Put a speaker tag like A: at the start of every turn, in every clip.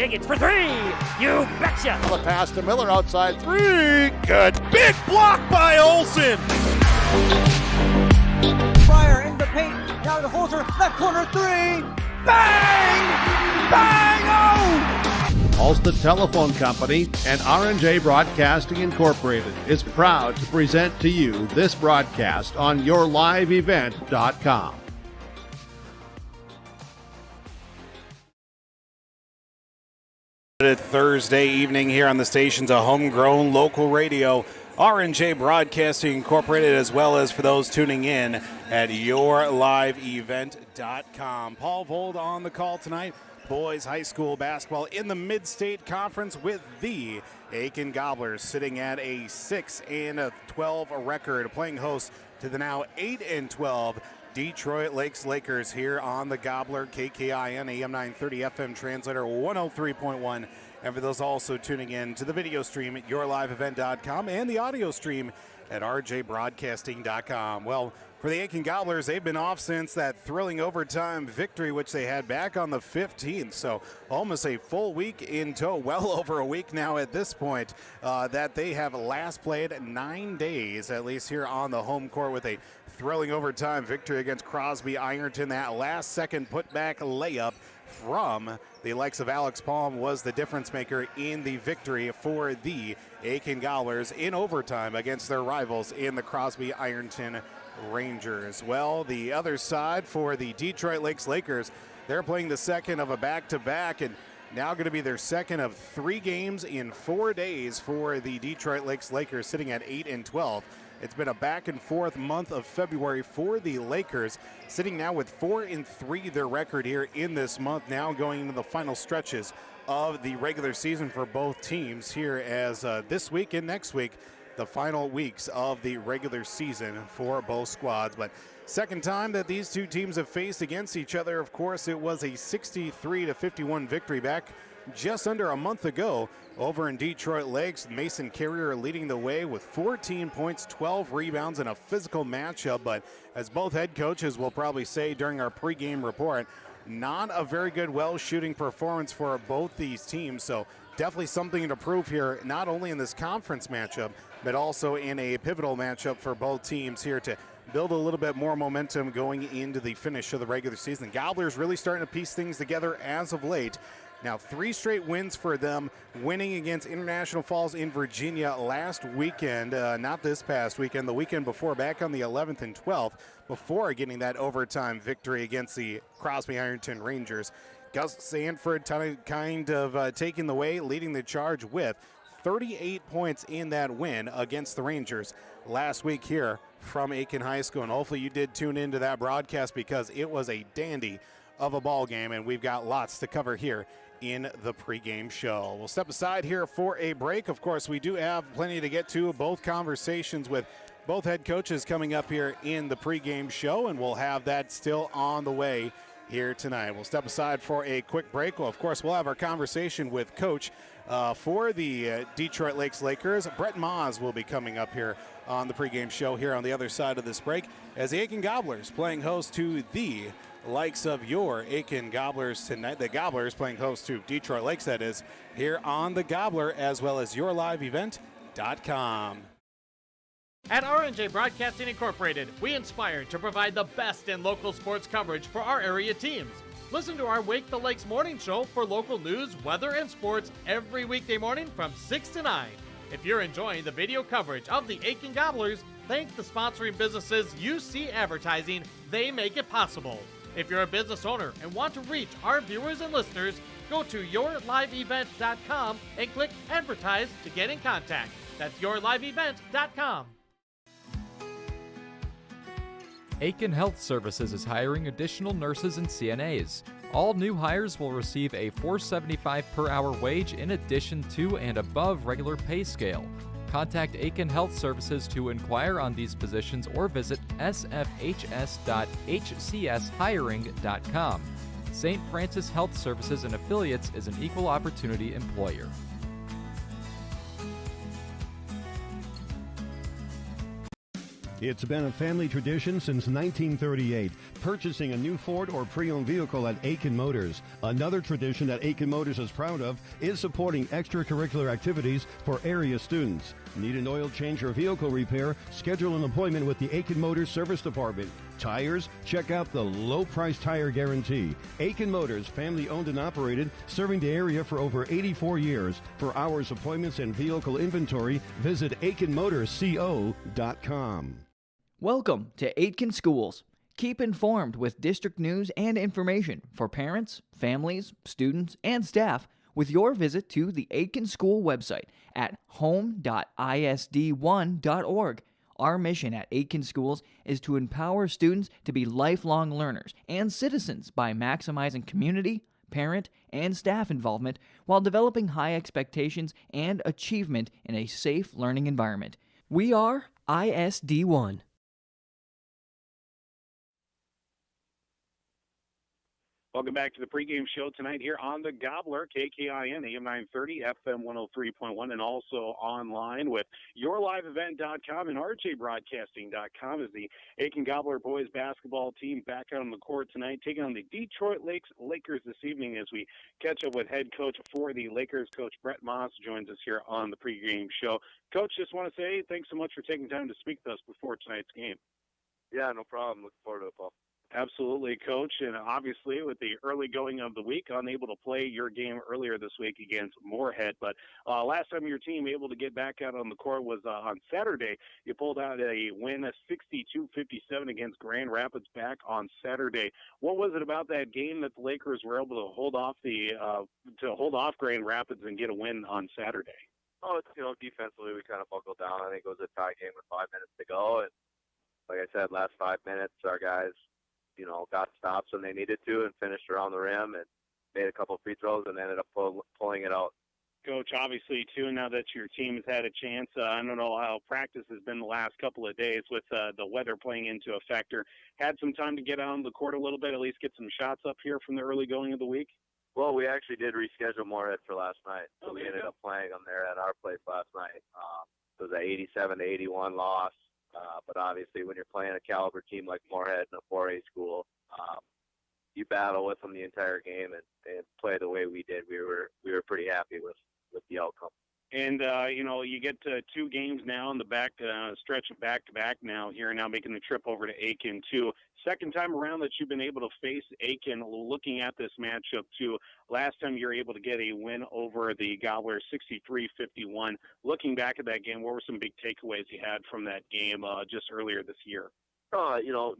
A: Higgins for three. You betcha.
B: The pass to Miller outside three. Good.
C: Big block by Olsen.
D: Fire in the paint. Now to Holzer. Left corner three. Bang! Bang! Oh!
B: Ulster Telephone Company and R&J Broadcasting Incorporated is proud to present to you this broadcast on yourliveevent.com.
C: Thursday evening here on the stations of homegrown local radio, R&J Broadcasting Incorporated, as well as for those tuning in at yourliveevent.com. Paul Vold on the call tonight. Boys high school basketball in the Mid-State Conference with the Aitkin Gobblers sitting at a 6-12 record, playing host to the now 8-12 Detroit Lakes Lakers here on the Gobbler KKIN AM 930 FM translator 103.1. And for those also tuning in to the video stream at yourliveevent.com and the audio stream at rjbroadcasting.com. Well, for the Aitkin Gobblers, they've been off since that thrilling overtime victory, which they had back on the 15th. So almost a full week in tow, well over a week now at this point, that they have last played 9 days, at least here on the home court, with a thrilling overtime victory against Crosby Ironton. That last second putback layup from the likes of Alex Palm was the difference maker in the victory for the Aitkin Gobblers in overtime against their rivals in the Crosby Ironton Rangers. Well, the other side for the Detroit Lakes Lakers, they're playing the second of a back-to-back, and now going to be their second of 3 games in 4 days for the Detroit Lakes Lakers, sitting at 8-12. It's been a back-and-forth month of February for the Lakers, sitting now with 4-3 their record here in this month, now going into the final stretches of the regular season for both teams here as this week and next week, the final weeks of the regular season for both squads. But second time that these two teams have faced against each other. Of course, it was a 63-51 victory back just under a month ago over in Detroit Lakes. Mason Carrier leading the way with 14 points, 12 rebounds, and a physical matchup. But as both head coaches will probably say during our pregame report, not a very good shooting performance for both these teams. So definitely something to prove here, not only in this conference matchup, but also in a pivotal matchup for both teams here to build a little bit more momentum going into the finish of the regular season. Gobblers really starting to piece things together as of late. Now 3 straight wins for them, winning against International Falls in Virginia last weekend, not this past weekend, the weekend before, back on the 11th and 12th, before getting that overtime victory against the Crosby Ironton Rangers. Gus Sanford kind of taking the way, leading the charge with 38 points in that win against the Rangers last week here from Aitkin High School. And hopefully you did tune into that broadcast, because it was a dandy of a ball game, and we've got lots to cover here in the pregame show. We'll step aside here for a break. Of course, we do have plenty to get to, both conversations with both head coaches coming up here in the pregame show, and we'll have that still on the way here tonight. We'll step aside for a quick break. Well, of course, we'll have our conversation with Coach for the Detroit Lakes Lakers. Brett Maas will be coming up here on the pregame show here on the other side of this break, as the Aitkin Gobblers playing host to the likes of your Aitkin Gobblers tonight. The Gobblers playing host to Detroit Lakes, that is, here on the Gobbler, as well as yourliveevent.com.
A: At R&J Broadcasting Incorporated, we inspire to provide the best in local sports coverage for our area teams. Listen to our Wake the Lakes morning show for local news, weather, and sports every weekday morning from 6 to 9. If you're enjoying the video coverage of the Aitkin Gobblers, thank the sponsoring businesses UC Advertising. They make it possible. If you're a business owner and want to reach our viewers and listeners, go to yourliveevent.com and click Advertise to get in contact. That's yourliveevent.com.
E: Aitkin Health Services is hiring additional nurses and CNAs. All new hires will receive a $4.75 per hour wage in addition to and above regular pay scale. Contact Aitkin Health Services to inquire on these positions or visit sfhs.hcshiring.com. St. Francis Health Services and Affiliates is an equal opportunity employer.
F: It's been a family tradition since 1938, purchasing a new Ford or pre-owned vehicle at Aitkin Motors. Another tradition that Aitkin Motors is proud of is supporting extracurricular activities for area students. Need an oil change or vehicle repair? Schedule an appointment with the Aitkin Motors Service Department. Tires? Check out the low price tire guarantee. Aitkin Motors, family owned and operated, serving the area for over 84 years. For hours, appointments, and vehicle inventory, visit AitkinMotorsCO.com.
G: Welcome to Aitkin Schools. Keep informed with district news and information for parents, families, students, and staff with your visit to the Aitkin School website at home.isd1.org. Our mission at Aitkin Schools is to empower students to be lifelong learners and citizens by maximizing community, parent, and staff involvement while developing high expectations and achievement in a safe learning environment. We are ISD1.
C: Welcome back to the pregame show tonight here on the Gobbler, KKIN, AM 930, FM 103.1, and also online with yourliveevent.com and rjbroadcasting.com as the Aitkin Gobbler boys basketball team back out on the court tonight, taking on the Detroit Lakers this evening as we catch up with head coach for the Lakers, Coach Brett Moss, joins us here on the pregame show. Coach, just want to say thanks so much for taking time to speak with us before tonight's game.
H: Yeah, no problem. Looking forward to it, Paul.
C: Absolutely, Coach. And obviously, with the early going of the week, unable to play your game earlier this week against Moorhead. But last time your team able to get back out on the court was on Saturday. You pulled out a win, 62-57 against Grand Rapids back on Saturday. What was it about that game that the Lakers were able to hold off Grand Rapids and get a win on Saturday?
H: Oh, it's, defensively we kind of buckled down. I think it was a tie game with 5 minutes to go. And like I said, last 5 minutes, our guys got stops when they needed to and finished around the rim and made a couple of free throws and ended up pulling it out.
C: Coach, obviously, too, now that your team has had a chance, I don't know how practice has been the last couple of days with the weather playing into a factor. Had some time to get out on the court a little bit, at least get some shots up here from the early going of the week?
H: Well, we actually did reschedule Moorhead for last night. So we ended up playing them there at our place last night. It was an 87-81 loss. But obviously, when you're playing a caliber team like Moorhead in a 4A school, you battle with them the entire game and play the way we did. We were pretty happy with the outcome.
C: And you get to 2 games now in the back stretch of back-to-back now here, now making the trip over to Aitkin too. Second time around that you've been able to face Aitkin. Looking at this matchup too, last time you were able to get a win over the Gobblers, 63-51. Looking back at that game, what were some big takeaways you had from that game just earlier this year?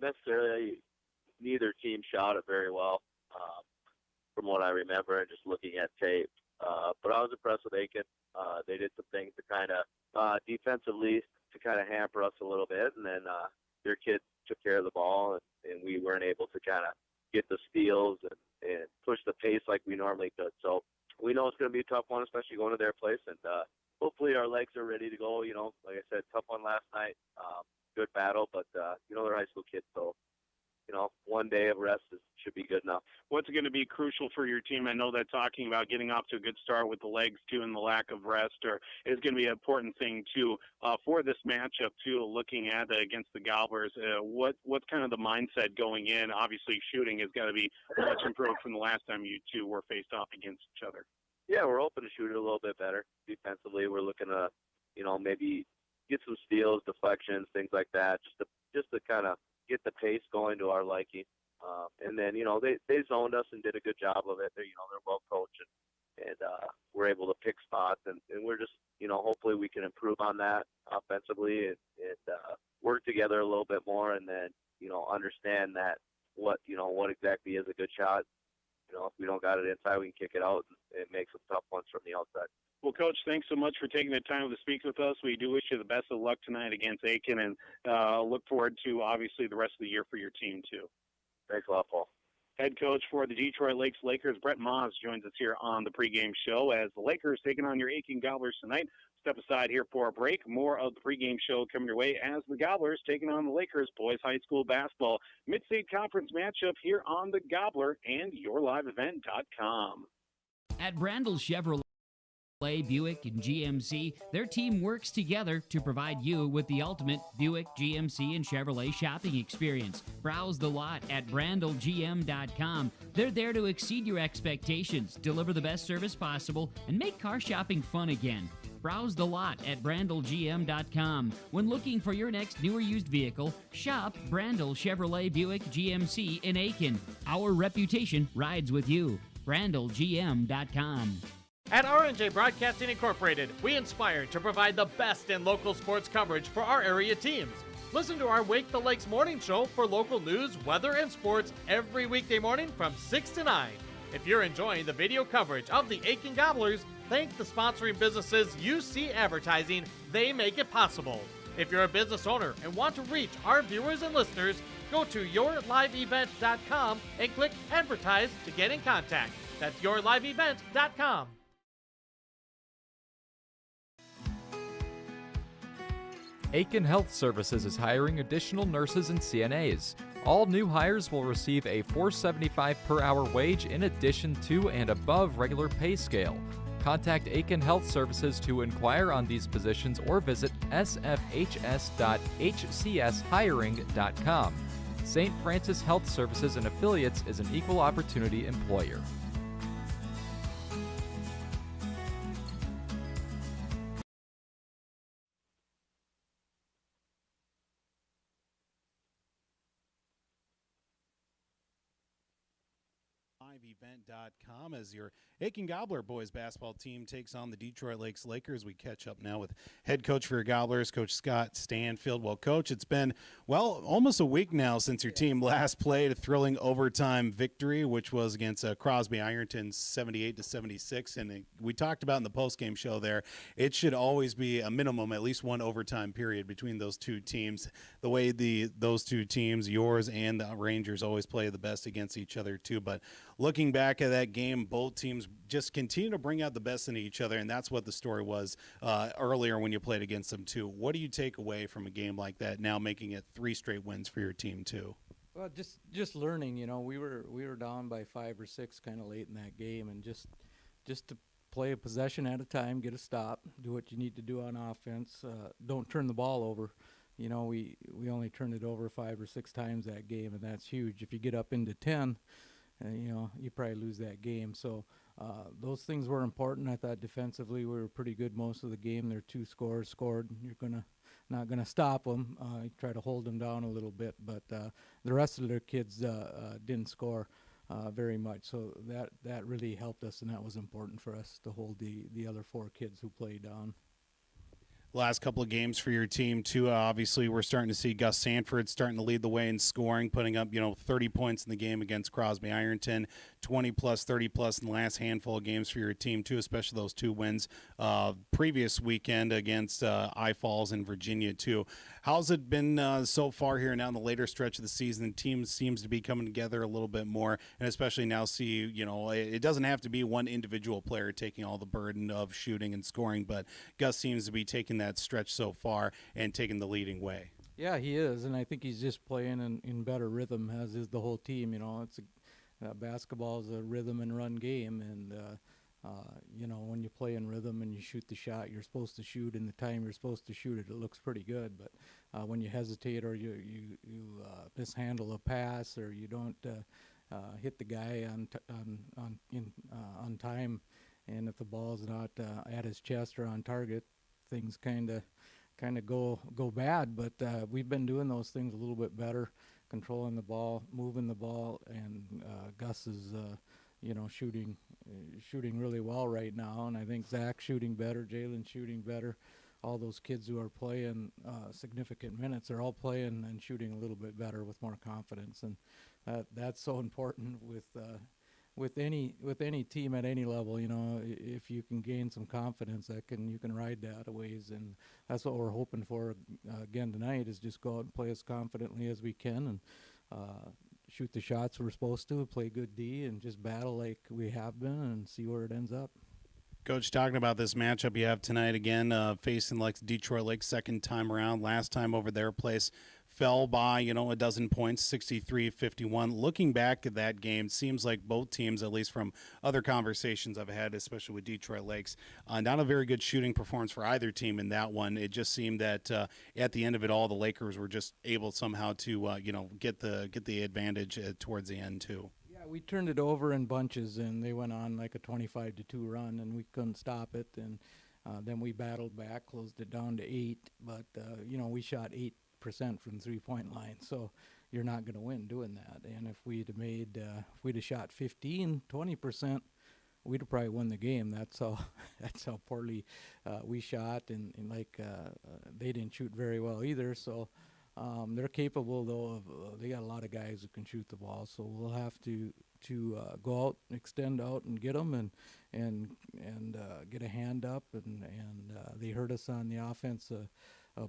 H: Necessarily neither team shot it very well from what I remember and just looking at tape. But I was impressed with Aitkin. They did some things to kind of defensively to kind of hamper us a little bit, and then their kids took care of the ball, and we weren't able to kind of get the steals and push the pace like we normally could. So we know it's going to be a tough one, especially going to their place, and hopefully our legs are ready to go. Like I said, tough one last night, good battle, but they're high school kids, so 1 day of rest should be good enough.
C: What's going to be crucial for your team? I know that talking about getting off to a good start with the legs too and the lack of rest is going to be an important thing too for this matchup too. Looking at against the Gobblers, what's kind of the mindset going in? Obviously, shooting has got to be much improved from the last time you two were faced off against each other.
H: Yeah, we're hoping to shoot it a little bit better defensively. We're looking to, maybe get some steals, deflections, things like that, just to kind of get the pace going to our liking. And then, they zoned us and did a good job of it. They're well coached and we're able to pick spots and we're just, hopefully we can improve on that offensively and work together a little bit more and then, understand that what exactly is a good shot. If we don't got it inside, we can kick it out and make some tough ones from the outside.
C: Well, Coach, thanks so much for taking the time to speak with us. We do wish you the best of luck tonight against Aitkin and look forward to, obviously, the rest of the year for your team, too.
H: Thanks a lot, Paul.
C: Head coach for the Detroit Lakers, Brett Moss, joins us here on the pregame show as the Lakers taking on your Aitkin Gobblers tonight. Step aside here for a break. More of the pregame show coming your way as the Gobblers taking on the Lakers boys high school basketball mid-state conference matchup here on the Gobbler and yourliveevent.com.
I: At Brandel Chevrolet. Buick and GMC, their team works together to provide you with the ultimate Buick, GMC, and Chevrolet shopping experience. Browse the lot at brandlegm.com. They're there to exceed your expectations, deliver the best service possible, and make car shopping fun again. Browse the lot at brandlegm.com. When looking for your next new or used vehicle, shop Brandel Chevrolet Buick GMC in Aitkin. Our reputation rides with you. brandlegm.com.
A: At R&J Broadcasting Incorporated, we inspire to provide the best in local sports coverage for our area teams. Listen to our Wake the Lakes morning show for local news, weather, and sports every weekday morning from 6 to 9. If you're enjoying the video coverage of the Aitkin Gobblers, thank the sponsoring businesses UC Advertising. They make it possible. If you're a business owner and want to reach our viewers and listeners, go to yourliveevent.com and click Advertise to get in contact. That's yourliveevent.com.
E: Aitkin Health Services is hiring additional nurses and CNAs. All new hires will receive a $4.75 per hour wage in addition to and above regular pay scale. Contact Aitkin Health Services to inquire on these positions or visit sfhs.hcshiring.com. St. Francis Health Services and Affiliates is an equal opportunity employer.
C: Liveevent.com as your Aitkin Gobbler boys basketball team takes on the Detroit Lakes Lakers. We catch up now with head coach for your Gobblers, Coach Scott Stanfield. Well, Coach, it's been, almost a week now since your team last played a thrilling overtime victory, which was against Crosby Ironton 78-76. And we talked about in the postgame show there, it should always be a minimum, at least one overtime period between those two teams. The way those two teams, yours and the Rangers, always play the best against each other too. But looking back at that game, both teams just continue to bring out the best in each other, and that's what the story was earlier when you played against them too. What do you take away from a game like that, now making it 3 straight wins for your team too?
J: Well, just learning. We were down by 5 or 6 kind of late in that game, and just to play a possession at a time, get a stop, do what you need to do on offense. Don't turn the ball over. We only turned it over 5 or 6 times that game, and that's huge. If you get up into 10. You probably lose that game. So those things were important. I thought defensively we were pretty good most of the game. Their 2 scores scored. You're not gonna stop them. You try to hold them down a little bit, but the rest of their kids didn't score very much. So that really helped us, and that was important for us to hold the other 4 kids who played down.
C: Last couple of games for your team too. Obviously, we're starting to see Gus Sanford starting to lead the way in scoring, putting up 30 points in the game against Crosby Ironton, 20 plus, 30 plus in the last handful of games for your team too, especially those 2 wins previous weekend against I Falls and Virginia too. How's it been so far here now in the later stretch of the season? The team seems to be coming together a little bit more, and especially now it doesn't have to be one individual player taking all the burden of shooting and scoring, but Gus seems to be taking that stretch so far and taking the leading way.
J: Yeah, he is, and I think he's just playing in better rhythm, as is the whole team. It's basketball is a rhythm and run game, and when you play in rhythm and you shoot the shot you're supposed to shoot in the time you're supposed to shoot it, it looks pretty good. But when you hesitate or you mishandle a pass, or you don't hit the guy on time, and if the ball's not at his chest or on target, things kind of go bad. But we've been doing those things a little bit better, controlling the ball, moving the ball, and Gus is shooting really well right now. And I think Zach's shooting better, Jalen's shooting better. All those kids who are playing significant minutes are all playing and shooting a little bit better with more confidence, and that's so important with any team at any level. If you can gain some confidence, you can ride that a ways, and that's what we're hoping for again tonight, is just go out and play as confidently as we can, and shoot the shots we're supposed to, play good D, and just battle like we have been, and see where it ends up.
C: Coach, talking about this matchup you have tonight again, facing Detroit Lake second time around. Last time over their place, fell by, a dozen points, 63-51. Looking back at that game, seems like both teams, at least from other conversations I've had, especially with Detroit Lakes, not a very good shooting performance for either team in that one. It just seemed that at the end of it all, the Lakers were just able somehow to, get the advantage towards the end too.
J: Yeah, we turned it over in bunches, and they went on like a 25-2 run, and we couldn't stop it. And then we battled back, closed it down to 8. But we shot 8% from the 3-point line, so you're not going to win doing that. And if we'd have shot 15, 20%, we'd have probably won the game. That's how poorly we shot, and they didn't shoot very well either. So. They're capable, though, of they got a lot of guys who can shoot the ball, so we'll have to go out, extend out, and get them, and get a hand up, and they hurt us on the offense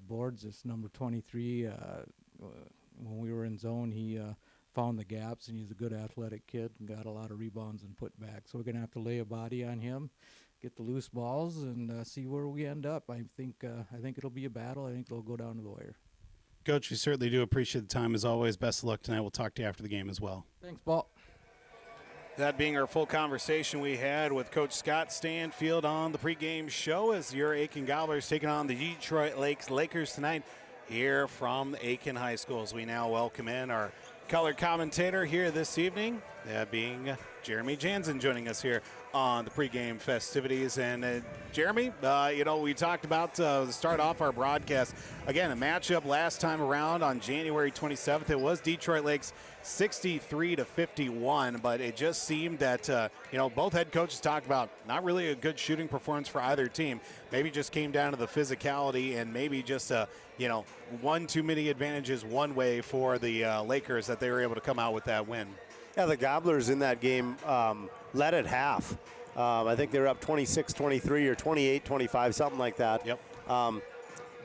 J: boards. This number 23, when we were in zone, he found the gaps, and he's a good athletic kid and got a lot of rebounds and put back. So we're gonna have to lay a body on him, get the loose balls, and see where we end up. I think it'll be a battle. I think they'll go down to the wire.
C: Coach, we certainly do appreciate the time as always. Best of luck tonight. We'll talk to you after the game as well.
J: Thanks, Paul.
C: That being our full conversation we had with Coach Scott Stanfield on the pregame show as your Aitkin Gobblers taking on the Detroit Lakers tonight here from Aitkin High School. As we now welcome in our color commentator here this evening, that being Jeremy Jansen joining us here on the pregame festivities. And Jeremy, we talked about to start off our broadcast, again, a matchup last time around on January 27th. It was Detroit Lakes 63-51, but it just seemed that, both head coaches talked about not really a good shooting performance for either team. Maybe just came down to the physicality and maybe just, one too many advantages one way for the Lakers that they were able to come out with that win.
K: Yeah, the Gobblers in that game led at half. I think they were up 26-23 or 28-25, something like that.
C: Yep.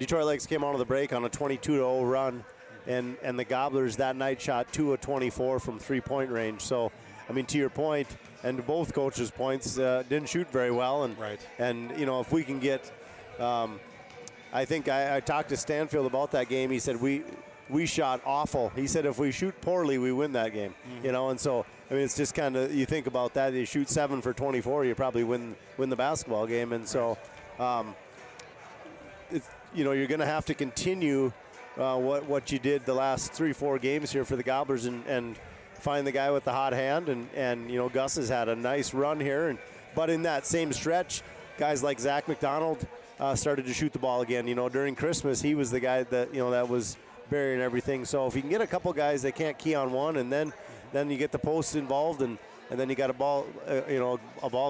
K: Detroit Lakes came out of the break on a 22-0 run, and the Gobblers that night shot 2 of 24 from three-point range. So, to your point, and to both coaches' points, didn't shoot very well. And,
C: right.
K: And
C: if
K: we can get I think I talked to Stanfield about that game. He said we shot awful. He said if we shoot poorly, we win that game.
C: Mm-hmm.
K: And so it's just kind of, you think about that. You shoot 7 for 24, you probably win the basketball game. And so, you're going to have to continue what you did the last 3-4 games here for the Gobblers and find the guy with the hot hand. And Gus has had a nice run here. But in that same stretch, guys like Zach McDonald started to shoot the ball again. During Christmas, he was the guy that that was burying everything. So if you can get a couple guys that can't key on one, and then you get the posts involved, and then you got a ball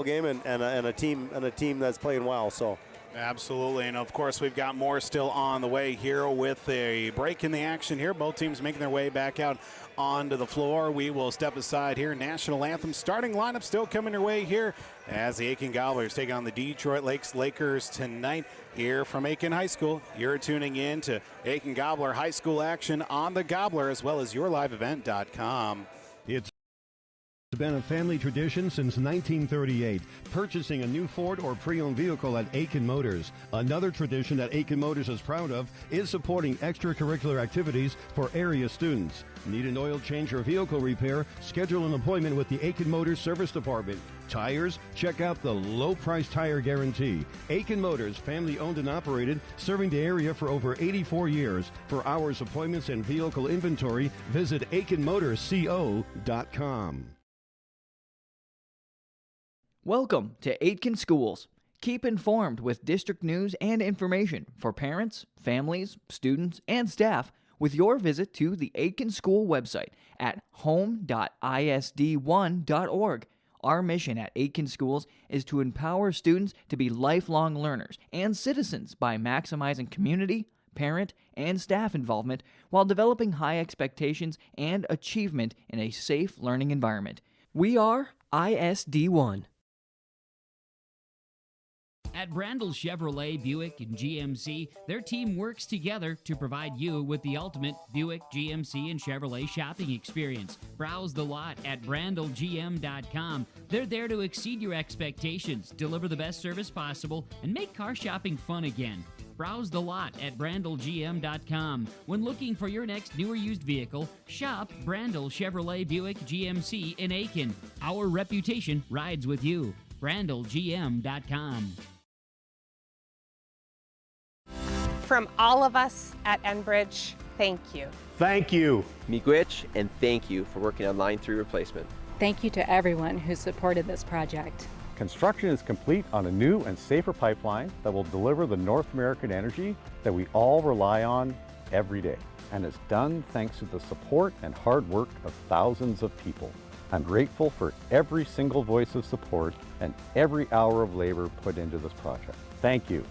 K: game and a team that's playing well. So.
C: Absolutely, and of course we've got more still on the way here with a break in the action here. Both teams making their way back out onto the floor. We will step aside here. National anthem starting lineup still coming your way here as the Aitkin Gobblers take on the Detroit Lakers tonight here from Aitkin High School. You're tuning in to Aitkin Gobbler High School action on the Gobbler as well as yourliveevent.com.
F: It's been a family tradition since 1938, purchasing a new Ford or pre-owned vehicle at Aitkin Motors. Another tradition that Aitkin Motors is proud of is supporting extracurricular activities for area students. Need an oil change or vehicle repair? Schedule an appointment with the Aitkin Motors Service Department. Tires? Check out the low price tire guarantee. Aitkin Motors, family owned and operated, serving the area for over 84 years. For hours, appointments, and vehicle inventory, visit AitkinMotorsCO.com.
G: Welcome to Aitkin Schools. Keep informed with district news and information for parents, families, students, and staff with your visit to the Aitkin School website at home.isd1.org. Our mission at Aitkin Schools is to empower students to be lifelong learners and citizens by maximizing community, parent, and staff involvement while developing high expectations and achievement in a safe learning environment. We are ISD1.
I: At Brandel Chevrolet, Buick, and GMC, their team works together to provide you with the ultimate Buick, GMC, and Chevrolet shopping experience. Browse the lot at brandelgm.com. They're there to exceed your expectations, deliver the best service possible, and make car shopping fun again. Browse the lot at BrandlGM.com. When looking for your next new or used vehicle, shop Brandl Chevrolet Buick GMC in Aitkin. Our reputation rides with you. BrandlGM.com.
L: From all of us at Enbridge, thank you.
M: Thank you.
N: Miigwech, and thank you for working on Line 3 replacement.
O: Thank you to everyone who supported this project.
M: Construction is complete on a new and safer pipeline that will deliver the North American energy that we all rely on every day. And it's done thanks to the support and hard work of thousands of people. I'm grateful for every single voice of support and every hour of labor put into this project. Thank you.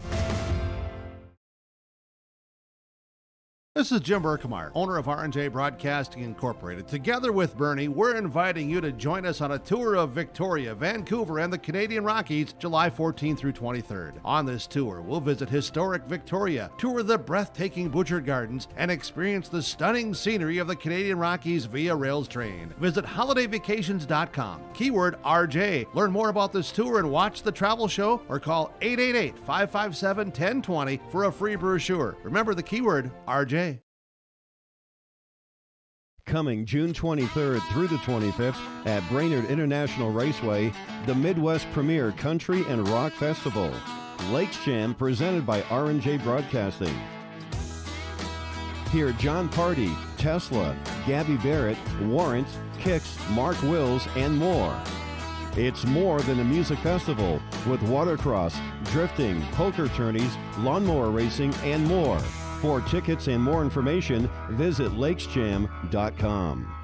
B: This is Jim Berkemeyer, owner of R&J Broadcasting Incorporated. Together with Bernie, we're inviting you to join us on a tour of Victoria, Vancouver, and the Canadian Rockies, July 14th through 23rd. On this tour, we'll visit historic Victoria, tour the breathtaking Butchart Gardens, and experience the stunning scenery of the Canadian Rockies via rails train. Visit holidayvacations.com, keyword RJ. Learn more about this tour and watch the travel show, or call 888-557-1020 for a free brochure. Remember the keyword RJ.
F: Coming June 23rd through the 25th at Brainerd International Raceway, the Midwest Premier Country and Rock Festival. Lakes Jam presented by R&J Broadcasting. Hear John Party, Tesla, Gabby Barrett, Warrant, Kicks, Mark Wills, and more. It's more than a music festival with watercross, drifting, poker tourneys, lawnmower racing, and more. For tickets and more information, visit lakesjam.com.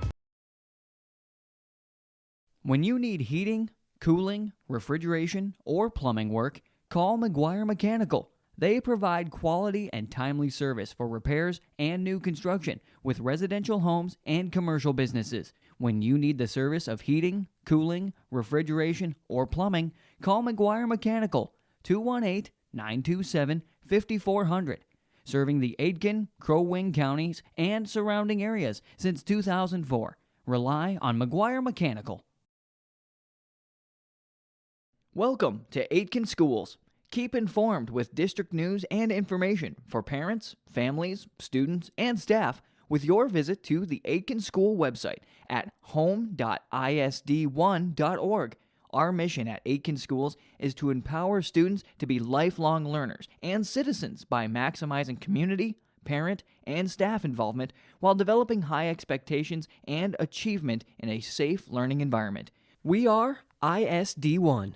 G: When you need heating, cooling, refrigeration, or plumbing work, call McGuire Mechanical. They provide quality and timely service for repairs and new construction with residential homes and commercial businesses. When you need the service of heating, cooling, refrigeration, or plumbing, call McGuire Mechanical, 218-927-5400. Serving the Aitkin, Crow Wing counties, and surrounding areas since 2004. Rely on McGuire Mechanical. Welcome to Aitkin Schools. Keep informed with district news and information for parents, families, students, and staff with your visit to the Aitkin School website at home.isd1.org. Our mission at Aitkin Schools is to empower students to be lifelong learners and citizens by maximizing community, parent, and staff involvement while developing high expectations and achievement in a safe learning environment. We are ISD1.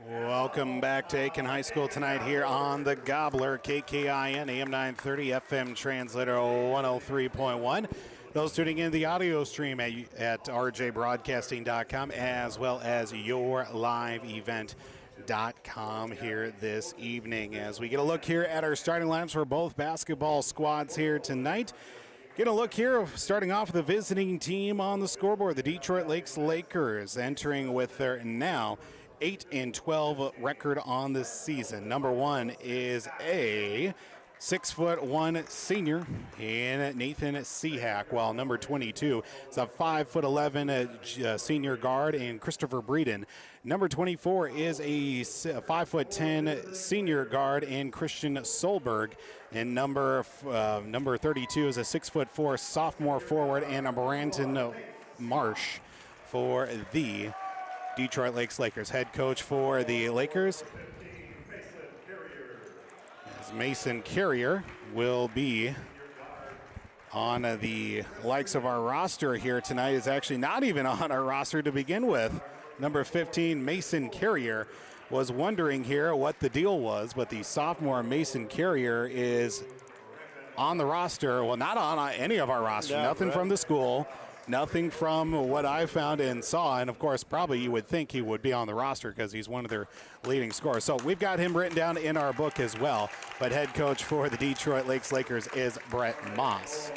C: Welcome back to Aitkin High School tonight here on the Gobbler, KKIN, AM 930, FM translator 103.1. Those tuning in the audio stream at rjbroadcasting.com as well as yourliveevent.com here this evening. As we get a look here at our starting lineups for both basketball squads here tonight. Get a look here, starting off with the visiting team on the scoreboard, the Detroit Lakes Lakers, entering with their now 8-12 record on this season. Number one is a 6'1" senior in Nathan Seahack, while number 22 is a 5'11" senior guard in Christopher Breeden. Number 24 is a 5'10" senior guard in Christian Solberg. And number 32 is a 6'4" sophomore forward and a Brandon Marsh for the Detroit Lakes Lakers. Head coach for the Lakers, Mason Carrier, will be on the likes of our roster here tonight. Is actually not even on our roster to begin with. Number 15, Mason Carrier, was wondering here what the deal was, but the sophomore Mason Carrier is on the roster. Well, not on any of our roster. Nothing from the school. Nothing from what I found and saw, and of course, probably you would think he would be on the roster because he's one of their leading scorers. So we've got him written down in our book as well. But head coach for the Detroit Lakes Lakers is Brett Moss.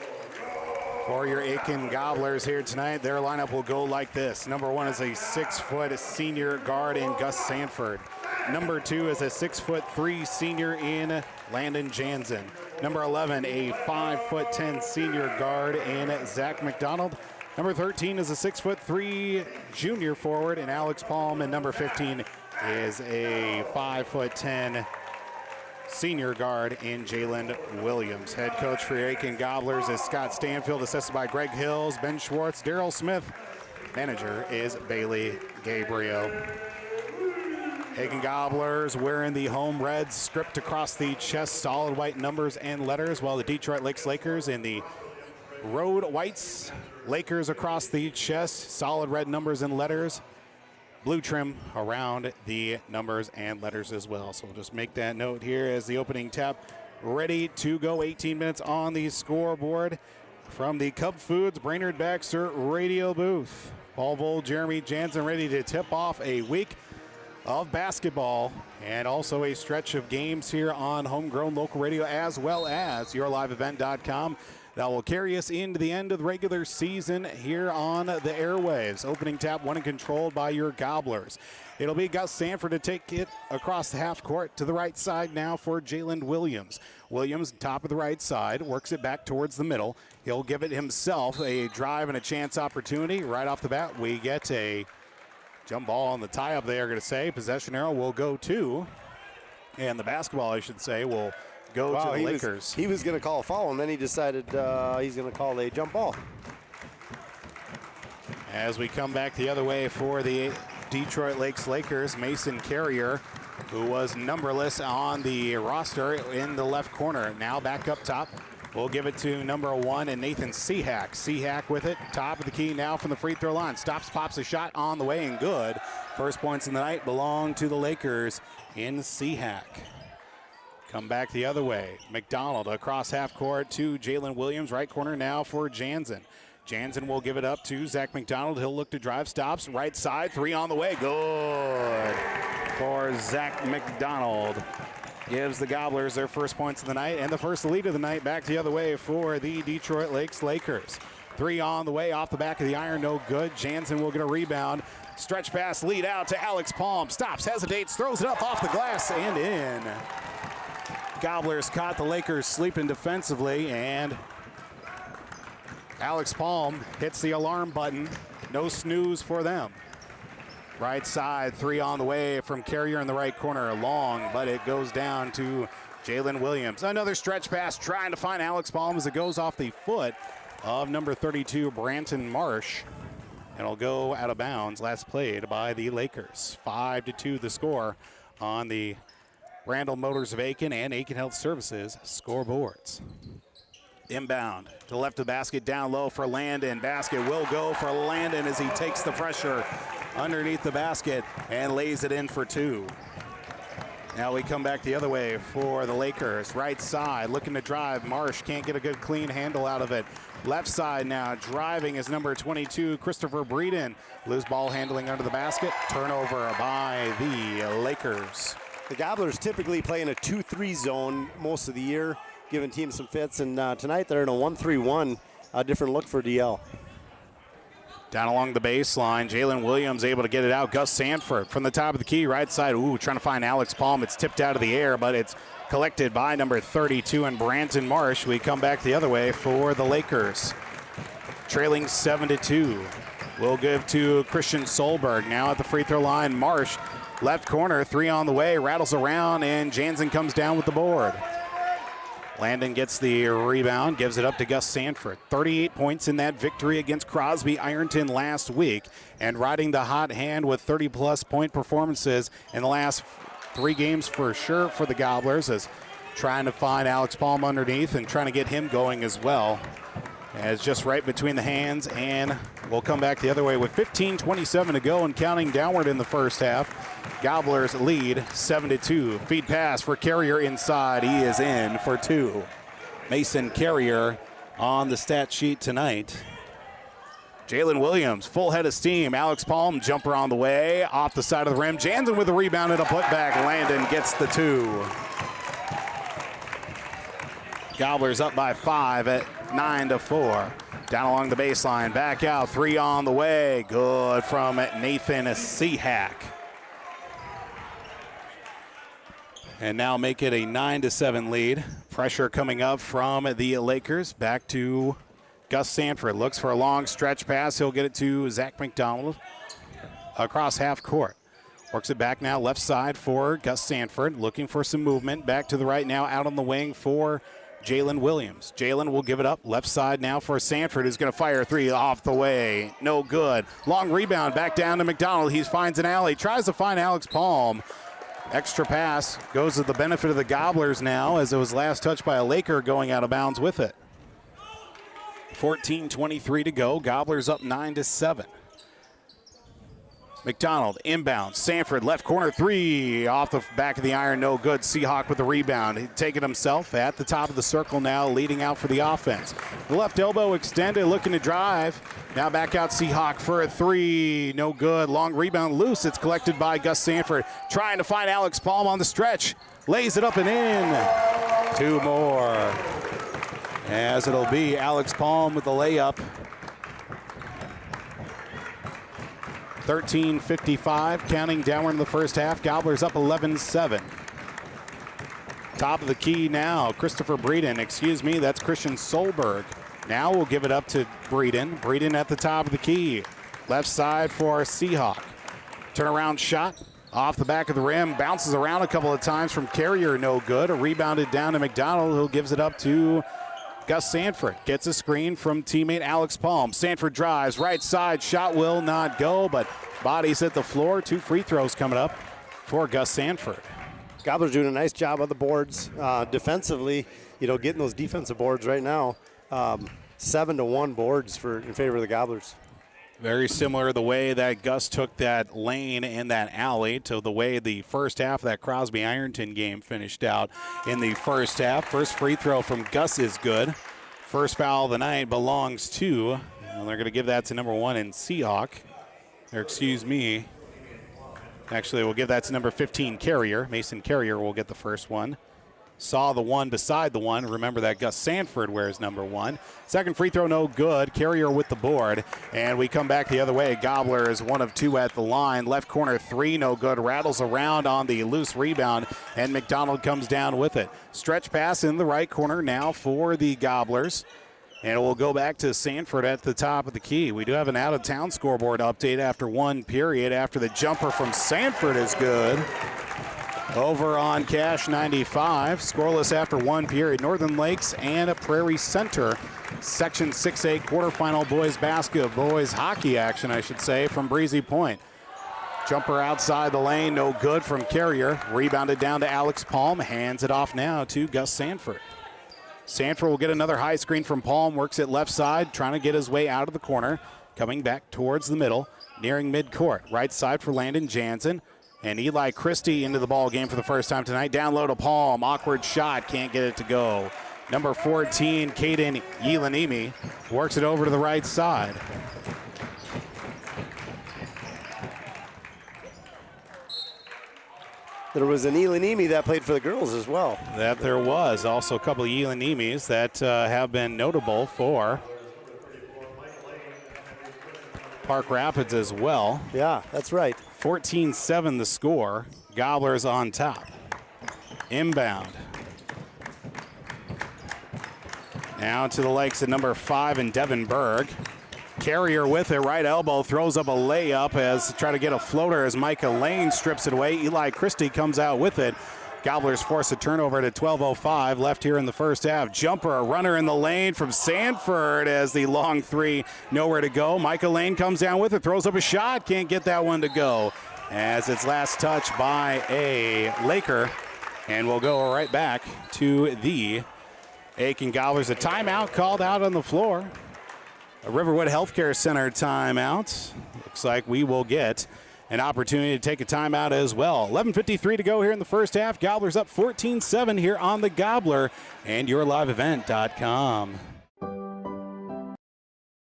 C: For your Aitkin Gobblers here tonight, their lineup will go like this. Number one is a 6' senior guard in Gus Sanford. Number two is a 6'3" senior in Landon Jansen. Number 11, a 5'10" senior guard in Zach McDonald. Number 13 is a 6'3" junior forward in Alex Palm, and number 15 is a 5'10" senior guard in Jalen Williams. Head coach for your Aitkin Gobblers is Scott Stanfield, assisted by Greg Hills, Ben Schwartz, Daryl Smith. Manager is Bailey Gabriel. Aitkin Gobblers wearing the home red script across the chest, solid white numbers and letters, while the Detroit Lakers in the road whites. Lakers across the chest, solid red numbers and letters. Blue trim around the numbers and letters as well. So we'll just make that note here as the opening tap ready to go. 18 minutes on the scoreboard from the Cub Foods Brainerd Baxter radio booth. Paul Vold, Jeremy Jansen ready to tip off a week of basketball and also a stretch of games here on Homegrown Local Radio, as well as yourliveevent.com. That will carry us into the end of the regular season here on the airwaves. Opening tap won and controlled by your Gobblers. It'll be Gus Sanford to take it across the half court to the right side now for Jalen Williams. Williams, top of the right side, works it back towards the middle. He'll give it himself a drive and a chance opportunity. Right off the bat, we get a jump ball on the tie-up there, going to say. Possession arrow will go to, and the basketball, I should say, will go to the Lakers.
K: He was going to call a foul, and then he decided he's going to call a jump ball.
C: As we come back the other way for the Detroit Lakers, Mason Carrier, who was numberless on the roster, in the left corner. Now back up top. We'll give it to number 1 and Nathan Seahack. Seahack with it, top of the key now from the free throw line. Stops, pops a shot on the way, and good. First points in the night belong to the Lakers in Seahack. Come back the other way. McDonald across half court to Jalen Williams. Right corner now for Jansen. Jansen will give it up to Zach McDonald. He'll look to drive, stops, right side, 3 on the way. Good for Zach McDonald. Gives the Gobblers their first points of the night and the first lead of the night. Back the other way for the Detroit Lakers. 3 on the way off the back of the iron, no good. Jansen will get a rebound. Stretch pass lead out to Alex Palm. Stops, hesitates, throws it up off the glass and in. Gobblers caught the Lakers sleeping defensively, and Alex Palm hits the alarm button. No snooze for them. Right side, 3 on the way from Carrier in the right corner. Long, but it goes down to Jalen Williams. Another stretch pass trying to find Alex Palm as it goes off the foot of number 32, Branton Marsh. And it'll go out of bounds. Last played by the Lakers. 5-2 the score on the Randall Motors of Aitkin and Aitkin Health Services scoreboards. Inbound to the left of the basket, down low for Landon. Basket will go for Landon as he takes the pressure underneath the basket and lays it in for 2. Now we come back the other way for the Lakers. Right side, looking to drive. Marsh can't get a good clean handle out of it. Left side now, driving is number 22, Christopher Breeden. Loose ball handling under the basket. Turnover by the Lakers.
K: The Gobblers typically play in a 2-3 zone most of the year, giving teams some fits, and tonight they're in a 1-3-1, a different look for DL.
C: Down along the baseline, Jalen Williams able to get it out. Gus Sanford from the top of the key, right side. Ooh, trying to find Alex Palm. It's tipped out of the air, but it's collected by number 32 and Branton Marsh. We come back the other way for the Lakers. Trailing 7-2. We'll give to Christian Solberg now at the free throw line. Marsh, left corner, 3 on the way, rattles around, and Jansen comes down with the board. Landon gets the rebound, gives it up to Gus Sanford. 38 points in that victory against Crosby Ironton last week, and riding the hot hand with 30-plus point performances in the last 3 games for sure for the Gobblers, as trying to find Alex Palm underneath and trying to get him going as well. As just right between the hands, and we'll come back the other way with 15:27 to go and counting downward in the first half. Gobblers lead 7-2. Feed pass for Carrier inside. He is in for 2. Mason Carrier on the stat sheet tonight. Jalen Williams, full head of steam. Alex Palm, jumper on the way, off the side of the rim. Jansen with a rebound and a putback. Landon gets the 2. Gobblers up by 5 at 9-4. Down along the baseline, back out, 3 on the way. Good from Nathan Seahack. And now make it a 9-7 lead. Pressure coming up from the Lakers. Back to Gus Sanford. Looks for a long stretch pass. He'll get it to Zach McDonald across half court. Works it back now left side for Gus Sanford, looking for some movement. Back to the right now, out on the wing for Jalen Williams. Jalen will give it up left side now for Sanford, who's going to fire a three off the way. No good. Long rebound back down to McDonald. He finds an alley, tries to find Alex Palm. Extra pass goes to the benefit of the Gobblers now, as it was last touched by a Laker going out of bounds with it. 14:23 to go. Gobblers up 9-7. McDonald inbound. Sanford left corner three off the back of the iron. No good. Seahawk with the rebound. He'd taken himself at the top of the circle now, leading out for the offense. The left elbow extended, looking to drive. Now back out Seahawk for a three. No good. Long rebound loose. It's collected by Gus Sanford. Trying to find Alex Palm on the stretch. Lays it up and in. Two more. As it'll be Alex Palm with the layup. 13:55, counting downward in the first half. Gobblers up 11-7. Top of the key now, Christopher Breeden. Excuse me, that's Christian Solberg. Now we'll give it up to Breeden. Breeden at the top of the key. Left side for Seahawk. Turnaround shot off the back of the rim. Bounces around a couple of times from Carrier, no good. Rebounded down to McDonald, who gives it up to Gus Sanford. Gets a screen from teammate Alex Palm. Sanford drives, right side, shot will not go, but bodies hit the floor. 2 free throws coming up for Gus Sanford.
K: Gobblers doing a nice job on the boards defensively, getting those defensive boards right now. 7-1 boards in favor of the Gobblers.
C: Very similar to the way that Gus took that lane in that alley to the way the first half of that Crosby-Ironton game finished out in the first half. First free throw from Gus is good. First foul of the night belongs to, and they're going to give that to number 1 in Seahawk. Or excuse me. Actually, we'll give that to number 15, Carrier. Mason Carrier will get the first one. Saw the one beside the one. Remember that Gus Sanford wears number 1. Second free throw, no good. Carrier with the board. And we come back the other way. Gobbler is 1 of 2 at the line. Left corner 3, no good. Rattles around on the loose rebound, and McDonald comes down with it. Stretch pass in the right corner now for the Gobblers. And we'll go back to Sanford at the top of the key. We do have an out-of-town scoreboard update after 1 period, after the jumper from Sanford is good. Over on Cash 95, scoreless after 1 period. Northern Lakes and Prairie Center, Section 6A quarterfinal boys hockey action, I should say, from Breezy Point. Jumper outside the lane, no good from Carrier. Rebounded down to Alex Palm, hands it off now to Gus Sanford. Sanford will get another high screen from Palm, works it left side, trying to get his way out of the corner. Coming back towards the middle, nearing midcourt. Right side for Landon Jansen. And Eli Christie into the ball game for the first time tonight. Down low to Palm. Awkward shot. Can't get it to go. Number 14, Caden Yelanimi, works it over to the right side.
K: There was an Yelanimi that played for the girls as well.
C: That there was. Also a couple of Yelanimis that have been notable for Park Rapids as well.
K: Yeah, that's right.
C: 14-7 the score. Gobblers on top. Inbound. Now to the Lakes at number 5 in Devin Berg. Carrier with it, right elbow, throws up a layup as try to get a floater as Micah Lane strips it away. Eli Christie comes out with it. Gobblers force a turnover at 12:05 left here in the first half. Jumper, a runner in the lane from Sanford as the long three, nowhere to go. Micah Lane comes down with it, throws up a shot, can't get that one to go as it's last touch by a Laker. And we'll go right back to the Aitkin Gobblers. A timeout called out on the floor. A Riverwood Healthcare Center timeout. Looks like we will get an opportunity to take a timeout as well. 11:53 to go here in the first half. Gobblers up 14-7 here on the Gobbler and yourliveevent.com.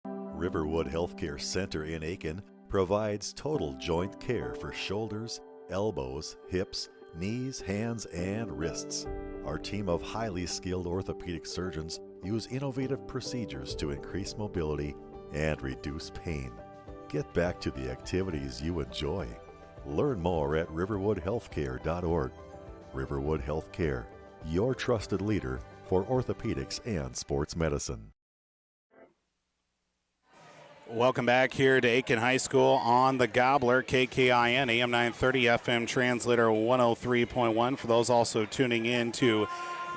P: Riverwood Healthcare Center in Aitkin provides total joint care for shoulders, elbows, hips, knees, hands, and wrists. Our team of highly skilled orthopedic surgeons use innovative procedures to increase mobility and reduce pain. Get back to the activities you enjoy. Learn more at riverwoodhealthcare.org. Riverwood Healthcare, your trusted leader for orthopedics and sports medicine.
C: Welcome back here to Aitkin High School on the Gobbler, KKIN, AM 930, FM translator 103.1. For those also tuning in to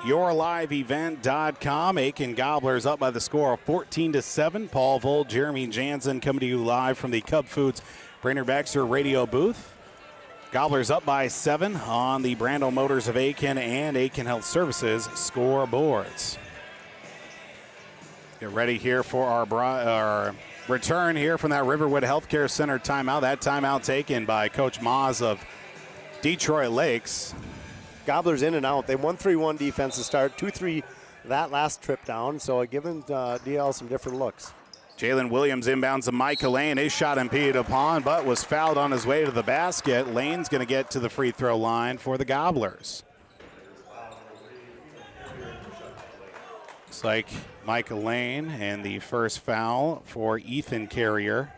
C: yourliveevent.com, Aitkin Gobblers up by the score of 14-7. Paul Vold, Jeremy Jansen coming to you live from the Cub Foods Brainerd Baxter radio booth. Gobblers up by 7 on the Brando Motors of Aitkin and Aitkin Health Services scoreboards. Get ready here for our return here from that Riverwood Healthcare Center timeout. That timeout taken by Coach Maas of Detroit Lakes.
K: Gobblers in and out. They 1-3-1 defense to start, 2-3 that last trip down, so giving DL some different looks.
C: Jalen Williams inbounds to Micah Lane. His shot impeded upon, but was fouled on his way to the basket. Lane's going to get to the free throw line for the Gobblers. Looks like Micah Lane and the first foul for Ethan Carrier.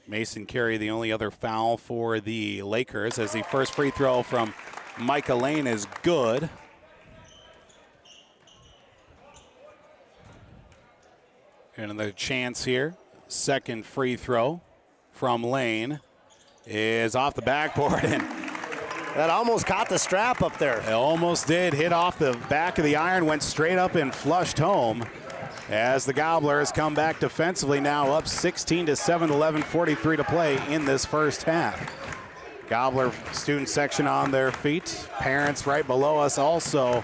C: Mason Carey, the only other foul for the Lakers, as the first free throw from Micah Lane is good. And another chance here. Second free throw from Lane is off the backboard, and
K: that almost caught the strap up there.
C: It almost did. Hit off the back of the iron, went straight up and flushed home. As the Gobblers come back defensively, now up 16-7, 11:43 to play in this first half. Gobbler student section on their feet. Parents right below us also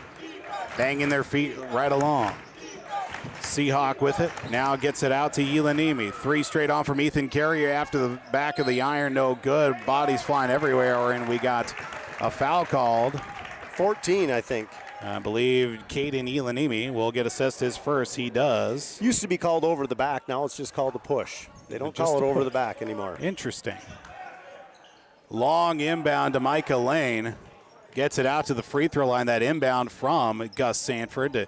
C: banging their feet right along. Seahawk with it, now gets it out to Elanimi. 3 straight on from Ethan Carrier after the back of the iron, no good. Bodies flying everywhere, and we got a foul called.
K: 14, I think.
C: I believe Caden Elanimi will get assessed his first. He does.
K: Used to be called over the back, now it's just called the push. They don't call it over the back anymore.
C: Interesting. Long inbound to Micah Lane. Gets it out to the free throw line. That inbound from Gus Sanford to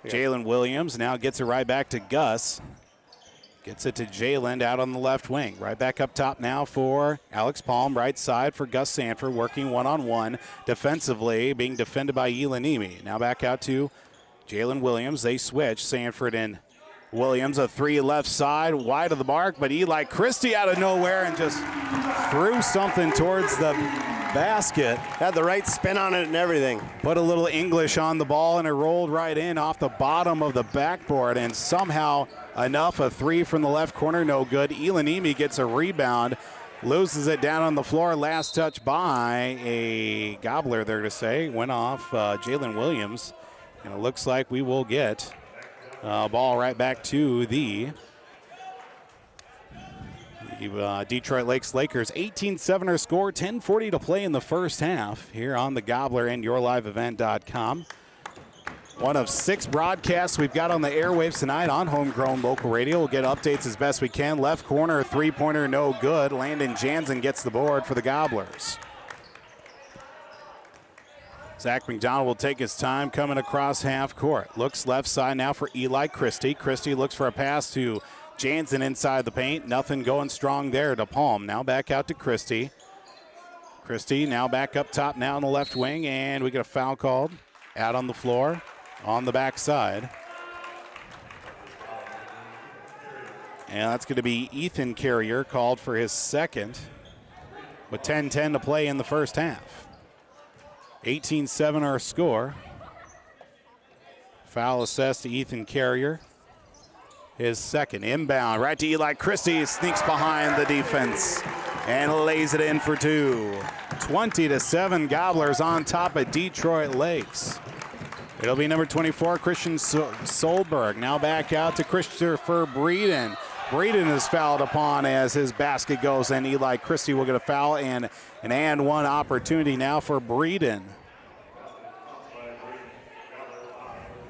C: Jalen Williams. Now gets it right back to Gus. Gets it to Jalen out on the left wing. Right back up top now for Alex Palm. Right side for Gus Sanford, working one-on-one defensively, being defended by Elanimi. Now back out to Jalen Williams. They switch. Sanford and Williams, a 3 left side, wide of the mark, but Eli Christie out of nowhere and just threw something towards the basket.
K: Had the right spin on it and everything.
C: Put a little English on the ball, and it rolled right in off the bottom of the backboard, and somehow enough, a 3 from the left corner, no good. Elanimi gets a rebound, loses it down on the floor. Last touch by a Gobbler there to say. Went off Jalen Williams, and it looks like we will get ball right back to the Detroit Lakers. 18-7 our score, 10:40 to play in the first half here on the Gobbler and yourliveevent.com. One of 6 broadcasts we've got on the airwaves tonight on Homegrown Local Radio. We'll get updates as best we can. Left corner, 3-pointer, no good. Landon Jansen gets the board for the Gobblers. Zach McDonald will take his time coming across half court. Looks left side now for Eli Christie. Christie looks for a pass to Jansen inside the paint. Nothing going strong there to Palm. Now back out to Christie. Christie now back up top now on the left wing, and we get a foul called out on the floor on the backside. And that's going to be Ethan Carrier called for his second with 10:10 to play in the first half. 18-7 our score. Foul assessed to Ethan Carrier. His second. Inbound right to Eli Christie. Sneaks behind the defense and lays it in for 2. 20-7 Gobblers on top of Detroit Lakes. It'll be number 24, Christian Solberg. Now back out to Christopher Breeden. Breeden is fouled upon as his basket goes, and Eli Christie will get a foul and an and one opportunity now for Breeden.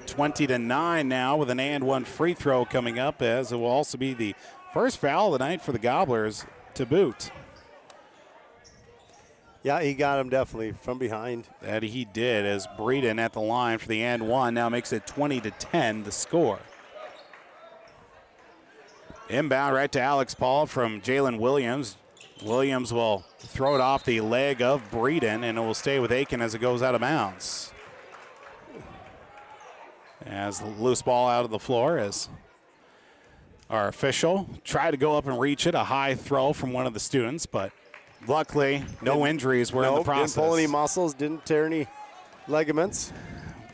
C: 20-9 now with an and one free throw coming up, as it will also be the first foul of the night for the Gobblers to boot.
K: Yeah, he got him definitely from behind.
C: That he did, as Breeden at the line for the and one now makes it 20-10 the score. Inbound right to Alex Paul from Jalen Williams. Williams will throw it off the leg of Breeden, and it will stay with Aitkin as it goes out of bounds. As the loose ball out of the floor as Our official tried to go up and reach it, a high throw from one of the students, but luckily no injuries were in the process.
K: Didn't pull any muscles, didn't tear any ligaments.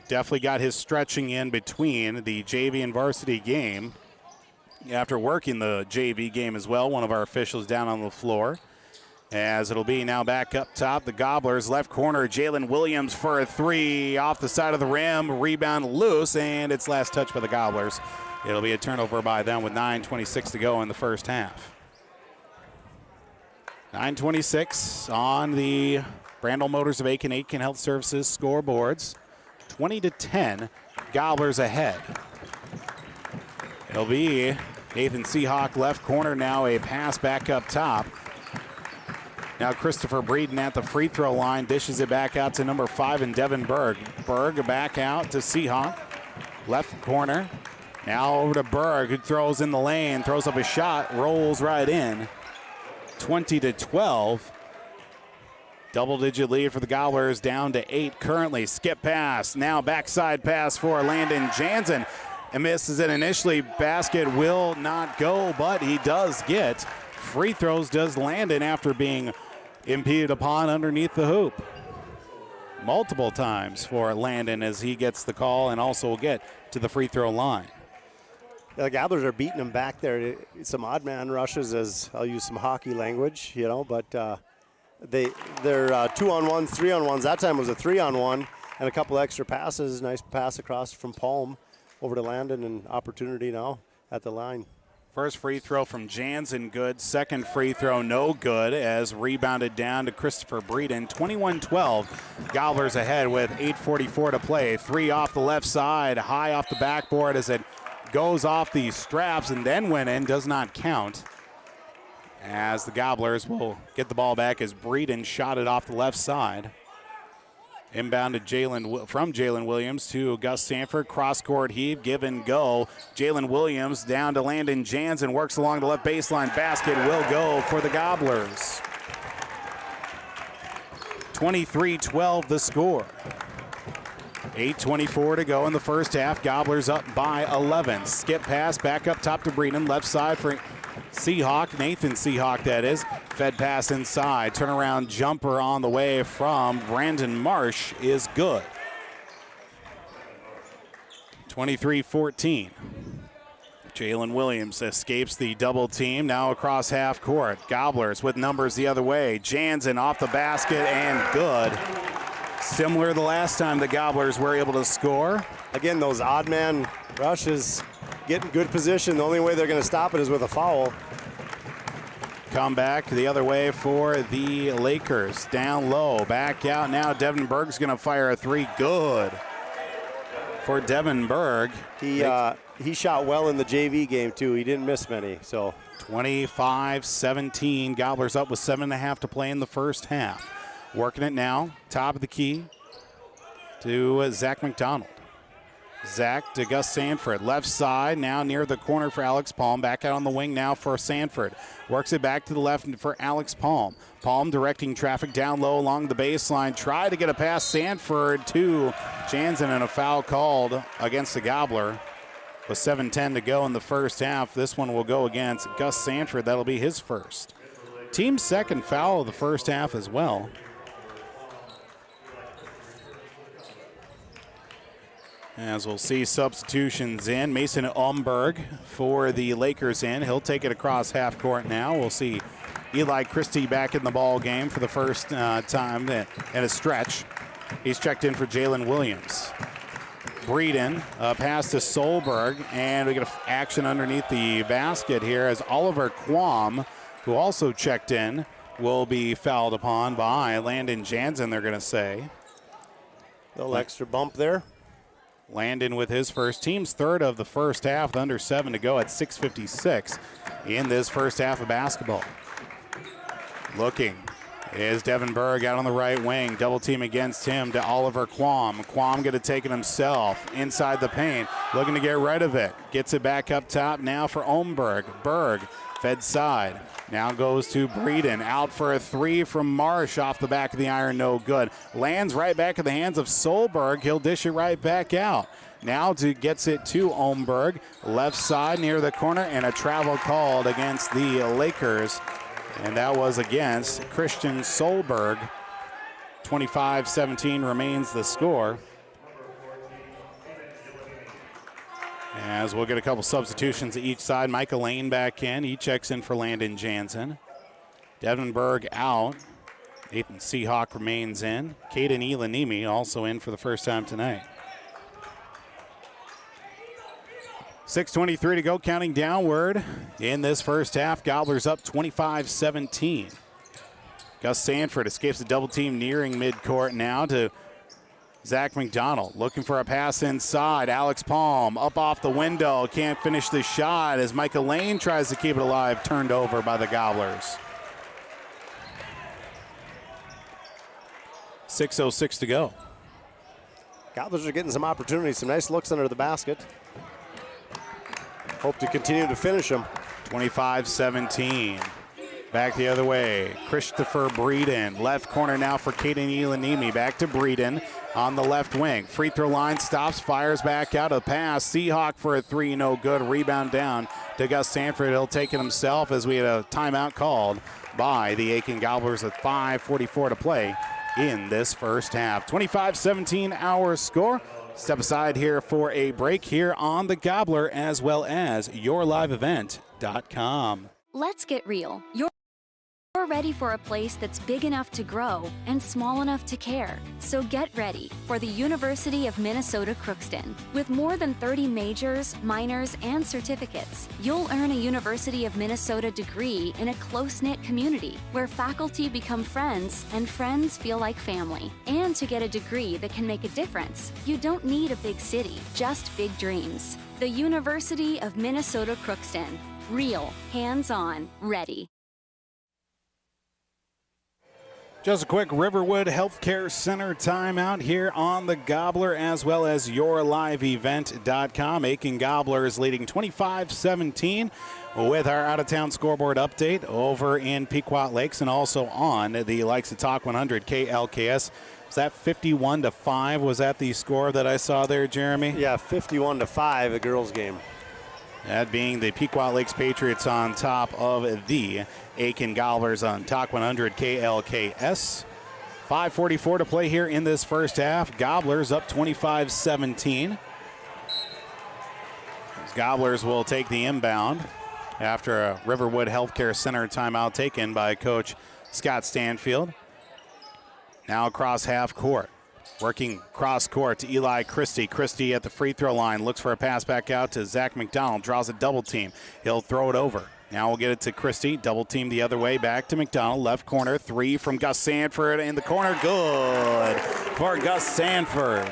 C: Definitely got his stretching in between the JV and varsity game. After working the JV game as well, one of our officials down on the floor. As it'll be now back up top, the Gobblers left corner, Jalen Williams for a three off the side of the rim, rebound loose, and it's last touch by the Gobblers. It'll be a turnover by them with 9:26 to go in the first half. 9:26 on the Brandel Motors of Aitkin Health Services scoreboards. 20-10, Gobblers ahead. It'll be Nathan Seahawk left corner now, a pass back up top. Now Christopher Breeden at the free throw line, dishes it back out to number 5 and Devin Berg. Berg back out to Seahawk, left corner. Now over to Berg, who throws in the lane, throws up a shot, rolls right in. 20-12. Double-digit lead for the Gobblers, down to 8 currently. Skip pass, now backside pass for Landon Jansen. And misses it initially. Basket will not go, but he does get free throws, does Landon after being impeded upon underneath the hoop. Multiple times for Landon as he gets the call and also will get to the free throw line.
K: The Gobblers are beating them back there. Some odd man rushes, as I'll use some hockey language, but they're 2-on-1s, 3-on-1s. That time was a 3-on-1 and a couple extra passes. Nice pass across from Palm over to Landon, and opportunity now at the line.
C: First free throw from Jansen, good. Second free throw, no good, as rebounded down to Christopher Breeden. 21-12, Gobblers ahead with 8:44 to play. Three off the left side, high off the backboard as it goes off the straps and then went in, does not count. As the Gobblers will get the ball back as Breeden shot it off the left side. Inbound to from Jalen Williams to Gus Sanford. Cross-court heave, give and go. Jalen Williams down to Landon Jansen, works along the left baseline. Basket will go for the Gobblers. 23-12 the score. 8:24 to go in the first half. Gobblers up by 11. Skip pass back up top to Breeden. Left side for Seahawk, Nathan Seahawk that is. Fed pass inside. Turnaround jumper on the way from Brandon Marsh is good. 23-14. Jalen Williams escapes the double team. Now across half court. Gobblers with numbers the other way. Jansen off the basket and good. Similar to the last time the Gobblers were able to score.
K: Again, those odd man rushes, getting good position. The only way they're going to stop it is with a foul.
C: Come back the other way for the Lakers. Down low, back out now. Devin Berg's going to fire a three. Good for Devin Berg.
K: He shot well in the JV game too. He didn't miss many. So
C: 25-17. Gobblers up with 7.5 to play in the first half. Working it now, top of the key to Zach McDonald. Zach to Gus Sanford, left side, now near the corner for Alex Palm. Back out on the wing now for Sanford. Works it back to the left for Alex Palm. Palm directing traffic down low along the baseline. Try to get a pass Sanford to Jansen, and a foul called against the Gobbler. With 7:10 to go in the first half, this one will go against Gus Sanford. That'll be his first. Team's second foul of the first half as well. As we'll see substitutions in. Mason Umberg for the Lakers in. He'll take it across half court now. We'll see Eli Christie back in the ball game for the first time in a stretch. He's checked in for Jalen Williams. Breeden, pass to Solberg, and we get action underneath the basket here as Oliver Quam, who also checked in, will be fouled upon by Landon Jansen, they're going to say.
K: Little extra bump there.
C: Landon with his first, team's third of the first half with under 7 to go at 6:56 in this first half of basketball. Looking is Devin Berg out on the right wing. Double team against him to Oliver Quam. Quam going to take it himself inside the paint. Looking to get rid of it. Gets it back up top now for Omberg. Berg fed side. Now goes to Breeden. Out for a three from Marsh off the back of the iron. No good. Lands right back in the hands of Solberg. He'll dish it right back out. Now gets it to Olmberg. Left side near the corner, and a travel called against the Lakers. And that was against Christian Solberg. 25-17 remains the score. As we'll get a couple substitutions each side. Micah Lane back in. He checks in for Landon Jansen. Devin Berg out. Nathan Seahawk remains in. Caden Elanimi also in for the first time tonight. 6:23 to go, counting downward in this first half. Gobblers up 25-17. Gus Sanford escapes the double team nearing midcourt now to Zach McDonald. Looking for a pass inside. Alex Palm up off the window. Can't finish the shot as Micah Lane tries to keep it alive. Turned over by the Gobblers. 6:06 to go.
K: Gobblers are getting some opportunities, some nice looks under the basket. Hope to continue to finish them.
C: 25-17. Back the other way. Christopher Breeden. Left corner now for Caden Elanimi. Back to Breeden on the left wing. Free throw line stops, fires back out of pass. Seahawk for a three, no good. Rebound down to Gus Sanford. He'll take it himself as we had a timeout called by the Aitkin Gobblers with 5:44 to play in this first half. 25-17 our score. Step aside here for a break here on the Gobbler as well as yourliveevent.com.
Q: Let's get real. You're ready for a place that's big enough to grow and small enough to care. So get ready for the University of Minnesota Crookston. With more than 30 majors, minors, and certificates, you'll earn a University of Minnesota degree in a close-knit community where faculty become friends and friends feel like family. And to get a degree that can make a difference, you don't need a big city, just big dreams. The University of Minnesota Crookston. Real, hands-on, ready.
C: Just a quick Riverwood Healthcare Center timeout here on the Gobbler as well as yourliveevent.com. Aitkin Gobblers leading 25-17 with our out-of-town scoreboard update over in Pequot Lakes and also on the likes of Talk 100 KLKS. Was that 51-5? Was that the score that I saw there, Jeremy?
K: Yeah, 51-5, a girls' game.
C: That being the Pequot Lakes Patriots on top of the Aitkin Gobblers on Talk 100 KLKS. 5:44 to play here in this first half. Gobblers up 25-17. Gobblers will take the inbound after a Riverwood Healthcare Center timeout taken by Coach Scott Stanfield. Now across half court. Working cross court to Eli Christie. Christie at the free throw line. Looks for a pass back out to Zach McDonald. Draws a double team. He'll throw it over. Now we'll get it to Christie. Double team the other way. Back to McDonald. Left corner. Three from Gus Sanford in the corner. Good for Gus Sanford.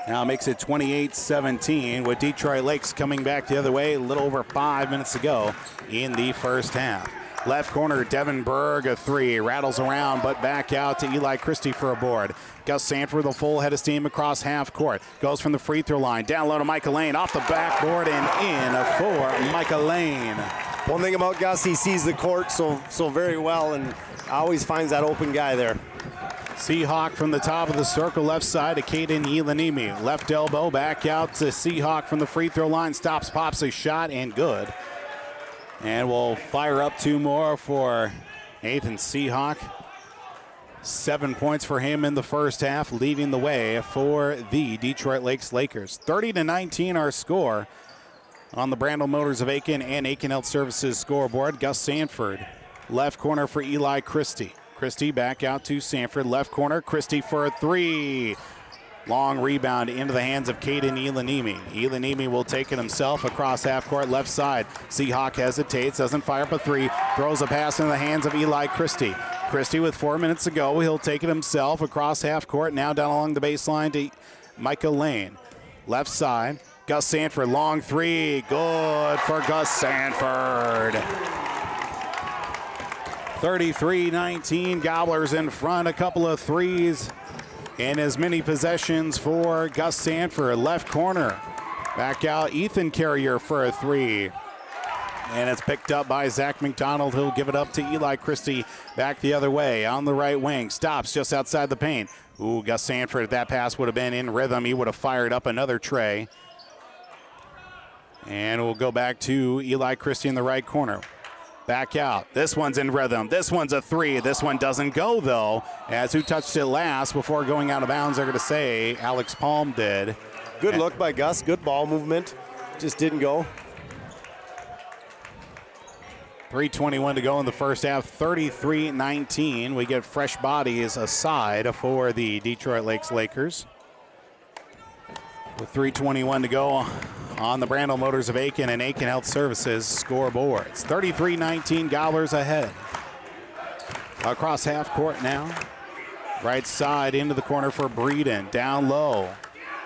C: Now makes it 28-17 with Detroit Lakes coming back the other way a little over 5 minutes to go in the first half. Left corner, Devin Berg, a three. Rattles around, but back out to Eli Christie for a board. Gus Sanford with a full head of steam across half court. Goes from the free throw line. Down low to Micah Lane. Off the backboard and in for Micah Lane.
K: One thing about Gus, he sees the court so very well and always finds that open guy there.
C: Seahawk from the top of the circle, left side to Caden Elanimi. Left elbow, back out to Seahawk from the free throw line. Stops, pops a shot, and good. And we'll fire up two more for Nathan Seahawk. 7 points for him in the first half, leading the way for the Detroit Lakes Lakers. 30-19 our score on the Brandel Motors of Aitkin and Aitkin Health Services scoreboard. Gus Sanford, left corner for Eli Christie. Christie back out to Sanford, left corner. Christie for a three. Long rebound into the hands of Caden Elanimi. Elanimi will take it himself across half court left side. Seahawk hesitates, doesn't fire up a three, throws a pass into the hands of Eli Christie. Christie with 4 minutes to go, he'll take it himself across half court, now down along the baseline to Micah Lane. Left side, Gus Sanford, long three, good for Gus Sanford. 33-19, Gobblers in front, a couple of threes. And as many possessions for Gus Sanford. Left corner. Back out Ethan Carrier for a three. And it's picked up by Zach McDonald. He'll give it up to Eli Christie back the other way on the right wing. Stops just outside the paint. Ooh, Gus Sanford, if that pass would have been in rhythm, he would have fired up another tray. And we'll go back to Eli Christie in the right corner. Back out. This one's in rhythm. This one's a three. This one doesn't go, though, as who touched it last before going out of bounds, they're going to say Alex Palm did.
K: Good look by Gus. Good ball movement. Just didn't go.
C: 3:21 to go in the first half, 33-19. We get fresh bodies aside for the Detroit Lakers. With 3:21 to go on the Brandel Motors of Aitkin and Aitkin Health Services scoreboards. 33-19, Gobblers ahead. Across half court now. Right side into the corner for Breeden. Down low.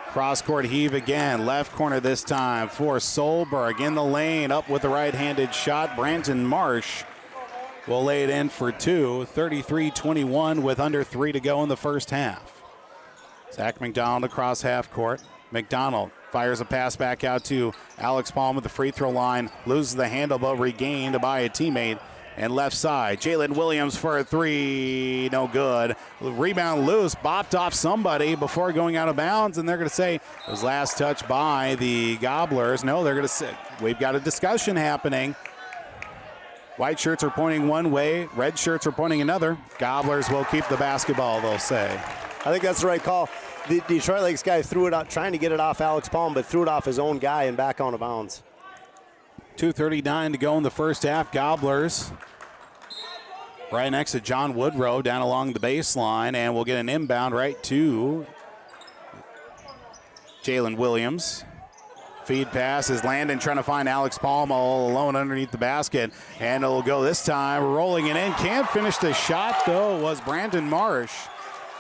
C: Cross court heave again. Left corner this time for Solberg. In the lane, up with the right-handed shot. Brandon Marsh will lay it in for two. 33-21 with under 3 to go in the first half. Zach McDonald across half court. McDonald fires a pass back out to Alex Palm at the free throw line. Loses the handle, but regained by a teammate. And left side, Jalen Williams for a three, no good. Rebound loose, bopped off somebody before going out of bounds, and they're going to say it was last touch by the Gobblers. No, they're going to say, we've got a discussion happening. White shirts are pointing one way, red shirts are pointing another. Gobblers will keep the basketball, they'll say.
K: I think that's the right call. The Detroit Lakes guy threw it out, trying to get it off Alex Palm, but threw it off his own guy and back out of bounds.
C: 2:39 to go in the first half. Gobblers right next to John Woodrow down along the baseline, and we'll get an inbound right to Jalen Williams. Feed pass is Landon trying to find Alex Palm all alone underneath the basket, and it'll go this time, rolling it in. Can't finish the shot, though, was Brandon Marsh,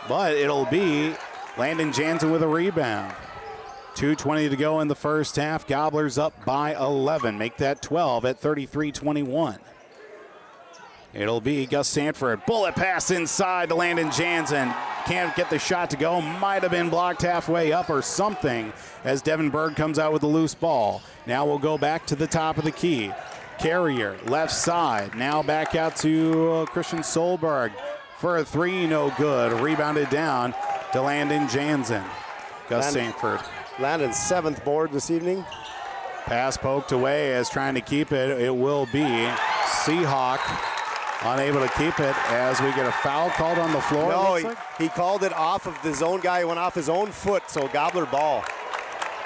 C: but it'll be Landon Jansen with a rebound. 2:20 to go in the first half. Gobblers up by 11. Make that 12 at 33-21. It'll be Gus Sanford. Bullet pass inside to Landon Jansen. Can't get the shot to go. Might have been blocked halfway up or something as Devin Berg comes out with a loose ball. Now we'll go back to the top of the key. Carrier, left side. Now back out to Christian Solberg for a three, no good. Rebounded down to Landon Jansen. Gus Sanford.
K: Landon's 7th board this evening.
C: Pass poked away as trying to keep it. It will be Seahawk unable to keep it as we get a foul called on the floor.
K: No, he called it off of the zone guy. It went off his own foot, so Gobbler ball.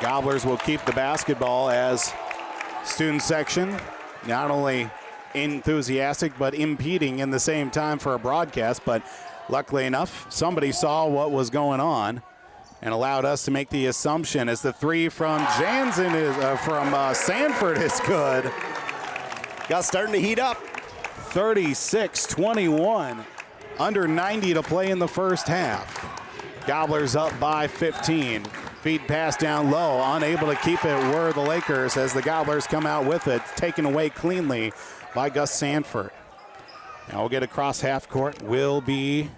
C: Gobblers will keep the basketball as student section not only enthusiastic but impeding in the same time for a broadcast, but luckily enough, somebody saw what was going on and allowed us to make the assumption as the three from Jansen is Sanford is good.
K: Gus starting to heat up.
C: 36-21. Under 90 to play in the first half. Gobblers up by 15. Feed pass down low, unable to keep it were the Lakers as the Gobblers come out with it, taken away cleanly by Gus Sanford. Now we'll get across half court. Will be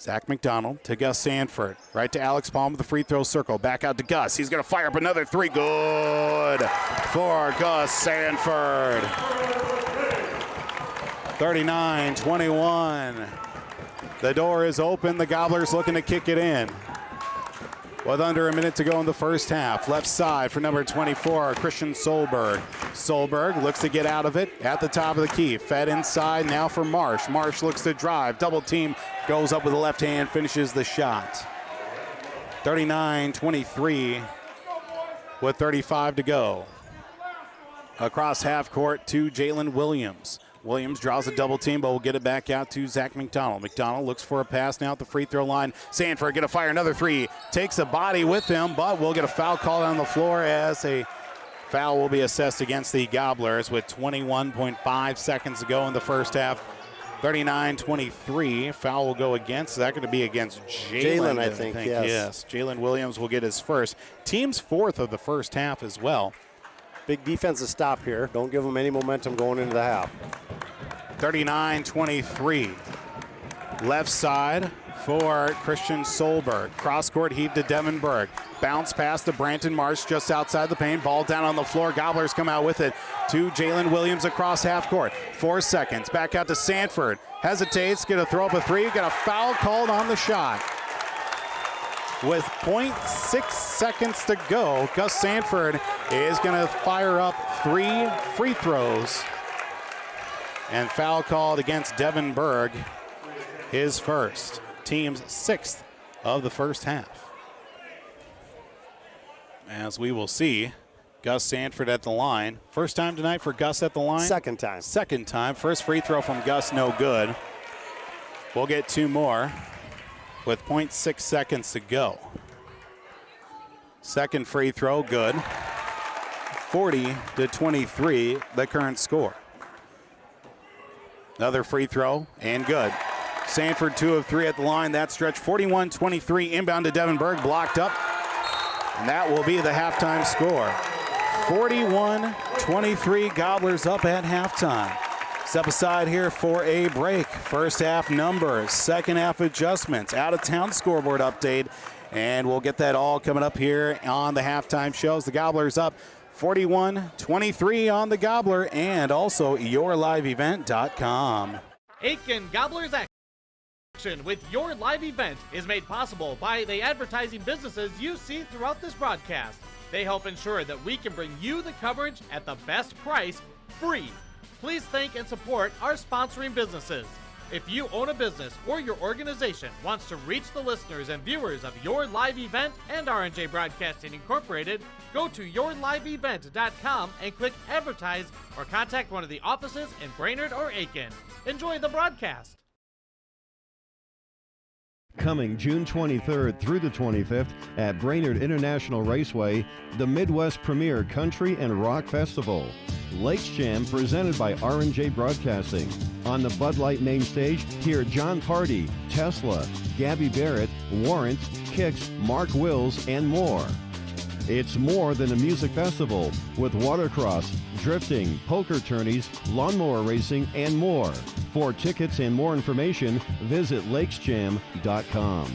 C: Zach McDonald to Gus Sanford. Right to Alex Palm with the free throw circle. Back out to Gus. He's going to fire up another three. Good for Gus Sanford. 39-21. The door is open. The Gobblers looking to kick it in. With under a minute to go in the first half. Left side for number 24, Christian Solberg. Solberg looks to get out of it at the top of the key. Fed inside now for Marsh. Marsh looks to drive. Double team, goes up with the left hand, finishes the shot. 39-23 with 35 to go. Across half court to Jalen Williams. Williams draws a double team, but will get it back out to Zach McDonald. McDonald looks for a pass now at the free throw line. Sanford going to fire another three. Takes a body with him, but we'll get a foul called on the floor as a foul will be assessed against the Gobblers with 21.5 seconds to go in the first half. 39-23. Foul will go against. Is that going to be against Jalen?
K: I think, yes.
C: Jalen Williams will get his first. Team's fourth of the first half as well.
K: Big defensive stop here. Don't give them any momentum going into the half.
C: 39-23. Left side for Christian Solberg. Cross court heave to Devin Berg. Bounce pass to Branton Marsh just outside the paint. Ball down on the floor. Gobblers come out with it to Jalen Williams across half court. 4 seconds. Back out to Sanford. Hesitates. Going to throw up a three. Got a foul called on the shot. With 0.6 seconds to go, Gus Sanford is going to fire up 3 free throws. And foul called against Devin Berg, his first. Team's 6th of the first half. As we will see, Gus Sanford at the line. First time tonight for Gus at the line?
K: Second time.
C: Second time. First free throw from Gus, no good. We'll get 2 more with 0.6 seconds to go. Second free throw, good. 40-23, the current score. Another free throw, and good. Sanford 2 of 3 at the line. That stretch, 41-23, inbound to Devin Berg, blocked up. And that will be the halftime score. 41-23, Gobblers up at halftime. Step aside here for a break. First half numbers, second half adjustments, out of town scoreboard update, and we'll get that all coming up here on the halftime shows. The Gobblers up 41-23 on the Gobbler, and also yourliveevent.com.
A: Aitkin Gobblers Action with Your Live Event is made possible by the advertising businesses you see throughout this broadcast. They help ensure that we can bring you the coverage at the best price, free. Please thank and support our sponsoring businesses. If you own a business or your organization wants to reach the listeners and viewers of Your Live Event and R&J Broadcasting Incorporated, go to yourliveevent.com and click Advertise or contact one of the offices in Brainerd or Aitkin. Enjoy the broadcast.
F: Coming June 23rd through the 25th at Brainerd International Raceway, the Midwest Premier Country and Rock Festival. Lakes Jam presented by R&J Broadcasting. On the Bud Light main stage, hear John Party, Tesla, Gabby Barrett, Warrant, Kix, Mark Wills, and more. It's more than a music festival with watercross, drifting, poker tourneys, lawnmower racing, and more. For tickets and more information, visit lakesjam.com.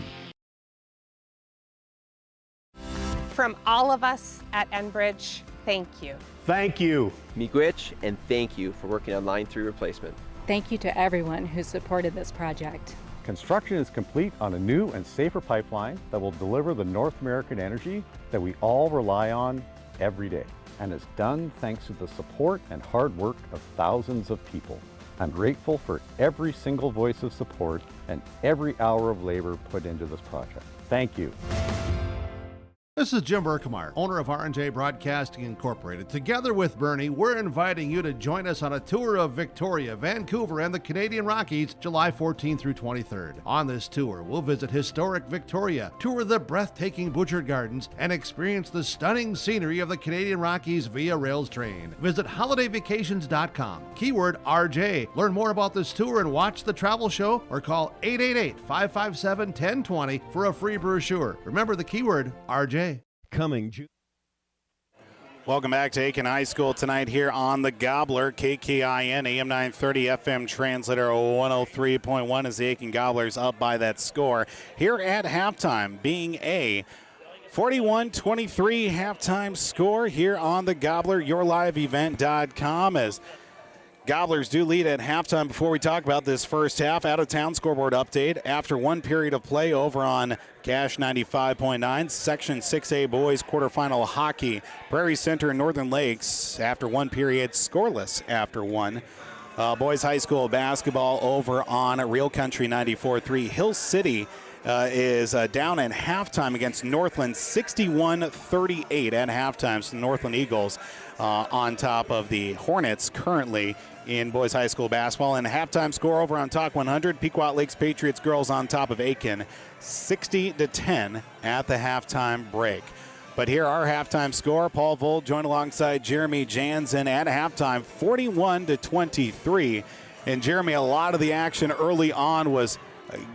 L: From all of us at Enbridge, thank you.
K: Thank you.
N: Miigwech, and thank you for working on Line 3 replacement.
O: Thank you to everyone who supported this project.
M: Construction is complete on a new and safer pipeline that will deliver the North American energy that we all rely on every day. And it's done thanks to the support and hard work of thousands of people. I'm grateful for every single voice of support and every hour of labor put into this project. Thank you.
B: This is Jim Berkemeyer, owner of R&J Broadcasting Incorporated. Together with Bernie, we're inviting you to join us on a tour of Victoria, Vancouver, and the Canadian Rockies, July 14th through 23rd. On this tour, we'll visit historic Victoria, tour the breathtaking Butchert Gardens, and experience the stunning scenery of the Canadian Rockies via rails train. Visit holidayvacations.com, keyword RJ. Learn more about this tour and watch the travel show, or call 888-557-1020 for a free brochure. Remember the keyword RJ.
F: Coming June.
C: Welcome back to Aitkin High School tonight here on the Gobbler, KKIN, AM 930, FM translator 103.1 as the Aitkin Gobblers up by that score. Here at halftime, being a 41-23 halftime score here on the Gobbler, yourliveevent.com, as Gobblers do lead at halftime. Before we talk about this first half, out-of-town scoreboard update. After one period of play over on Cash 95.9, Section 6A boys quarterfinal hockey. Prairie Center and Northern Lakes, after one period, scoreless after one. Boys high school basketball over on Real Country 94.3. Hill City is down at halftime against Northland, 61-38 at halftime. So the Northland Eagles on top of the Hornets currently in boys high school basketball. And a halftime score over on Talk 100, Pequot Lakes Patriots girls on top of Aitkin, 60-10 at the halftime break. But here our halftime score, Paul Vold joined alongside Jeremy Jansen at halftime, 41-23. And Jeremy, a lot of the action early on was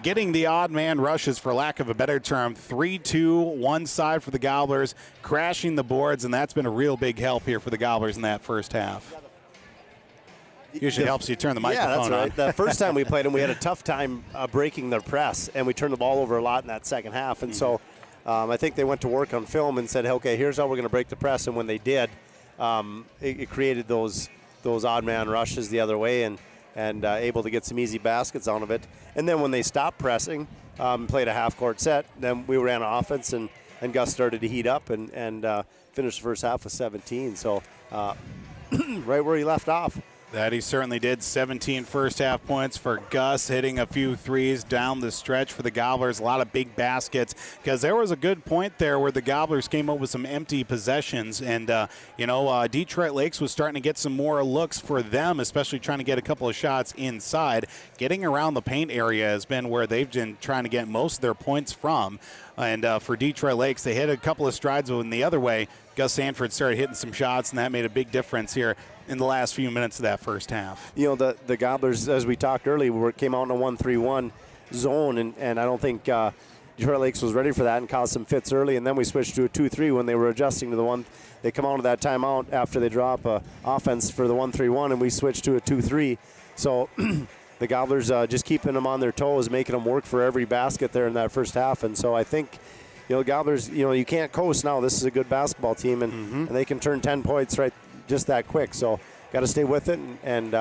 C: getting the odd man rushes, for lack of a better term, 3-2, one side for the Gobblers, crashing the boards, and that's been a real big help here for the Gobblers in that first half. Usually helps you turn the microphone
K: on. Yeah, that's right.
C: on.
K: The first time we played them, we had a tough time breaking their press, and we turned the ball over a lot in that second half. And so I think they went to work on film and said, okay, here's how we're going to break the press. And when they did, it created those odd man rushes the other way and able to get some easy baskets out of it. And then when they stopped pressing, played a half-court set, then we ran an offense, and Gus started to heat up and finished the first half with 17. So right where he left off.
C: That he certainly did. 17 first-half points for Gus, hitting a few threes down the stretch for the Gobblers. A lot of big baskets, because there was a good point there where the Gobblers came up with some empty possessions. And, Detroit Lakes was starting to get some more looks for them, especially trying to get a couple of shots inside. Getting around the paint area has been where they've been trying to get most of their points from. And for Detroit Lakes, they hit a couple of strides, but in the other way, Gus Sanford started hitting some shots, and that made a big difference here in the last few minutes of that first half.
K: You know, the Gobblers, as we talked earlier, came out in a 1-3-1 zone, and I don't think Detroit Lakes was ready for that and caused some fits early, and then we switched to a 2-3 when they were adjusting to the one. They come out of that timeout after they drop offense for the 1-3-1, and we switched to a 2-3. So the Gobblers just keeping them on their toes, making them work for every basket there in that first half. And so I think, Gobblers, you can't coast now. This is a good basketball team, and they can turn 10 points right just that quick. So got to stay with it and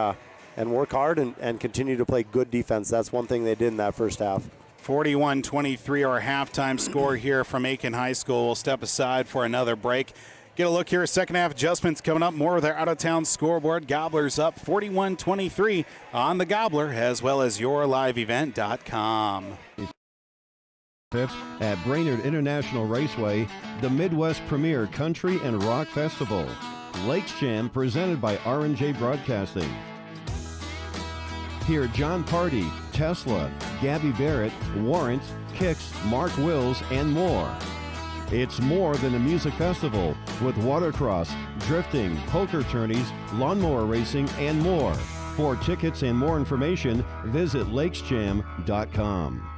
K: work hard and continue to play good defense. That's one thing they did in that first half.
C: 41-23, our halftime score here from Aitkin High School. We'll step aside for another break. Get a look here. Second half adjustments coming up. More of their out-of-town scoreboard. Gobblers up 41-23 on the Gobbler, as well as yourliveevent.com.
F: At Brainerd International Raceway, the Midwest Premier Country and Rock Festival. Lakes Jam presented by R&J Broadcasting. Hear John Party, Tesla, Gabby Barrett, Warrant, Kicks, Mark Wills, and more. It's more than a music festival with watercross, drifting, poker tourneys, lawnmower racing, and more. For tickets and more information, visit lakesjam.com.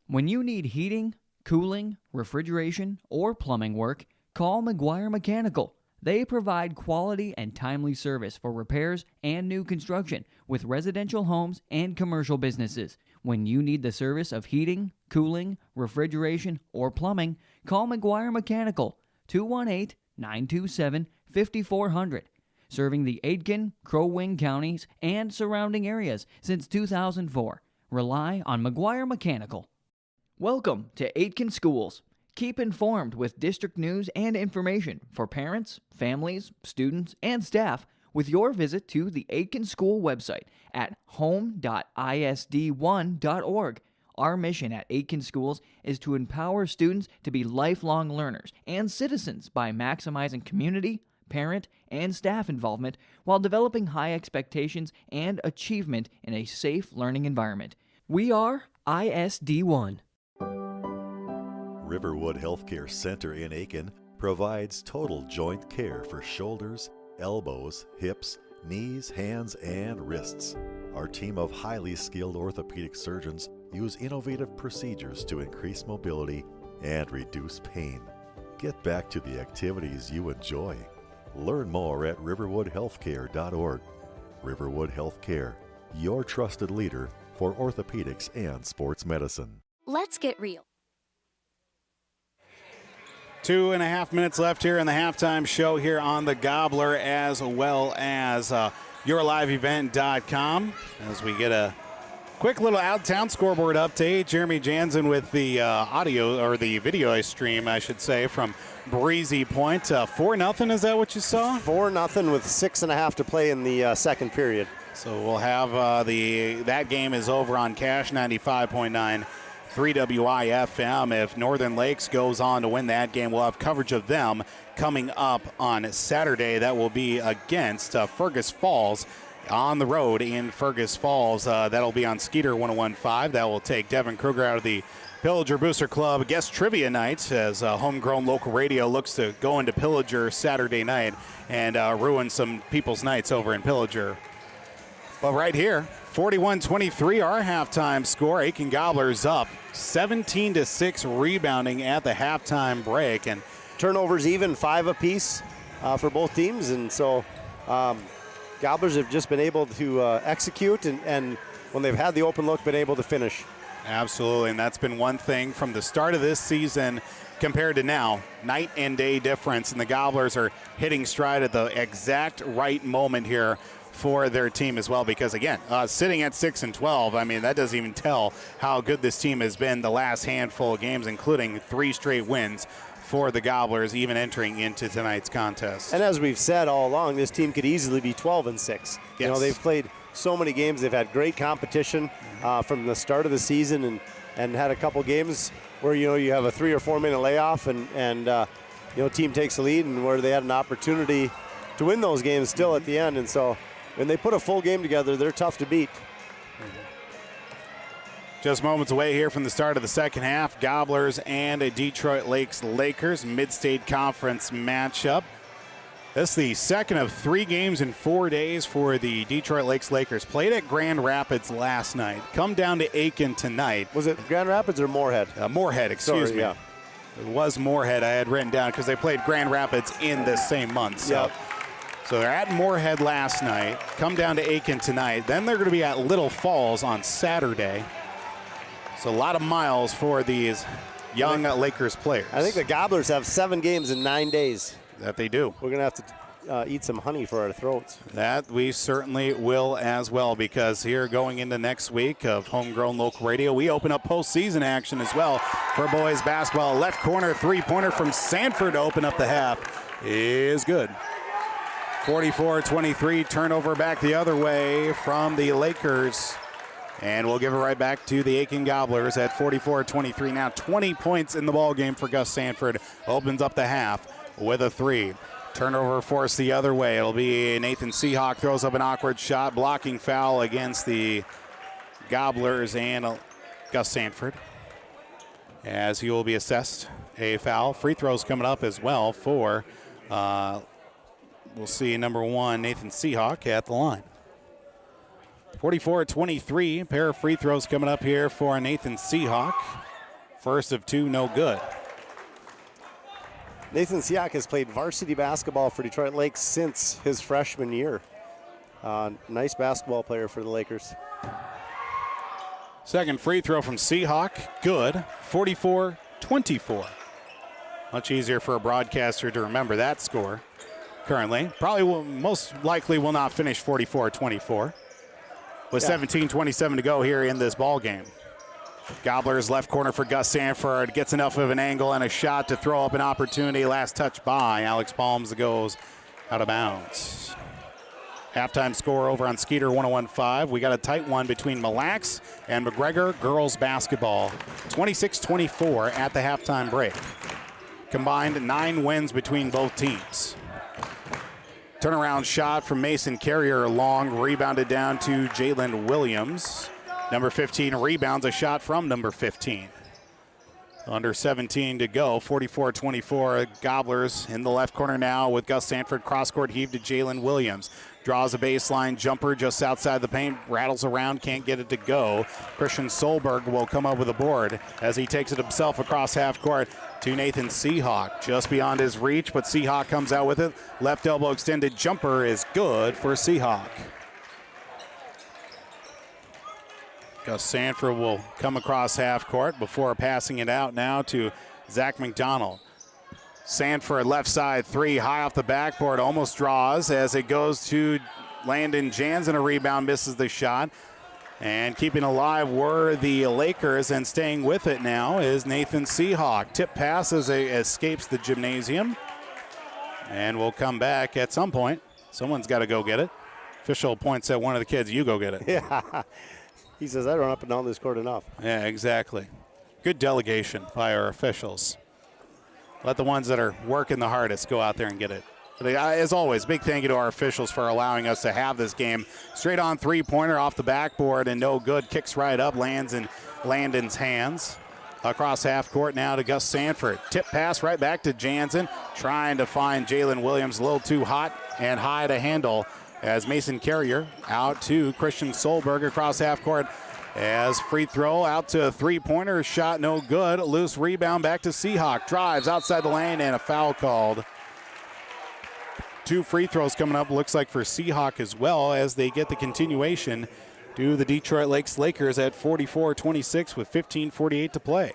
G: When you need heating, cooling, refrigeration, or plumbing work, call McGuire Mechanical. They provide quality and timely service for repairs and new construction with residential homes and commercial businesses. When you need the service of heating, cooling, refrigeration, or plumbing, call McGuire Mechanical, 218-927-5400. Serving the Aitkin, Crow Wing counties, and surrounding areas since 2004. Rely on McGuire Mechanical. Welcome to Aitkin Schools. Keep informed with district news and information for parents, families, students, and staff with your visit to the Aitkin School website at home.isd1.org. Our mission at Aitkin Schools is to empower students to be lifelong learners and citizens by maximizing community, parent, and staff involvement while developing high expectations and achievement in a safe learning environment. We are ISD1.
P: Riverwood Healthcare Center in Aitkin provides total joint care for shoulders, elbows, hips, knees, hands, and wrists. Our team of highly skilled orthopedic surgeons use innovative procedures to increase mobility and reduce pain. Get back to the activities you enjoy. Learn more at riverwoodhealthcare.org. Riverwood Healthcare, your trusted leader for orthopedics and sports medicine.
Q: Let's get real.
C: 2.5 minutes left here in the halftime show here on the Gobbler, as well as yourliveevent.com. As we get a quick little out-of-town scoreboard update. Jeremy Jansen with the audio, or the video stream, I should say, from Breezy Point. 4-0, is that what you saw?
K: 4-0 with 6.5 to play in the second period.
C: So we'll have that game is over on Cash 95.9. 3WI-FM. If Northern Lakes goes on to win that game, we'll have coverage of them coming up on Saturday. That will be against Fergus Falls on the road in Fergus Falls. That'll be on Skeeter 101.5. That will take Devin Kruger out of the Pillager Booster Club guest trivia night as homegrown local radio looks to go into Pillager Saturday night and ruin some people's nights over in Pillager. But right here, 41-23, our halftime score. Aitkin Gobblers up 17-6, rebounding at the halftime break. And
K: turnovers even, 5 apiece for both teams. And so got Gobblers have just been able to execute and when they've had the open look, been able to finish.
C: Absolutely, and that's been one thing from the start of this season compared to now, night and day difference, and the Gobblers are hitting stride at the exact right moment here for their team as well, because again, sitting at 6-12, I mean, that doesn't even tell how good this team has been the last handful of games, including 3 straight wins for the Gobblers, even entering into tonight's contest.
K: And as we've said all along, this team could easily be 12-6.
C: Yes.
K: You know, they've played so many games. They've had great competition from the start of the season, and had a couple games where, you know, you have a 3 or 4 minute layoff and you know, team takes the lead, and where they had an opportunity to win those games still at the end. And so when they put a full game together, they're tough to beat.
C: Just moments away here from the start of the second half, Gobblers and a Detroit Lakers Mid-State Conference matchup. This is the second of 3 games in 4 days for the Detroit Lakers. Played at Grand Rapids last night. Come down to Aitkin tonight.
K: Was it Grand Rapids or Moorhead?
C: Moorhead, excuse me.
K: Yeah.
C: It was Moorhead I had written down because they played Grand Rapids in this same month. So. So they're at Moorhead last night. Come down to Aitkin tonight. Then they're going to be at Little Falls on Saturday. So a lot of miles for these young Lakers players.
K: I think the Gobblers have 7 games in 9 days.
C: That they do.
K: We're going to have to eat some honey for our throats.
C: That we certainly will as well, because here going into next week of Homegrown Local Radio, we open up postseason action as well for boys basketball. Left corner 3-pointer from Sanford to open up the half is good. 44-23, turnover back the other way from the Lakers. And we'll give it right back to the Aitkin Gobblers at 44-23. Now 20 points in the ball game for Gus Sanford. Opens up the half with a 3. Turnover force the other way. It'll be Nathan Seahawk throws up an awkward shot. Blocking foul against the Gobblers and Gus Sanford, as he will be assessed a foul. Free throws coming up as well for, we'll see, number 1, Nathan Seahawk at the line. 44-23, pair of free throws coming up here for Nathan Seahawk. First of 2, no good.
K: Nathan Seahawk has played varsity basketball for Detroit Lakes since his freshman year. Nice basketball player for the Lakers.
C: Second free throw from Seahawk, good. 44-24. Much easier for a broadcaster to remember that score currently. Probably will, most likely will not finish 44-24. With 17:27 to go here in this ball game. Gobblers left corner for Gus Sanford. Gets enough of an angle and a shot to throw up an opportunity. Last touch by Alex Palms goes out of bounds. Halftime score over on Skeeter 101.5. We got a tight one between Mille Lacs and McGregor girls basketball. 26-24 at the halftime break. Combined 9 wins between both teams. Turnaround shot from Mason Carrier, long, rebounded down to Jalen Williams. Number 15 rebounds a shot from number 15. Under 17 to go, 44-24. Gobblers in the left corner now with Gus Sanford. Cross-court heave to Jalen Williams. Draws a baseline jumper just outside the paint, rattles around, can't get it to go. Christian Solberg will come up with a board as he takes it himself across half court to Nathan Seahawk. Just beyond his reach, but Seahawk comes out with it. Left elbow extended jumper is good for Seahawk. Gus Sanford will come across half court before passing it out now to Zach McDonald. Sanford left side 3, high off the backboard, almost draws as it goes to Landon Jansen. A rebound, misses the shot. And keeping alive were the Lakers, and staying with it now is Nathan Seahawk. Tip pass as it escapes the gymnasium. And we'll come back at some point. Someone's got to go get it. Official points at one of the kids, you go get it.
K: Yeah. He says, I run up and down this court enough.
C: Yeah, exactly. Good delegation by our officials. Let the ones that are working the hardest go out there and get it. As always, big thank you to our officials for allowing us to have this game. Straight on 3-pointer off the backboard and no good. Kicks right up, lands in Landon's hands. Across half court now to Gus Sanford. Tip pass right back to Jansen. Trying to find Jalen Williams, a little too hot and high to handle as Mason Carrier out to Christian Solberg across half court. As free throw out to a 3-pointer, shot no good. Loose rebound back to Seahawk. Drives outside the lane and a foul called 2 free throws coming up, looks like for Seahawk as well, as they get the continuation to the Detroit Lakers at 44-26 with 15:48 to play.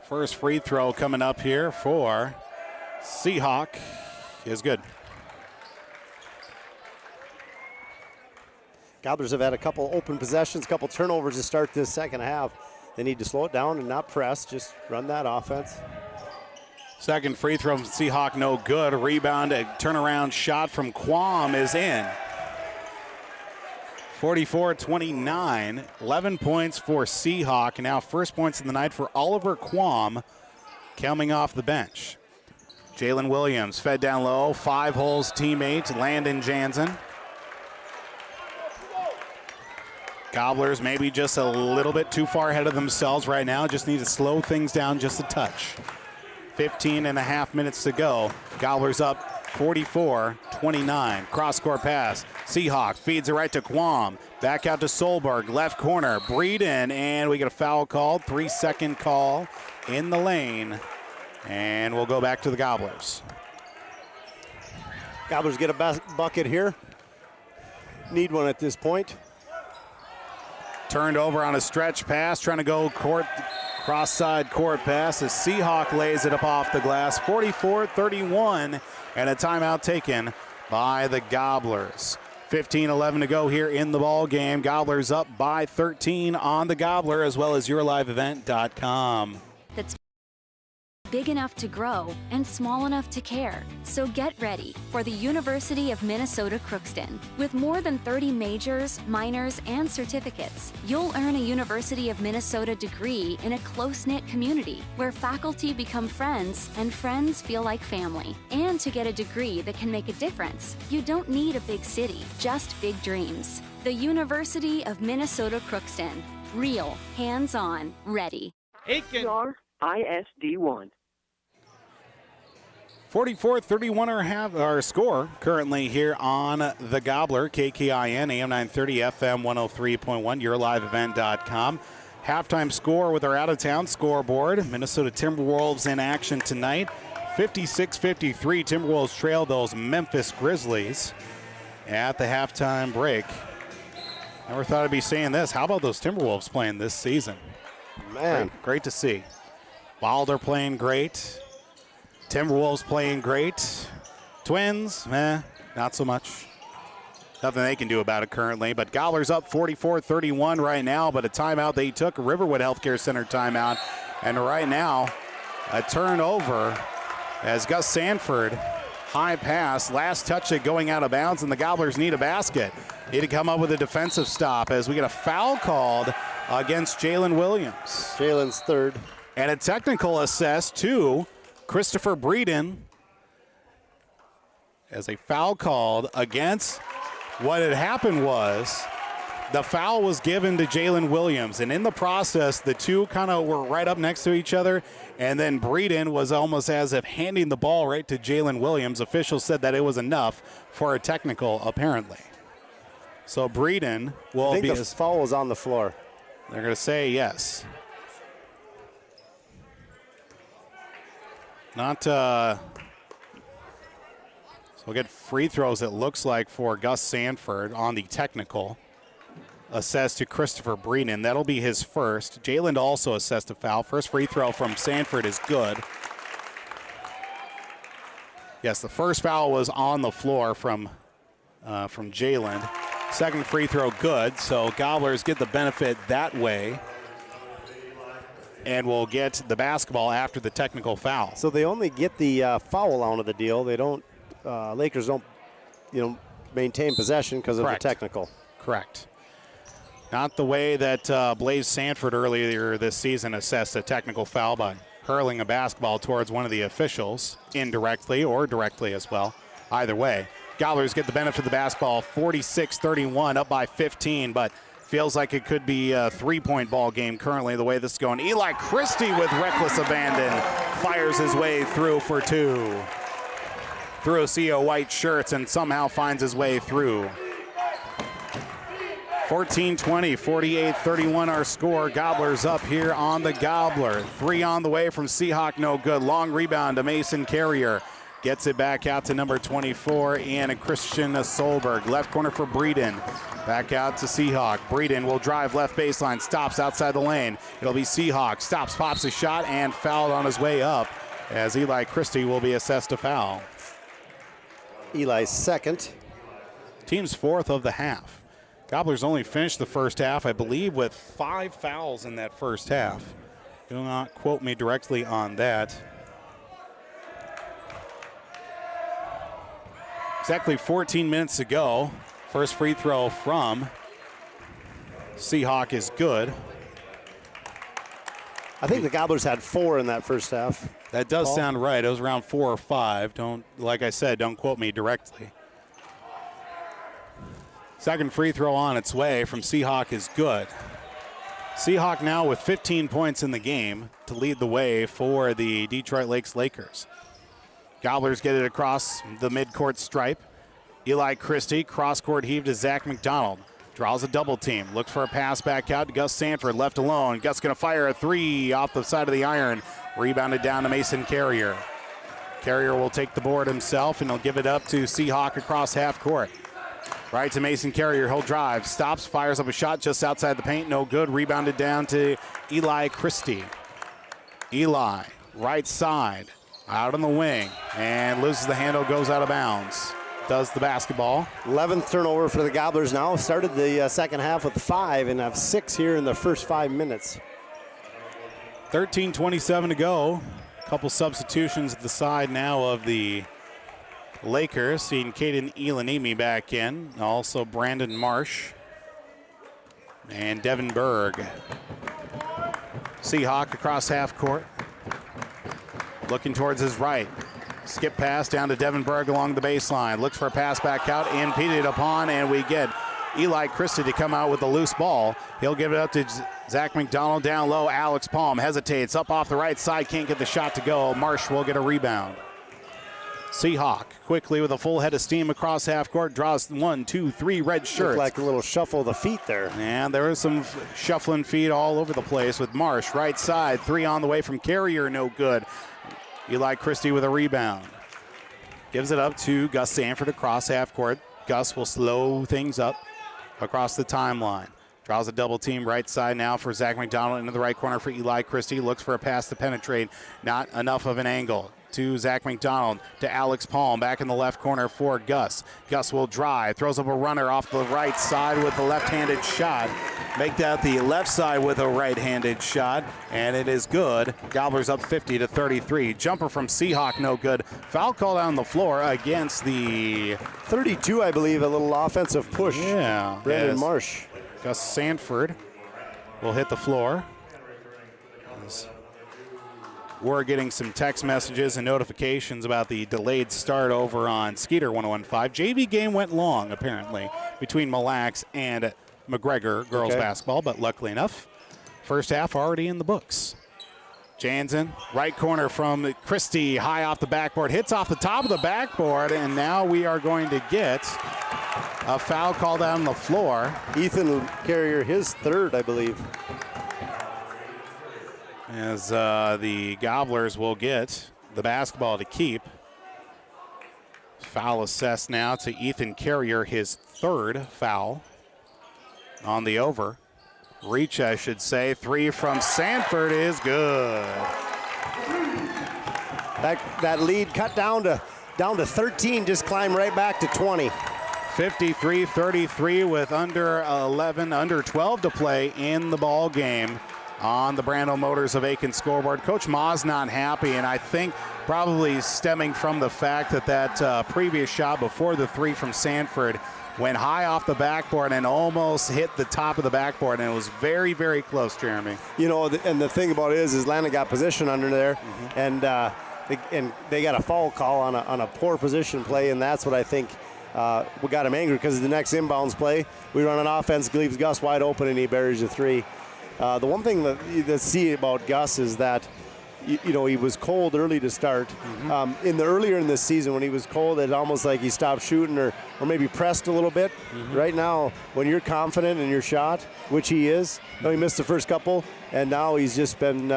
C: First free throw coming up here for Seahawk is good.
K: Gobblers have had a couple open possessions, a couple turnovers to start this second half. They need to slow it down and not press, just run that offense.
C: Second free throw from Seahawk, no good. A rebound, a turnaround shot from Quam is in. 44-29, 11 points for Seahawk, and now first points in the night for Oliver Quam coming off the bench. Jalen Williams fed down low, 5 holes teammate Landon Jansen. Gobblers maybe just a little bit too far ahead of themselves right now, just need to slow things down just a touch. 15 and a half minutes to go. Gobblers up 44-29. Cross-court pass. Seahawk feeds it right to Quam. Back out to Solberg. Left corner. Breeden. And we get a foul called. 3-second call in the lane. And we'll go back to the Gobblers.
K: Gobblers get a bucket here. Need one at this point.
C: Turned over on a stretch pass. Trying to go cross-side court pass as Seahawk lays it up off the glass. 44-31, and a timeout taken by the Gobblers. 15-11 to go here in the ball game. Gobblers up by 13 on the Gobbler, as well as YourLiveEvent.com.
Q: That's big enough to grow and small enough to care. So get ready for the University of Minnesota Crookston. With more than 30 majors, minors, and certificates, you'll earn a University of Minnesota degree in a close-knit community where faculty become friends and friends feel like family. And to get a degree that can make a difference, you don't need a big city, just big dreams. The University of Minnesota Crookston. Real, hands-on, ready.
A: Aitkin.
R: ISD1.
C: 44-31 our score currently here on the Gobbler. KKIN, AM 930, FM 103.1, YourLiveEvent.com. Halftime score with our out-of-town scoreboard. Minnesota Timberwolves in action tonight. 56-53, Timberwolves trail those Memphis Grizzlies at the halftime break. Never thought I'd be saying this. How about those Timberwolves playing this season?
K: Man.
C: Great to see. Wilder playing great. Timberwolves playing great. Twins, not so much. Nothing they can do about it currently. But Gobblers up 44-31 right now, but a timeout they took, a Riverwood Healthcare Center timeout. And right now, a turnover as Gus Sanford, high pass, last touch it going out of bounds, and the Gobblers need a basket. Need to come up with a defensive stop as we get a foul called against Jalen Williams.
K: Jalen's third.
C: And a technical assess to Christopher Breeden as a foul called against. What had happened was the foul was given to Jalen Williams, and in the process, the two kind of were right up next to each other, and then Breeden was almost as if handing the ball right to Jalen Williams. Officials said that it was enough for a technical, apparently. So Breeden will
K: I think
C: be.
K: The foul was on the floor.
C: They're going to say yes. So we'll get free throws, it looks like, for Gus Sanford on the technical. Assessed to Christopher Breeden. That'll be his first. Jalen also assessed a foul. First free throw from Sanford is good. Yes, the first foul was on the floor from Jalen. Second free throw good, so Gobblers get the benefit that way. And will get the basketball after the technical foul.
K: So they only get the foul out of the deal. They don't. Lakers don't, maintain possession because of the technical.
C: Correct. Not the way that Blaze Sanford earlier this season assessed a technical foul by hurling a basketball towards one of the officials, indirectly or directly as well. Either way, Gobblers get the benefit of the basketball. 46-31, up by 15, but feels like it could be a three-point ball game currently the way this is going. Eli Christie with reckless abandon fires his way through for two. Through a sea of white shirts and somehow finds his way through. 14-20, 48-31 our score. Gobblers up here on the Gobbler. Three on the way from Seahawk, no good. Long rebound to Mason Carrier. Gets it back out to number 24 and Christian Solberg. Left corner for Breeden. Back out to Seahawk. Breeden will drive left baseline. Stops outside the lane. It'll be Seahawk. Stops, pops a shot, and fouled on his way up as Eli Christie will be assessed a foul.
K: Eli's second.
C: Team's fourth of the half. Gobblers only finished the first half, I believe, with 5 fouls in that first half. Do not quote me directly on that. Exactly 14 minutes ago, first free throw from Seahawk is good.
K: I think the Gobblers had 4 in that first half.
C: That does sound right. It was around 4 or 5. Like I said, don't quote me directly. Second free throw on its way from Seahawk is good. Seahawk now with 15 points in the game to lead the way for the Detroit Lakes Lakers. Gobblers get it across the midcourt stripe. Eli Christie, cross-court heave to Zach McDonald. Draws a double team. Looks for a pass back out to Gus Sanford, left alone. Gus going to fire a 3 off the side of the iron. Rebounded down to Mason Carrier. Carrier will take the board himself, and he'll give it up to Seahawk across half court. Right to Mason Carrier. He'll drive. Stops, fires up a shot just outside the paint. No good. Rebounded down to Eli Christie. Eli, right side. Out on the wing and loses the handle, goes out of bounds. Does the basketball.
K: 11th turnover for the Gobblers now. Started the second half with 5 and have 6 here in the first 5 minutes.
C: 13:27 to go. A couple substitutions at the side now of the Lakers. Seeing Caden Elanimi back in. Also Brandon Marsh and Devin Berg. Seahawk across half court. Looking towards his right. Skip pass down to Devin Berg along the baseline. Looks for a pass back out, impeded upon, and we get Eli Christie to come out with a loose ball. He'll give it up to Zach McDonald down low. Alex Palm hesitates up off the right side, can't get the shot to go. Marsh will get a rebound. Seahawk quickly with a full head of steam across half court, draws 1, 2, 3 red shirts.
K: Looked like a little shuffle of the feet there.
C: And there is some shuffling feet all over the place with Marsh. Right side, 3 on the way from Carrier, no good. Eli Christie with a rebound. Gives it up to Gus Sanford across half court. Gus will slow things up across the timeline. Draws a double team right side now for Zach McDonald into the right corner for Eli Christie. Looks for a pass to penetrate. Not enough of an angle. To Zach McDonald, to Alex Palm, back in the left corner for Gus. Gus will drive, throws up a runner off the right side with the left-handed shot. Make that the left side with a right-handed shot, and it is good. Gobblers up 50-33. Jumper from Seahawk, no good. Foul called on the floor against the
K: 32, I believe, a little offensive push.
C: Yeah.
K: Brandon Marsh.
C: Gus Sanford will hit the floor. We're getting some text messages and notifications about the delayed start over on Skeeter 101.5. JV game went long, apparently, between Mille Lacs and McGregor girls basketball, but luckily enough, first half already in the books. Jansen, right corner from Christie, high off the backboard, hits off the top of the backboard, and now we are going to get a foul called out on the floor.
K: Ethan Carrier, his third, I believe.
C: As the Gobblers will get the basketball to keep. Foul assessed now to Ethan Carrier, his third foul on the over. Reach, I should say. 3 from Sanford is good.
K: That lead cut down to 13, just climbed right back to 20.
C: 53-33 with under 12 to play in the ball game. On the Brandel Motors of Aitkin scoreboard. Coach Ma's not happy, and I think probably stemming from the fact that previous shot before the 3 from Sanford went high off the backboard and almost hit the top of the backboard, and it was very, very close, Jeremy.
K: You know, and the thing about it is Landon got position under there, and they got a foul call on a poor position play, and that's what I think we got him angry, because the next inbounds play, we run an offense, leaves Gus wide open, and he buries a 3. The one thing that you see about Gus is that, you know, he was cold early to start. Earlier in this season, when he was cold, it's almost like he stopped shooting or maybe pressed a little bit. Right now, when you're confident in your shot, which he is, he missed the first couple, and now he's just been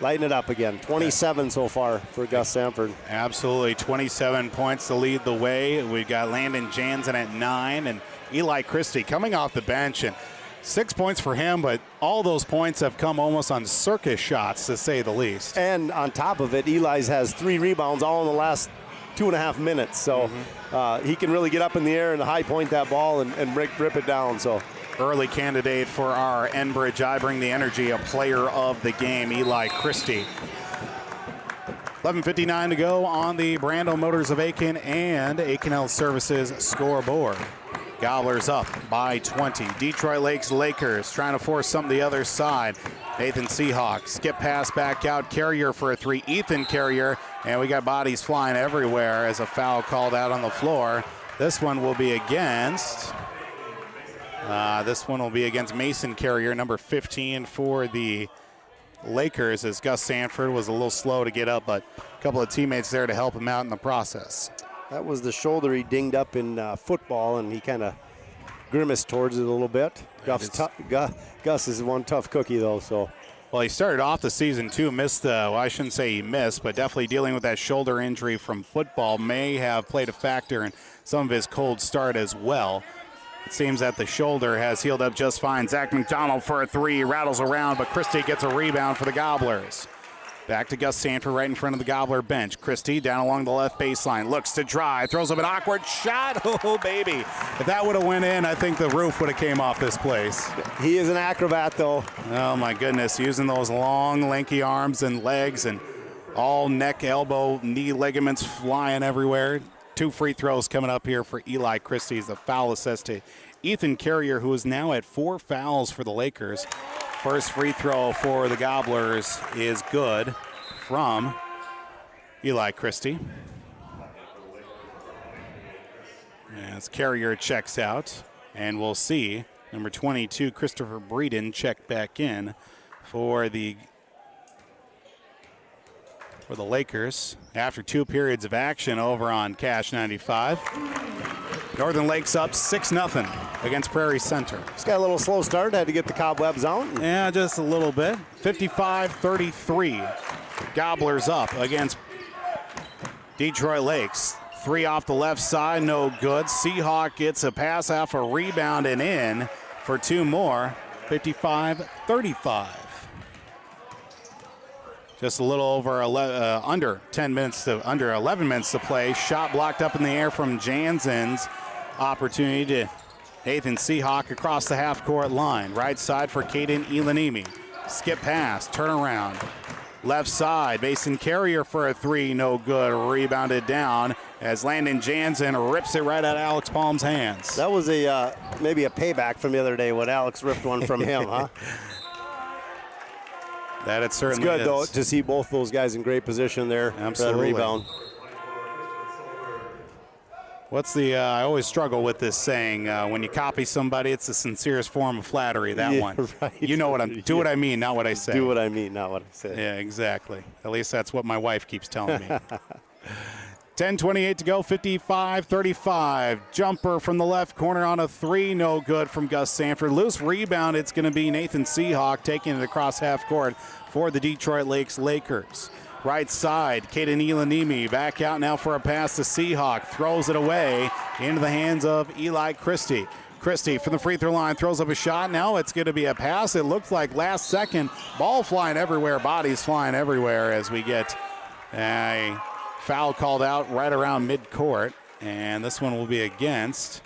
K: lighting it up again. 27 so far for Gus Sanford.
C: Absolutely, 27 points to lead the way. We've got Landon Jansen at 9 and Eli Christie coming off the bench, and 6 points for him, but all those points have come almost on circus shots, to say the least.
K: And on top of it, Eli's has 3 rebounds all in the last 2.5 minutes, so he can really get up in the air and high point that ball and rip it down. So
C: early candidate for our Enbridge I Bring the Energy, a player of the game, Eli Christie. 11:59 to go on the Brando Motors of Aitkin and Aitkin Health Services scoreboard. Gobblers up by 20. Detroit Lakes Lakers trying to force something the other side. Nathan Seahawk, skip pass back out. Carrier for a 3. Ethan Carrier, and we got bodies flying everywhere as a foul called out on the floor. This one will be against Mason Carrier, number 15 for the Lakers, as Gus Sanford was a little slow to get up, but a couple of teammates there to help him out in the process.
K: That was the shoulder he dinged up in football, and he kind of grimaced towards it a little bit. Gus is one tough cookie, though. So,
C: well, he started off the season too. I shouldn't say he missed, but definitely dealing with that shoulder injury from football may have played a factor in some of his cold start as well. It seems that the shoulder has healed up just fine. Zach McDonald for a 3, rattles around, but Christie gets a rebound for the Gobblers. Back to Gus Sanford right in front of the Gobbler bench. Christie down along the left baseline, looks to drive, throws up an awkward shot. Oh, baby. If that would have went in, I think the roof would have came off this place.
K: He is an acrobat, though.
C: Oh, my goodness, using those long, lanky arms and legs and all neck, elbow, knee ligaments flying everywhere. 2 free throws coming up here for Eli Christie. The foul assist to Ethan Carrier, who is now at 4 fouls for the Lakers. First free throw for the Gobblers is good from Eli Christie. As Carrier checks out, and we'll see number 22, Christopher Breeden, check back in for the Lakers after 2 periods of action over on Cash 95. Northern Lakes up 6-0 against Prairie Center.
K: He's got a little slow start, had to get the cobwebs out.
C: Yeah, just a little bit. 55-33. Gobblers up against Detroit Lakes. 3 off the left side, no good. Seahawk gets a pass off, a rebound, and in for 2 more. 55-35. Just a little over under 11 minutes to play. Shot blocked up in the air from Jansen's. Opportunity to Nathan Seahawk across the half-court line. Right side for Caden Elanimi. Skip pass, turnaround. Left side, Mason Carrier for a 3, no good. Rebounded down as Landon Jansen rips it right out of Alex Palm's hands.
K: That was maybe a payback from the other day when Alex ripped one from him, huh?
C: That it certainly
K: is. It's good, though,
C: is.
K: to see both those guys in great position there.
C: Absolutely.
K: For that rebound.
C: I always struggle with this saying, when you copy somebody, it's the sincerest form of flattery, that one. Right. You know do what I mean, not what I say.
K: Do what I mean, not what I say.
C: Yeah, exactly. At least that's what my wife keeps telling me. 10:28 to go, 55-35. Jumper from the left corner on a 3, no good from Gus Sanford. Loose rebound, it's going to be Nathan Seahawk taking it across half court for the Detroit Lakes Lakers. Right side, Caden Elanimi back out now for a pass to Seahawk. Throws it away into the hands of Eli Christie. Christie from the free throw line throws up a shot. Now it's going to be a pass. It looked like last second. Ball flying everywhere, bodies flying everywhere as we get a foul called out right around midcourt. And this one will be against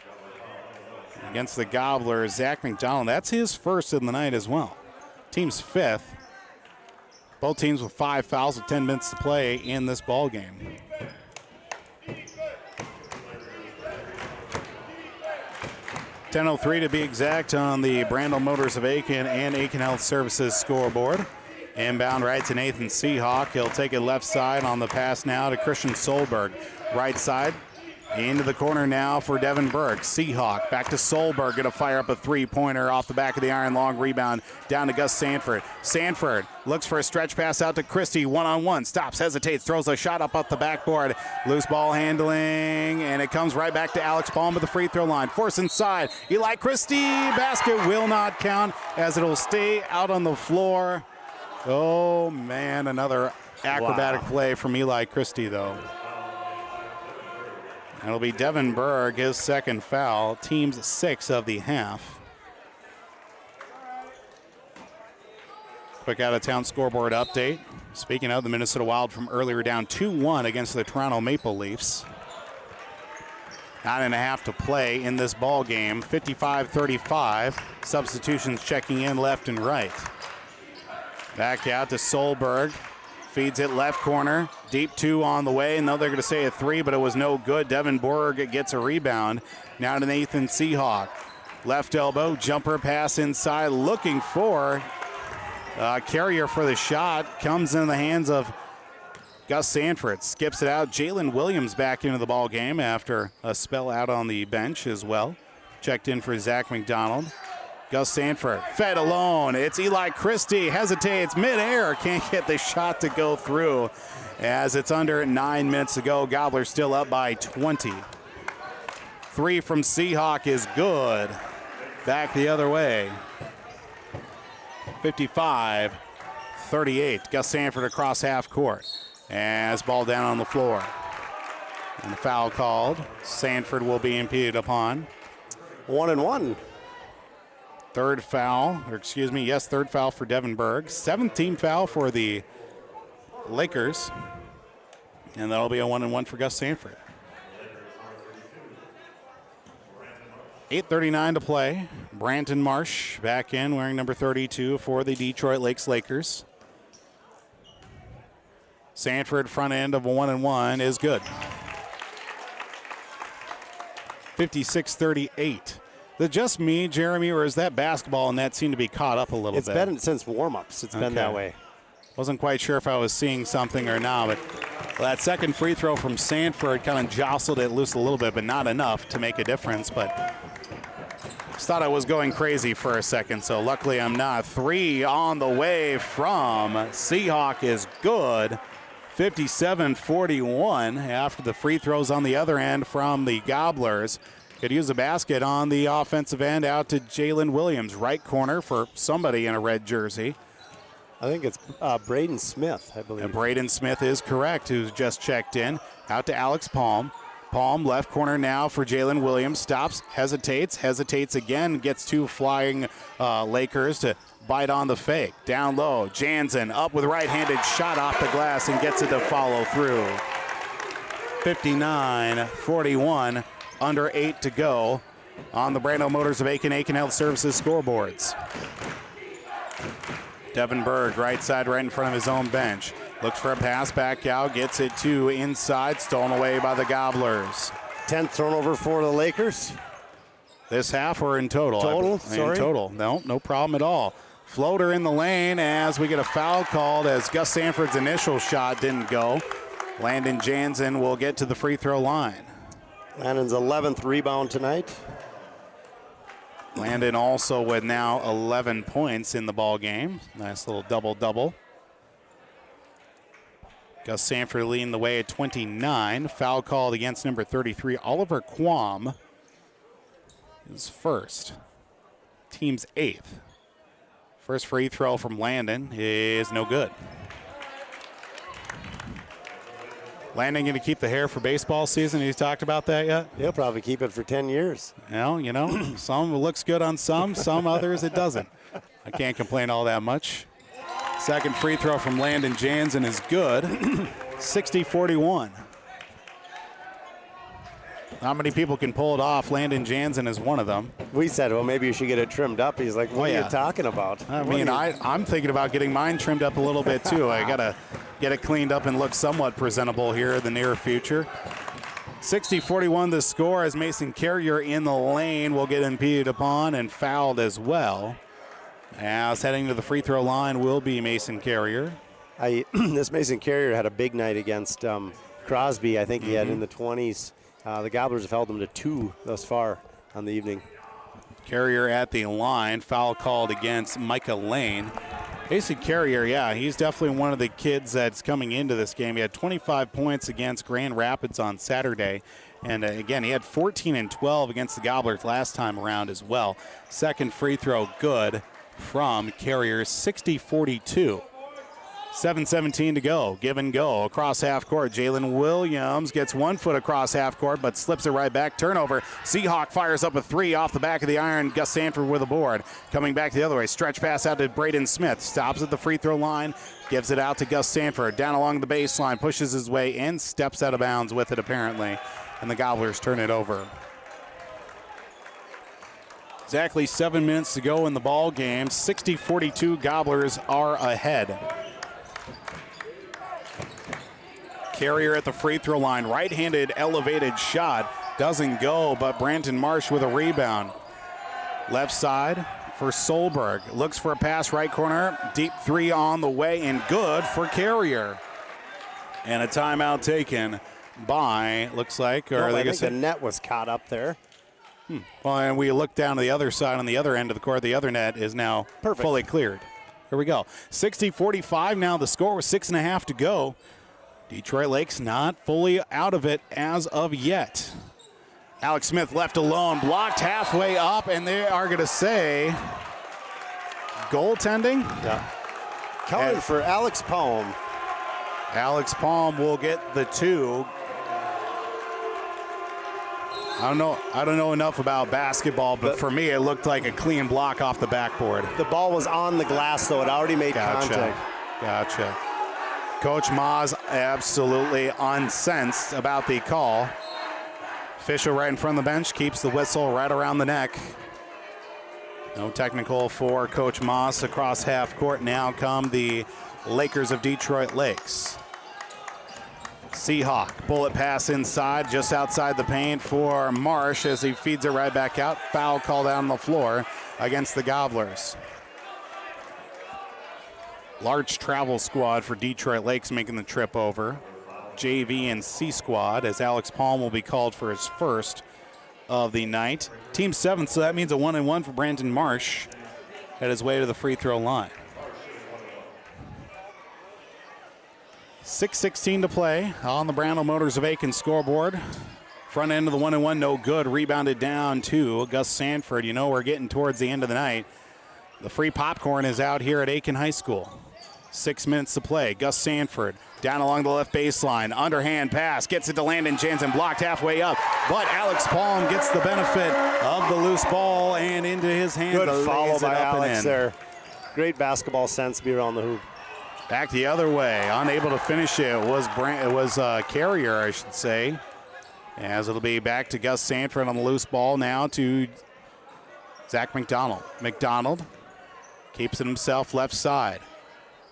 C: the Gobblers, Zach McDonald. That's his first in the night as well. Team's 5th. Both teams with 5 fouls with 10 minutes to play in this ball game. .10:03 to be exact on the Brando Motors of Aitkin and Aitkin Health Services scoreboard. Inbound right to Nathan Seahawk. He'll take it left side on the pass now to Christian Solberg. Right side into the corner now for Devin Berg. Seahawk back to Solberg. Going to fire up a 3-pointer off the back of the iron. Long rebound down to Gus Sanford. Sanford looks for a stretch pass out to Christie. One-on-one. Stops, hesitates, throws a shot up the backboard. Loose ball handling, and it comes right back to Alex Palm at the free throw line. Force inside. Eli Christie. Basket will not count as it'll stay out on the floor. Oh, man, another acrobatic play from Eli Christie, though. It'll be Devin Berg, his second foul, team's 6 of the half. Quick out-of-town scoreboard update. Speaking of the Minnesota Wild from earlier, down 2-1 against the Toronto Maple Leafs. 9.5 to play in this ball game. 55-35. Substitutions checking in left and right. Back out to Solberg. Feeds it left corner. Deep 2 on the way. No, they're going to say a 3, but it was no good. Devin Berg gets a rebound. Now to Nathan Seahawk. Left elbow, jumper pass inside, looking for Carrier for the shot. Comes in the hands of Gus Sanford. Skips it out. Jalen Williams back into the ball game after a spell out on the bench as well. Checked in for Zach McDonald. Gus Sanford fed alone. It's Eli Christie. Hesitates midair. Can't get the shot to go through as it's under 9 minutes to go. Gobblers still up by 20. 3 from Seahawk is good. Back the other way. 55-38. Gus Sanford across half court. As ball down on the floor. And the foul called. Sanford will be impeded upon.
K: 1-1.
C: Third foul for Devin Berg. 7th team foul for the Lakers. And that'll be a 1-1 for Gus Sanford. 8:39 to play. Brandon Marsh back in wearing number 32 for the Detroit Lakers. Sanford front end of a 1-1 is good. 56-38. Is it just me, Jeremy, or is that basketball and that seemed to be caught up a little bit?
K: It's been since warm-ups. It's been that way.
C: Wasn't quite sure if I was seeing something or not, but that second free throw from Sanford kind of jostled it loose a little bit, but not enough to make a difference. But just thought I was going crazy for a second, so luckily I'm not. 3 on the way from Seahawk is good. 57-41 after the free throws on the other end from the Gobblers. Could use a basket on the offensive end out to Jalen Williams. Right corner for somebody in a red jersey.
K: I think it's Braden Smith, I believe.
C: And Braden Smith is correct, who's just checked in. Out to Alex Palm. Palm left corner now for Jalen Williams. Stops, hesitates again. Gets 2 flying Lakers to bite on the fake. Down low, Jansen up with right-handed shot off the glass and gets it to follow through. 59-41. Under 8 to go on the Brando Motors of Aitkin Health Services scoreboards. Devin Berg, right side, right in front of his own bench. Looks for a pass back out, gets it to inside, stolen away by the Gobblers.
K: 10th turnover for the Lakers.
C: This half or in total?
K: Sorry.
C: In total. No problem at all. Floater in the lane as we get a foul called as Gus Sanford's initial shot didn't go. Landon Jansen will get to the free throw line.
K: Landon's 11th rebound tonight.
C: Landon also with now 11 points in the ball game. Nice little double-double. Gus Sanford leading the way at 29. Foul called against number 33. Oliver Quam is first. Team's 8th. First free throw from Landon is no good. Landon going to keep the hair for baseball season? He's talked about that yet?
K: He'll probably keep it for 10 years.
C: Well, some looks good on some others it doesn't. I can't complain all that much. Second free throw from Landon Jansen is good. 60-41. Not many people can pull it off. Landon Jansen is one of them.
K: We said, well, maybe you should get it trimmed up. He's like, what are you talking about?
C: I'm thinking about getting mine trimmed up a little bit, too. I got to get it cleaned up and look somewhat presentable here in the near future. 60-41 the score as Mason Carrier in the lane will get impeded upon and fouled as well. As heading to the free throw line will be Mason Carrier.
K: This Mason Carrier had a big night against Crosby. I think he had in the 20s. The Gobblers have held him to 2 thus far on the evening.
C: Carrier at the line. Foul called against Micah Lane. Mason Carrier, he's definitely one of the kids that's coming into this game. He had 25 points against Grand Rapids on Saturday. And again, he had 14 and 12 against the Gobblers last time around as well. Second free throw good from Carrier, 60-42. 7:17 to go. Give and go across half court. Jalen Williams gets 1 foot across half court, but slips it right back. Turnover. Seahawk fires up a 3 off the back of the iron. Gus Sanford with a board. Coming back the other way. Stretch pass out to Braden Smith. Stops at the free throw line. Gives it out to Gus Sanford. Down along the baseline. Pushes his way in. Steps out of bounds with it apparently. And the Gobblers turn it over. Exactly 7 minutes to go in the ball game. 60-42 Gobblers are ahead. Carrier at the free throw line. Right-handed elevated shot. Doesn't go, but Brandon Marsh with a rebound. Left side for Solberg. Looks for a pass right corner. Deep 3 on the way and good for Carrier. And a timeout taken by, looks like, or
K: I think the net was caught up there.
C: Well, and we look down to the other side on the other end of the court. The other net is now fully cleared. Here we go. 60-45 now. The score with 6.5 to go. Detroit Lakes not fully out of it as of yet. Alex Smith left alone, blocked halfway up, and they are going to say goaltending.
K: Yeah. Calling for Alex Palm.
C: Alex Palm will get the 2. I don't know enough about basketball, but for me, it looked like a clean block off the backboard.
K: The ball was on the glass, though. It already made contact.
C: Gotcha. Coach Maas absolutely incensed about the call. Official right in front of the bench keeps the whistle right around the neck. No technical for Coach Maas across half court. Now come the Lakers of Detroit Lakes. Seahawk, bullet pass inside, just outside the paint for Marsh as he feeds it right back out. Foul called out on the floor against the Gobblers. Large travel squad for Detroit Lakes making the trip over. JV and C squad as Alex Palm will be called for his first of the night. Team 7, so that means a 1-and-1 for Brandon Marsh at his way to the free throw line. 6:16 to play on the Brownell Motors of Aitkin scoreboard. Front end of the 1-and-1, no good. Rebounded down to Gus Sanford. You know we're getting towards the end of the night. The free popcorn is out here at Aitkin High School. 6 minutes to play. Gus Sanford down along the left baseline. Underhand pass. Gets it to Landon Jansen. Blocked halfway up. But Alex Palm gets the benefit of the loose ball and into his hands.
K: Good follow by Alex there. Great basketball sense to be around the hoop.
C: Back the other way. Unable to finish it was Carrier, I should say. As it'll be back to Gus Sanford on the loose ball now to Zach McDonald. McDonald keeps it himself left side.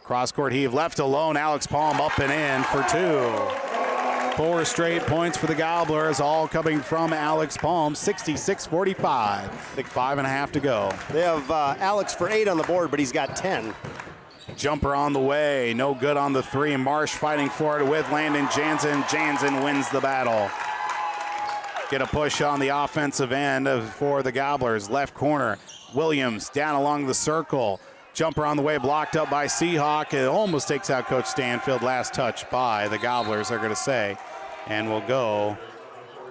C: Cross-court heave left alone. Alex Palm up and in for 2. 4 straight points for the Gobblers, all coming from Alex Palm. 66-45. 5.5 to go.
K: They have Alex for 8 on the board, but he's got 10.
C: Jumper on the way. No good on the 3. Marsh fighting for it with Landon Jansen. Jansen wins the battle. Get a push on the offensive end for the Gobblers. Left corner. Williams down along the circle. Jumper on the way, blocked up by Seahawk. It almost takes out Coach Stanfield. Last touch by the Gobblers, they're going to say. And we'll go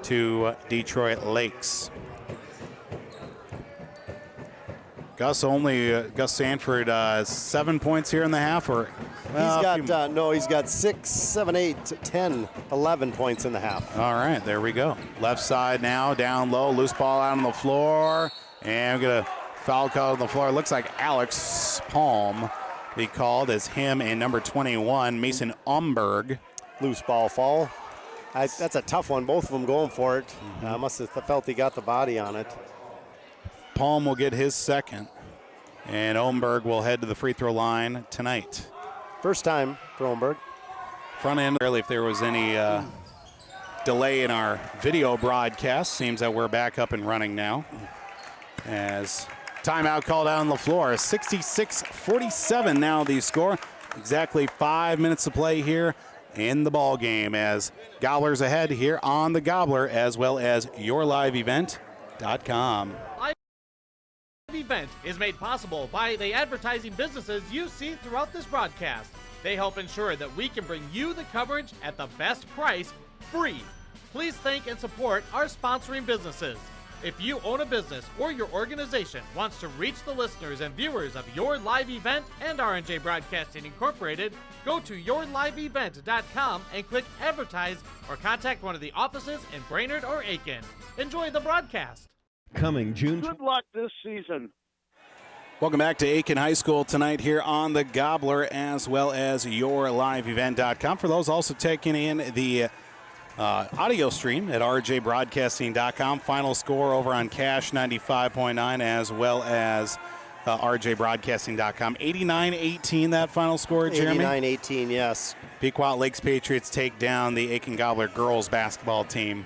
C: to Detroit Lakes. Gus Sanford, 7 points here in the half, or
K: he's got 6, 7, 8, 10, 11 points in the half.
C: All right, there we go. Left side now, down low, loose ball out on the floor, and we're gonna foul call on the floor. Looks like Alex Palm be called as him and number 21, Mason Umberg.
K: Loose ball fall. That's a tough one. Both of them going for it. Must have felt he got the body on it.
C: Palm will get his second, and Omberg will head to the free throw line tonight.
K: First time for Omberg.
C: Front end, really, if there was any delay in our video broadcast, seems that we're back up and running now. As timeout called out on the floor. 66-47 now the score. Exactly 5 minutes to play here in the ball game as Gobblers ahead here on the Gobbler as well as yourliveevent.com.
A: Event is made possible by the advertising businesses you see throughout this broadcast. They help ensure that we can bring you the coverage at the best price, free. Please thank and support our sponsoring businesses. If you own a business or your organization wants to reach the listeners and viewers of your live event and R&J Broadcasting Incorporated, go to yourliveevent.com and click Advertise or contact one of the offices in Brainerd or Aitkin. Enjoy the broadcast.
F: Coming June.
S: Good luck this season.
C: Welcome back to Aitkin High School tonight here on the Gobbler, as well as yourliveevent.com. For those also taking in the audio stream at rjbroadcasting.com. Final score over on Cash 95.9, as well as rjbroadcasting.com. 89-18 that final score, Jeremy?
K: 89-18, yes.
C: Pequot Lakes Patriots take down the Aitkin Gobbler girls basketball team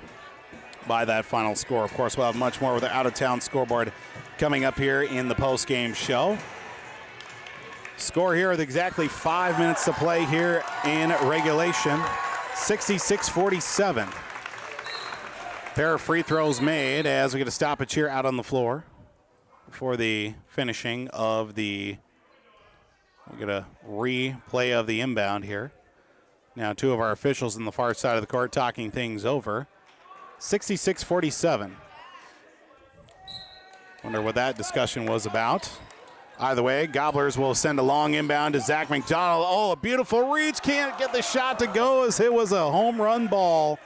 C: by that final score. Of course, we'll have much more with the out-of-town scoreboard coming up here in the post-game show. Score here with exactly 5 minutes to play here in regulation. 66-47. Pair of free throws made as we get a stoppage here out on the floor for the finishing of the, we'll get a replay of the inbound here. Now two of our officials in the far side of the court talking things over. 66-47. Wonder what that discussion was about. Either way, Gobblers will send a long inbound to Zach McDonald. Oh, a beautiful reach. Can't get the shot to go as it was a home run ball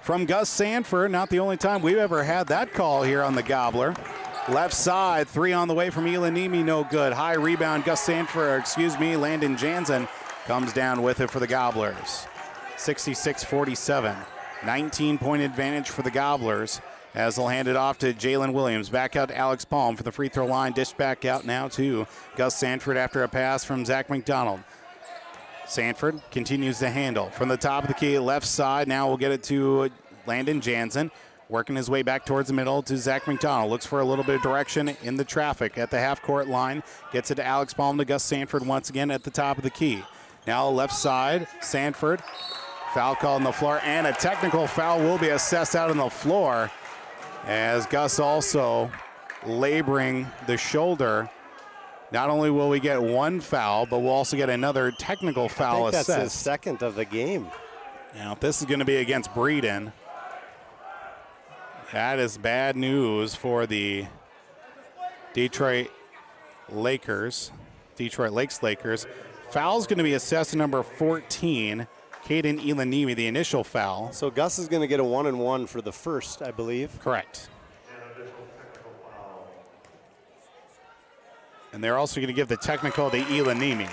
C: from Gus Sanford. Not the only time we've ever had that call here on the Gobbler. Left side, three on the way from Elanimi, no good. High rebound, Gus Sanford, Landon Jansen comes down with it for the Gobblers. 66-47, 19-point advantage for the Gobblers, as they'll hand it off to Jalen Williams. Back out to Alex Palm for the free throw line. Dish back out now to Gus Sanford after a pass from Zach McDonald. Sanford continues to handle from the top of the key, left side. Now we'll get it to Landon Jansen, working his way back towards the middle to Zach McDonald. Looks for a little bit of direction in the traffic at the half-court line. Gets it to Alex Palm to Gus Sanford once again at the top of the key. Now left side, Sanford. Foul call on the floor, and a technical foul will be assessed out on the floor, as Gus also laboring the shoulder. Not only will we get one foul, but we'll also get another technical foul assessed.
K: That's his second of the game.
C: Now, if this is going to be against Breeden, that is bad news for the Detroit Lakers, Detroit Lakes Lakers. Foul's going to be assessed to number 14, Caden Elanimi, the initial foul.
K: So Gus is going to get a 1-and-1 for the first, I believe.
C: Correct. And they're also going to give the technical to Elanimi.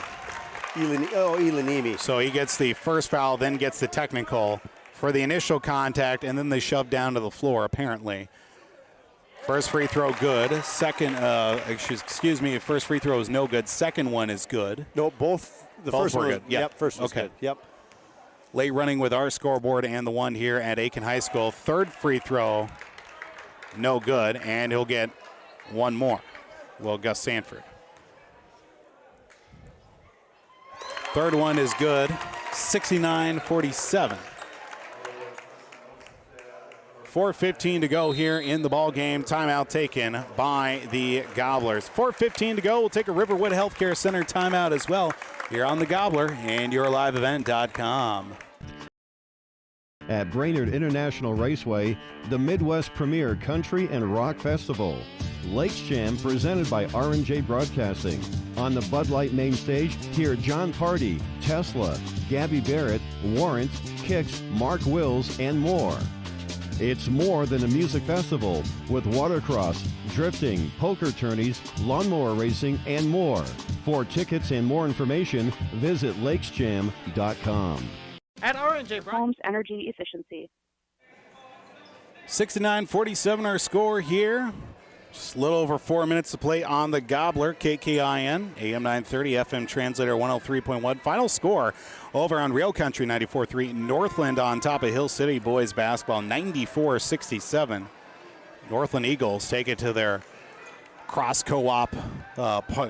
K: Elanimi.
C: So he gets the first foul, then gets the technical for the initial contact, and then they shove down to the floor, apparently. First free throw good. Second, first free throw is no good. Second one is good.
K: No, both. The
C: both
K: first
C: were
K: one.
C: good. Yep,
K: first was good. Yep.
C: Late running with our scoreboard and the one here at Aitkin High School. Third free throw, no good, and he'll get one more. Well, Gus Sanford. Third one is good. 69-47. 4:15 to go here in the ball game. Timeout taken by the Gobblers. 4:15 to go. We'll take a Riverwood Healthcare Center timeout as well here on the Gobbler and yourliveevent.com.
F: At Brainerd International Raceway, the Midwest Premier Country and Rock Festival. Lakes Jam presented by R&J Broadcasting. On the Bud Light main stage, hear John Party, Tesla, Gabby Barrett, Warrant, Kicks, Mark Wills, and more. It's more than a music festival with watercross, drifting, poker tourneys, lawnmower racing, and more. For tickets and more information, visit lakesjam.com.
A: At R&J
T: Homes Energy Efficiency.
C: 69-47 our score here. Just a little over 4 minutes to play on the Gobbler. KKIN, AM 930, FM Translator 103.1. Final score over on Rail Country 94.3. Northland on top of Hill City boys basketball 94-67. Northland Eagles take it to their cross co-op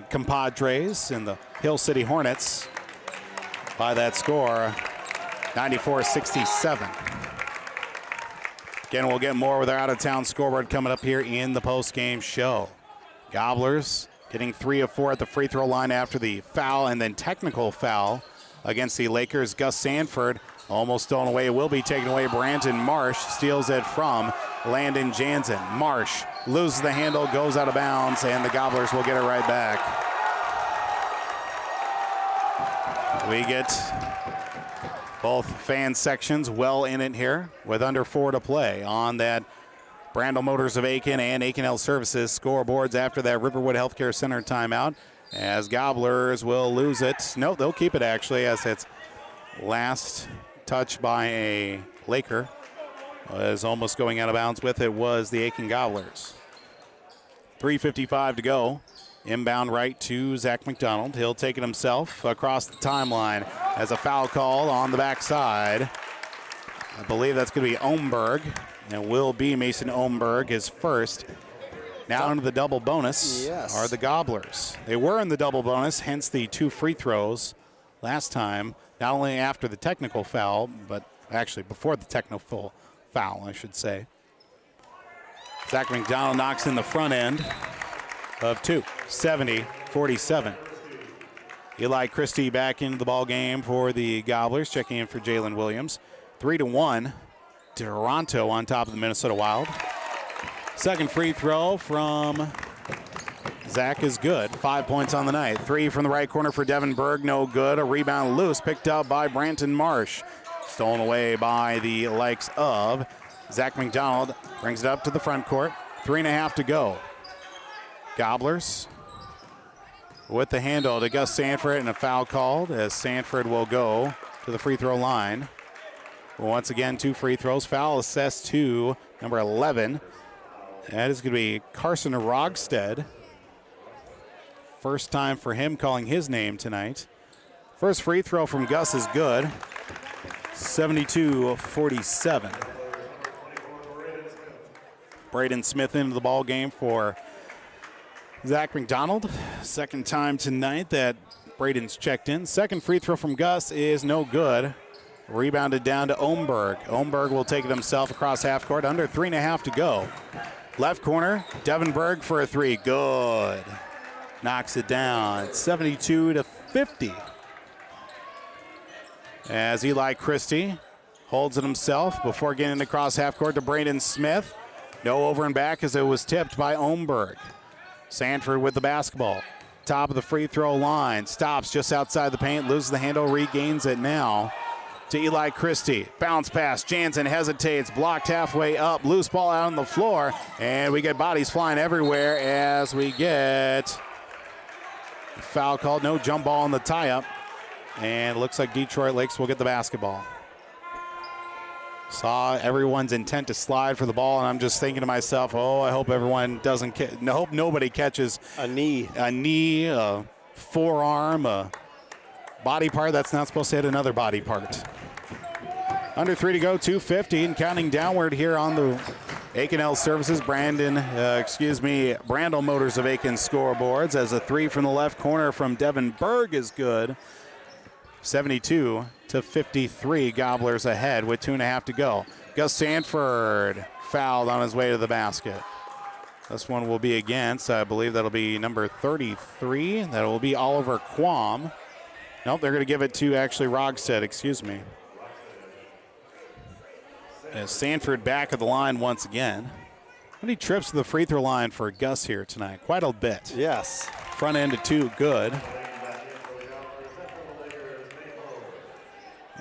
C: compadres in the Hill City Hornets by that score, 94-67. Again, we'll get more with our out-of-town scoreboard coming up here in the post-game show. Gobblers getting 3 of 4 at the free throw line after the foul and then technical foul against the Lakers. Gus Sanford Almost stolen away. It will be taken away. Brandon Marsh steals it from Landon Jansen. Marsh loses the handle, goes out of bounds, and the Gobblers will get it right back. We get both fan sections well in it here with under 4 to play on that Brandel Motors of Aitkin and Aitkin Health Services scoreboards after that Riverwood Healthcare Center timeout, as Gobblers will lose it. No, they'll keep it actually, as it's last touch by a Laker. Was almost going out of bounds with it was the Aitkin Gobblers. 3:55 to go. Inbound right to Zach McDonald. He'll take it himself across the timeline as a foul call on the backside. I believe that's going to be Ohnberg, and will be Mason Ohnberg, his first. Now into the double bonus are the Gobblers. They were in the double bonus, hence the 2 free throws last time, not only after the technical foul, but actually before the technical foul, I should say. Zach McDonald knocks in the front end of 2, 70-47. Eli Christie back into the ball game for the Gobblers, checking in for Jalen Williams. 3-1, Toronto on top of the Minnesota Wild. Second free throw from Zach is good. 5 points on the night. 3 from the right corner for Devin Berg, no good. A rebound loose, picked up by Branton Marsh. Stolen away by the likes of Zach McDonald. Brings it up to the front court. 3.5 to go. Gobblers with the handle to Gus Sanford, and a foul called as Sanford will go to the free throw line. Once again, 2 free throws. Foul assessed to number 11. That is going to be Carson Rogstead. First time for him calling his name tonight. First free throw from Gus is good. 72-47. Braden Smith into the ball game for Zach McDonald. Second time tonight that Braden's checked in. Second free throw from Gus is no good. Rebounded down to Ohnberg. Ohnberg will take it himself across half court. Under 3.5 to go. Left corner, Devin Berg for a 3. Good. Knocks it down. 72-50. As Eli Christie holds it himself before getting across half court to Braden Smith. No over and back as it was tipped by Ohnberg. Sanford with the basketball. Top of the free throw line. Stops just outside the paint. Loses the handle. Regains it now to Eli Christie. Bounce pass. Jansen hesitates. Blocked halfway up. Loose ball out on the floor. And we get bodies flying everywhere as we get foul called. No jump ball on the tie-up. And it looks like Detroit Lakes will get the basketball. Saw everyone's intent to slide for the ball, and I'm just thinking to myself, oh, I hope everyone doesn't hope nobody catches
K: a knee,
C: a forearm, a body part that's not supposed to hit another body part. Under 3 to go, 2:50, and counting downward here on the Aitkin Health Services, Brandel Motors of Aitkin scoreboards, as a 3 from the left corner from Devin Berg is good. 72-53, Gobblers ahead with 2.5 to go. Gus Sanford fouled on his way to the basket. This one will be against, I believe that'll be number 33. That will be Oliver Quam. Nope, they're going to give it to actually Rogstead, excuse me. As Sanford back at the line once again. How many trips to the free throw line for Gus here tonight? Quite a bit.
K: Yes.
C: Front end of 2, good.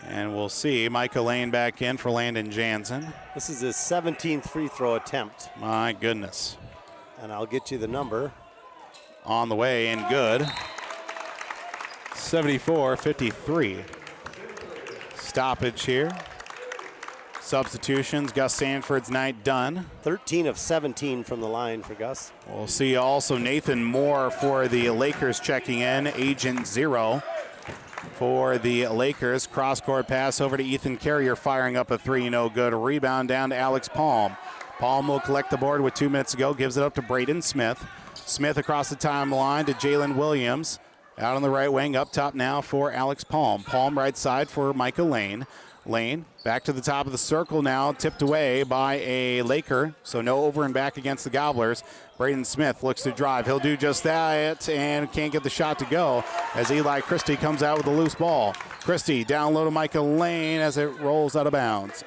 C: And we'll see Micah Lane back in for Landon Jansen.
K: This is his 17th free throw attempt.
C: My goodness.
K: And I'll get you the number.
C: On the way and good. 74-53. Stoppage here. Substitutions. Gus Sanford's night done.
K: 13 of 17 from the line for Gus.
C: We'll see also Nathan Moore for the Lakers checking in. Agent 0. For the Lakers, cross-court pass over to Ethan Carrier, firing up a 3, no good. A rebound down to Alex Palm. Palm will collect the board with 2 minutes to go, gives it up to Braden Smith. Smith across the timeline to Jalen Williams. Out on the right wing, up top now for Alex Palm. Palm right side for Micah Lane. Lane back to the top of the circle now, tipped away by a Laker, so no over and back against the Gobblers. Braden Smith looks to drive. He'll do just that and can't get the shot to go as Eli Christie comes out with a loose ball. Christie down low to Micah Lane as it rolls out of bounds.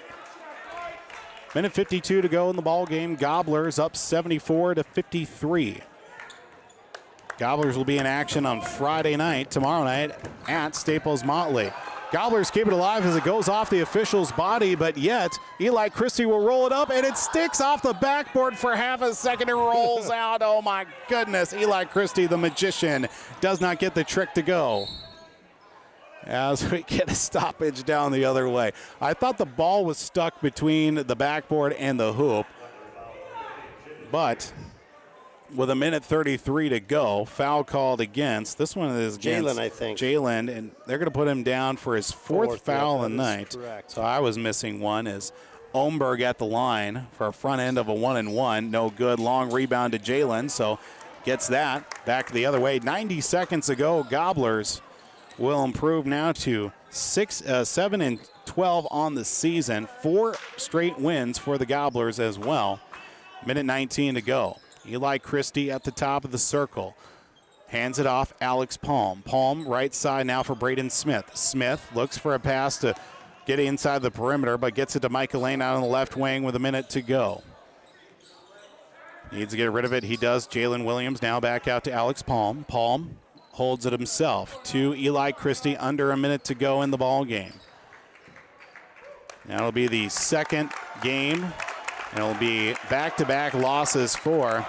C: Minute 52 to go in the ball game. Gobblers up 74-53. Gobblers will be in action on Friday night, tomorrow night at Staples Motley. Gobblers keep it alive as it goes off the official's body, but yet Eli Christie will roll it up, and it sticks off the backboard for half a second and rolls out. Oh, my goodness. Eli Christie, the magician, does not get the trick to go. As we get a stoppage down the other way. I thought the ball was stuck between the backboard and the hoop, but with a minute 33 to go, foul called against. This one is against
K: Jalen, I think.
C: Jalen, and they're going to put him down for his fourth foul of the night.
K: Correct.
C: So I was missing one as Omberg at the line for a front end of a 1-and-1. No good. Long rebound to Jalen, so gets that back the other way. 90 seconds to go. Gobblers will improve now to 7-12 on the season. 4 straight wins for the Gobblers as well. Minute 19 to go. Eli Christie at the top of the circle. Hands it off, Alex Palm. Palm right side now for Braden Smith. Smith looks for a pass to get inside the perimeter, but gets it to Micah Lane out on the left wing with a minute to go. Needs to get rid of it. He does. Jalen Williams now back out to Alex Palm. Palm holds it himself to Eli Christie, under a minute to go in the ball game. That'll be the second game, and it'll be back-to-back losses for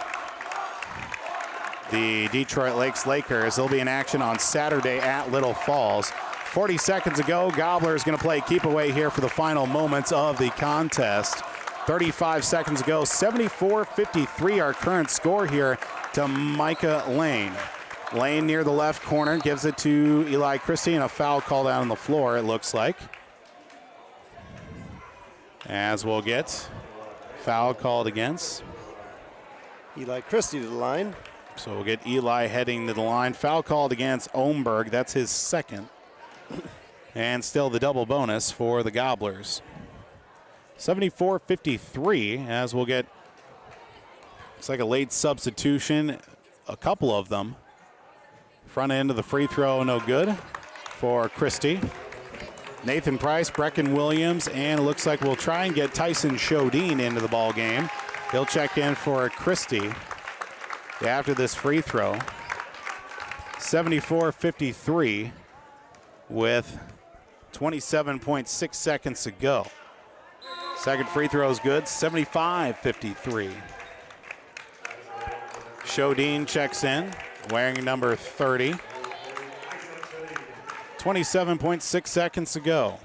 C: the Detroit Lakers. They'll be in action on Saturday at Little Falls. 40 seconds ago, Gobblers going to play keep away here for the final moments of the contest. 35 seconds ago, 74-53 our current score here to Micah Lane. Lane near the left corner gives it to Eli Christie, and a foul called out on the floor, it looks like. As we'll get foul called against
K: Eli Christie to the line.
C: So we'll get Eli heading to the line. Foul called against Omberg. That's his second. And still the double bonus for the Gobblers. 74-53 as we'll get, looks like a late substitution, a couple of them. Front end of the free throw, no good for Christie. Nathan Price, Brecken Williams, and it looks like we'll try and get Tyson Shodine into the ball game. He'll check in for Christie after this free throw. 74-53 with 27.6 seconds to go. Second free throw is good, 75-53. Shodine checks in, wearing number 30. 27.6 seconds to go.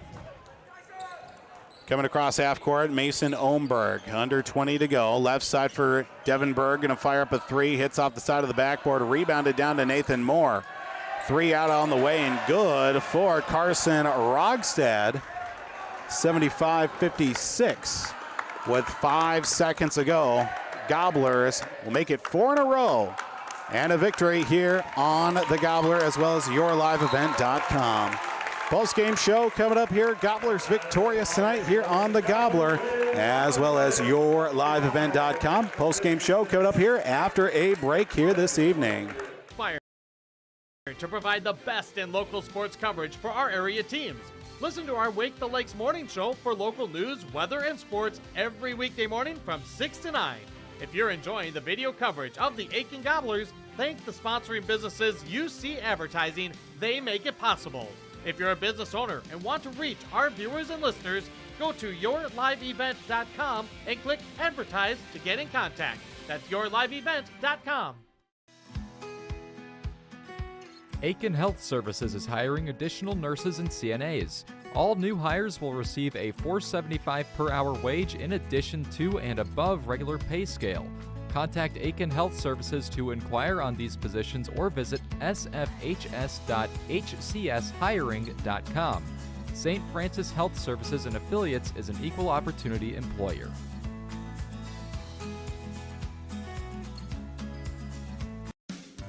C: Coming across half court, Mason Omberg, under 20 to go. Left side for Devin Berg, gonna fire up a three, hits off the side of the backboard, rebounded down to Nathan Moore. Three out on the way and good for Carson Rogstad. 75-56 with 5 seconds to go. Gobblers will make it 4 in a row and a victory here on the Gobbler, as well as yourliveevent.com. Post-game show coming up here. Gobblers victorious tonight here on the Gobbler, as well as yourliveevent.com. Post-game show coming up here after a break here this evening.
A: To provide the best in local sports coverage for our area teams. Listen to our Wake the Lakes morning show for local news, weather, and sports every weekday morning from 6 to 9. If you're enjoying the video coverage of the Aitkin Gobblers, thank the sponsoring businesses you see advertising. They make it possible. If you're a business owner and want to reach our viewers and listeners, go to yourliveevent.com and click Advertise to get in contact. That's yourliveevent.com.
E: Aitkin Health Services is hiring additional nurses and CNAs. All new hires will receive a $4.75 per hour wage in addition to and above regular pay scale. Contact Aitkin Health Services to inquire on these positions or visit sfhs.hcshiring.com. St. Francis Health Services and Affiliates is an equal opportunity employer.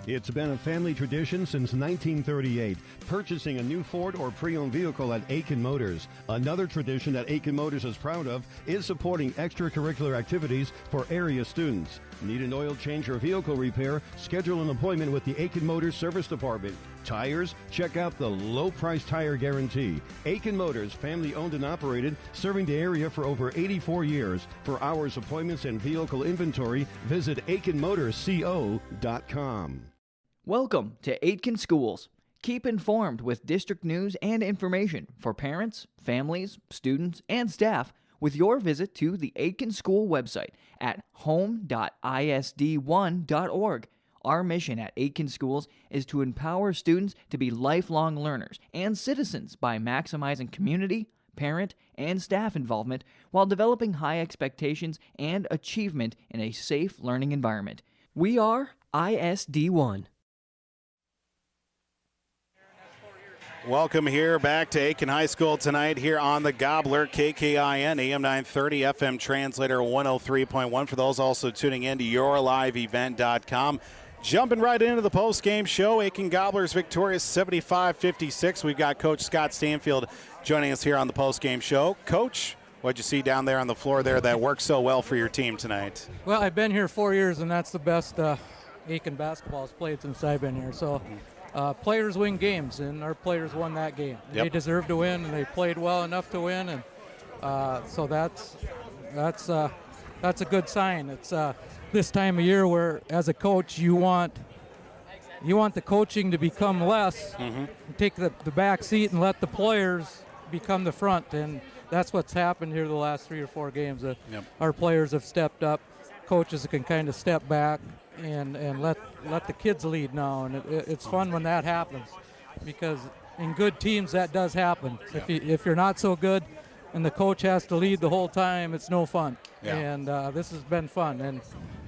F: It's been a family tradition since 1938, purchasing a new Ford or pre-owned vehicle at Aitkin Motors. Another tradition that Aitkin Motors is proud of is supporting extracurricular activities for area students. Need an oil change or vehicle repair? Schedule an appointment with the Aitkin Motors Service Department. Tires? Check out the low price tire guarantee. Aitkin Motors, family owned and operated, serving the area for over 84 years. For hours, appointments, and vehicle inventory, visit AitkinMotorsCO.com.
G: Welcome to Aitkin Schools. Keep informed with district news and information for parents, families, students, and staff with your visit to the Aitkin School website at home.isd1.org. Our mission at Aitkin Schools is to empower students to be lifelong learners and citizens by maximizing community, parent, and staff involvement while developing high expectations and achievement in a safe learning environment. We are ISD1.
C: Welcome here back to Aitkin High School tonight here on the Gobbler, KKIN, AM 930, FM translator 103.1. For those also tuning in to yourliveevent.com. Jumping right into the post-game show, Aitkin Gobblers victorious 75-56. We've got Coach Scott Stanfield joining us here on the post-game show. Coach, what'd you see down there on the floor there that worked so well for your team tonight?
J: Well, I've been here 4 years, and that's the best Aitkin basketball has played since I've been here. So players win games, and our players won that game.
C: Yep.
J: They deserved to win, and they played well enough to win, and so that's a good sign. It's this time of year where, as a coach, you want the coaching to become less, take the back seat, and let the players become the front, and that's what's happened here the last 3 or 4 games. Our players have stepped up. Coaches can kind of step back and let the kids lead now, and it's fun when that happens, because in good teams that does happen. If you're not so good and the coach has to lead the whole time, it's no fun. And this has been fun, and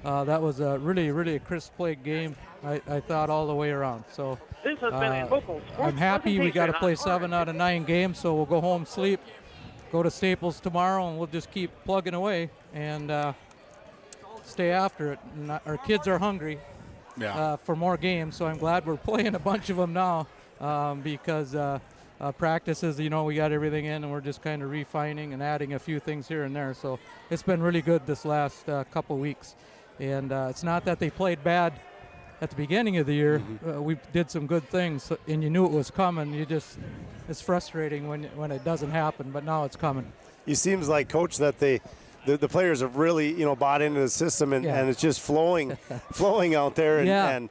J: that was a really a crisp played game, I thought, all the way around. So
R: This has been a local sports
J: I'm happy we got to play 7 out of 9 games, so we'll go home, sleep, go to Staples tomorrow, and we'll just keep plugging away and stay after it. And our kids are hungry for more games, so I'm glad we're playing a bunch of them now, because practices, we got everything in, and we're just kind of refining and adding a few things here and there. So it's been really good this last couple weeks. And it's not that they played bad at the beginning of the year. We did some good things, and you knew it was coming. It's frustrating when it doesn't happen, but now it's coming.
K: It seems like, Coach, that the players have really, bought into the system, and it's just flowing out there. And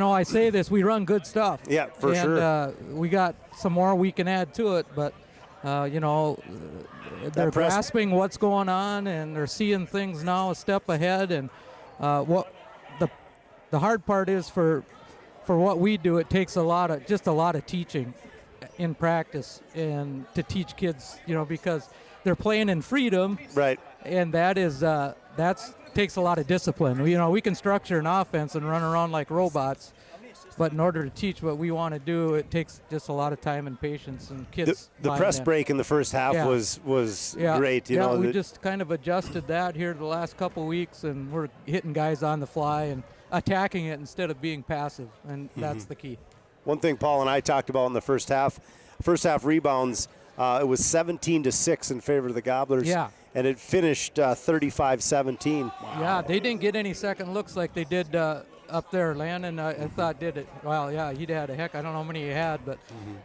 J: I say this, we run good stuff.
K: Yeah, for sure.
J: We got some more we can add to it, but, they're grasping what's going on, and they're seeing things now a step ahead. And what the hard part is for what we do, it takes a lot of teaching in practice, and to teach kids, because they're playing in freedom.
K: Right.
J: And that's takes a lot of discipline. We can structure an offense and run around like robots, but in order to teach what we want to do, it takes just a lot of time and patience. And kids.
K: The press break in the first half was great.
J: We just kind of adjusted that here the last couple weeks, and we're hitting guys on the fly and attacking it instead of being passive, and that's the key.
K: One thing Paul and I talked about in the first half rebounds, it was 17-6 in favor of the Gobblers.
J: Yeah.
K: And it finished 35-17.
J: Wow. Yeah, they didn't get any second looks like they did up there. Landon, I thought, did it. Well, yeah, he'd had a heck. I don't know how many he had, but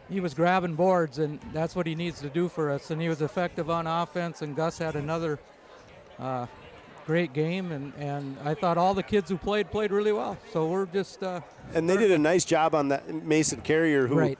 J: he was grabbing boards, and that's what he needs to do for us. And he was effective on offense, and Gus had another great game, and I thought all the kids who played really well. So we're just
K: and they did a nice job on that. Mason Carrier, who